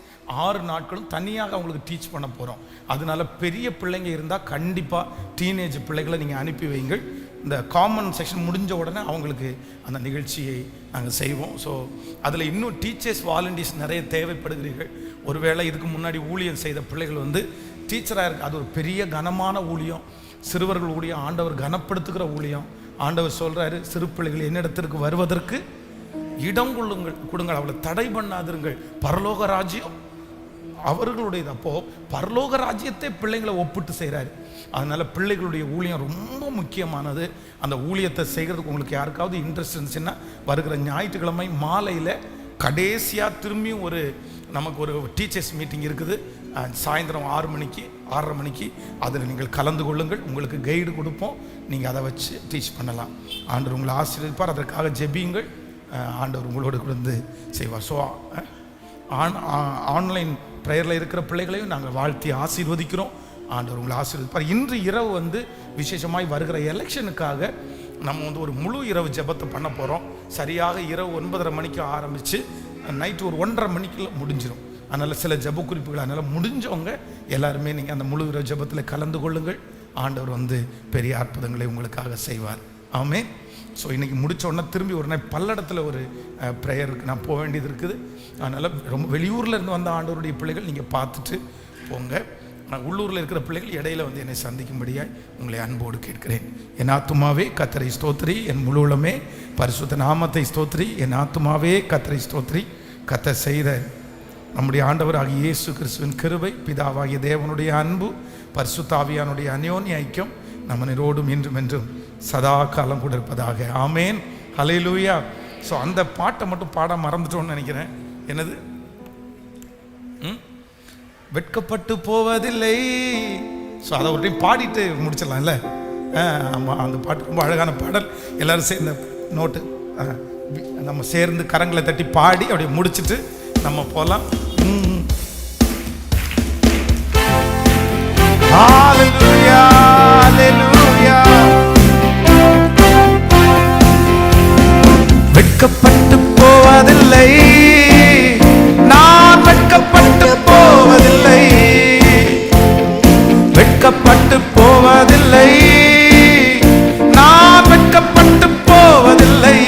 6 நாட்களும் தனியாக அவங்களுக்கு டீச் பண்ண போகிறோம். அதனால பெரிய பிள்ளைங்க இருந்தால் கண்டிப்பாக டீனேஜ் பிள்ளைகளை நீங்கள் அனுப்பி வைங்கள். இந்த காமன் செக்ஷன் முடிஞ்ச உடனே அவங்களுக்கு அந்த நிகழ்ச்சியை நாங்கள் செய்வோம். அதில் இன்னும் டீச்சர்ஸ் வாலண்டியர்ஸ் நிறைய தேவைப்படுகிறீர்கள். ஒருவேளை இதுக்கு முன்னாடி ஊழியம் செய்த பிள்ளைகள் டீச்சராக இருக்குது. அது ஒரு பெரிய கனமான ஊழியம், சிறுவர்கள் ஊழியம், ஆண்டவர் கனப்படுத்துகிற ஊழியம். ஆண்டவர் சொல்கிறாரு, சிறு பிள்ளைகள் என்னிடத்திற்கு வருவதற்கு இடம் கொடுங்கள், அவளை தடை பண்ணாதிருங்கள், பரலோக ராஜ்யம் அவர்களுடையது. அப்போ பரலோக ராஜ்யத்தை பிள்ளைங்களை ஒப்பிட்டு செய்கிறாரு. அதனால பிள்ளைகளுடைய ஊழியம் ரொம்ப முக்கியமானது. அந்த ஊழியத்தை செய்கிறதுக்கு உங்களுக்கு யாருக்காவது இன்ட்ரெஸ்ட் இருந்துச்சுன்னா வருகிற ஞாயிற்றுக்கிழமை மாலையில் கடைசியாக திரும்பியும் நமக்கு ஒரு டீச்சர்ஸ் மீட்டிங் இருக்குது. சாயந்தரம் 6 மணிக்கு 6:30 மணிக்கு அதில் நீங்கள் கலந்து கொள்ளுங்கள். உங்களுக்கு கைடு கொடுப்போம், நீங்கள் அதை வச்சு டீச் பண்ணலாம். ஆண்டவர் உங்களை ஆசீர்வதிப்பார். அதற்காக ஜெபியுங்கள், ஆண்டவர் உங்களோடு கொடுத்து செய்வார். ஆன்லைன் ப்ரேயரில் இருக்கிற பிள்ளைகளையும் நாங்கள் வாழ்த்தி ஆசீர்வதிக்கிறோம். ஆண்டவர் உங்களை ஆசீர்வதிப்பார். இன்று இரவு விசேஷமாய் வருகிற எலெக்ஷனுக்காக நம்ம ஒரு முழு இரவு ஜெபத்தை பண்ண போகிறோம். சரியாக இரவு 9:30 மணிக்கு ஆரம்பித்து நைட்டு ஒரு 1:30 மணிக்குள்ள முடிஞ்சிடும். அதனால் சில ஜெப குறிப்புகள், அதனால் முடிஞ்சவங்க எல்லாருமே நீங்கள் அந்த முழு இரவு ஜெபத்தில் கலந்து கொள்ளுங்கள். ஆண்டவர் பெரிய அற்புதங்களை உங்களுக்காக செய்வார். ஆமென். இன்றைக்கி முடித்த உடனே திரும்பி ஒரு நாள் பல்லடத்தில் ஒரு ப்ரேயருக்கு நான் போக வேண்டியது இருக்குது. அதனால் ரொம்ப வெளியூரில் இருந்து வந்த ஆண்டவருடைய பிள்ளைகள் நீங்கள் பார்த்துட்டு போங்க. நான் உள்ளூரில் இருக்கிற பிள்ளைகள் இடையில என்னை சந்திக்கும்படியாய் உங்களை அன்போடு கேட்கிறேன். என் ஆத்துமாவே கர்த்தரை ஸ்தோத்திரி, என் முழு உள்ளமே பரிசுத்த நாமத்தை ஸ்தோத்திரி. என் ஆத்துமாவே கர்த்தரை ஸ்தோத்திரி. கர்த்தர் செய்த நம்முடைய ஆண்டவராகிய இயேசு கிறிஸ்துவின் கிருபை, பிதாவாகிய தேவனுடைய அன்பு, பரிசுத்த ஆவியானுடைய அந்யோன்ய ஐக்கியம் நம்மனோடும் இன்றும் என்றும் சதா காலம் கூட இருப்பதாக. ஆமேன். ஹல்லேலூயா. அந்த பாட்டை மட்டும் பாட மறந்துட்டோன்னு நினைக்கிறேன். என்னது? வெட்கப்பட்டு போவதில்லை. அதை ஒரு டைம் பாடிட்டு முடிச்சிடலாம்ல. ஆமாம், அந்த பாட்டு ரொம்ப அழகான பாடல். எல்லாரும் சேர்ந்த நோட்டு நம்ம சேர்ந்து கரங்களை தட்டி பாடி அப்படியே முடிச்சுட்டு நம்ம போகலாம். ஹல்லேலூயா, ஹல்லேலூயா. வெட்கப்பட்டு போவதில்லை, நான் வெட்கப்பட்டு போவதில்லை, வெட்கப்பட்டு போவதில்லை, நான் வெட்கப்பட்டு போவதில்லை.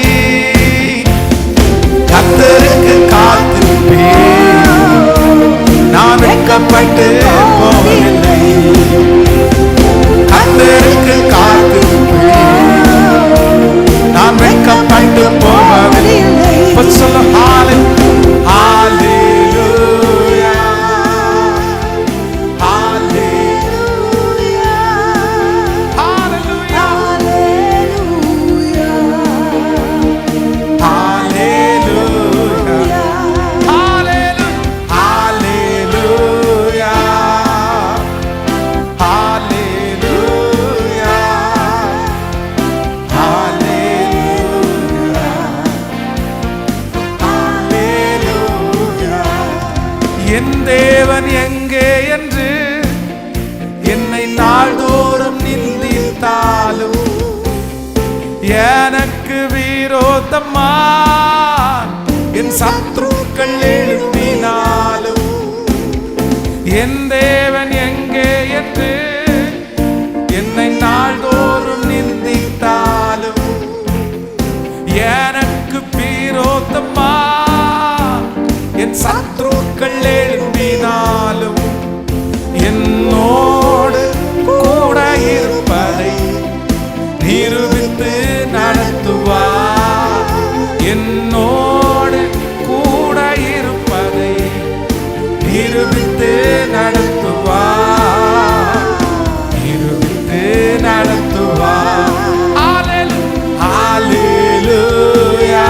கர்த்தருக்கு காத்திருப்பேன், வெட்கப்பட்டு போவதில்லை. கர்த்தருக்கு காத்திருப்பேன், நான் வெட்கப்பட்டு போவதில்லை. சொல்ல ஹalleluya, என் தேவன் எங்கே என்று என்னை நாள்தோறும் நிந்தித்தாலும், எனக்கு விரோதமா என் சத்துருக்கள் எழுப்பினாலும், என் தேவன் எங்கே என்று என்னை நாள்தோறும் நிந்தித்தாலும், எனக்கு விரோதமா என் சத்துருக்கள் எழும்பினாலும், என்னோடு கூட இருப்பதை நிரூபித்து நடத்துவார். என்னோடு கூட இருப்பதை நிரூபித்து நடத்துவார், நிரூபித்து நடத்துவார். ஹalleluya,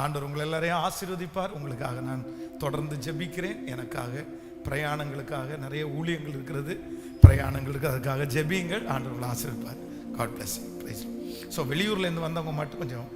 ஆண்டவர் உங்களை எல்லாரையும் ஆசீர்வதிப்பார். உங்களுக்காக நான் தொடர்ந்து ஜெபிக்கிறேன். எனக்காக பிரயாணங்களுக்காக நிறைய ஊழியங்கள் இருக்கிறது, பிரயாணங்களுக்கு அதுக்காக ஜெபியுங்கள். ஆண்டவர் உங்களை ஆசீர்வதிப்பார். God bless you. ஸோ வெளியூர்லேருந்து வந்தவங்க மட்டும் கொஞ்சம்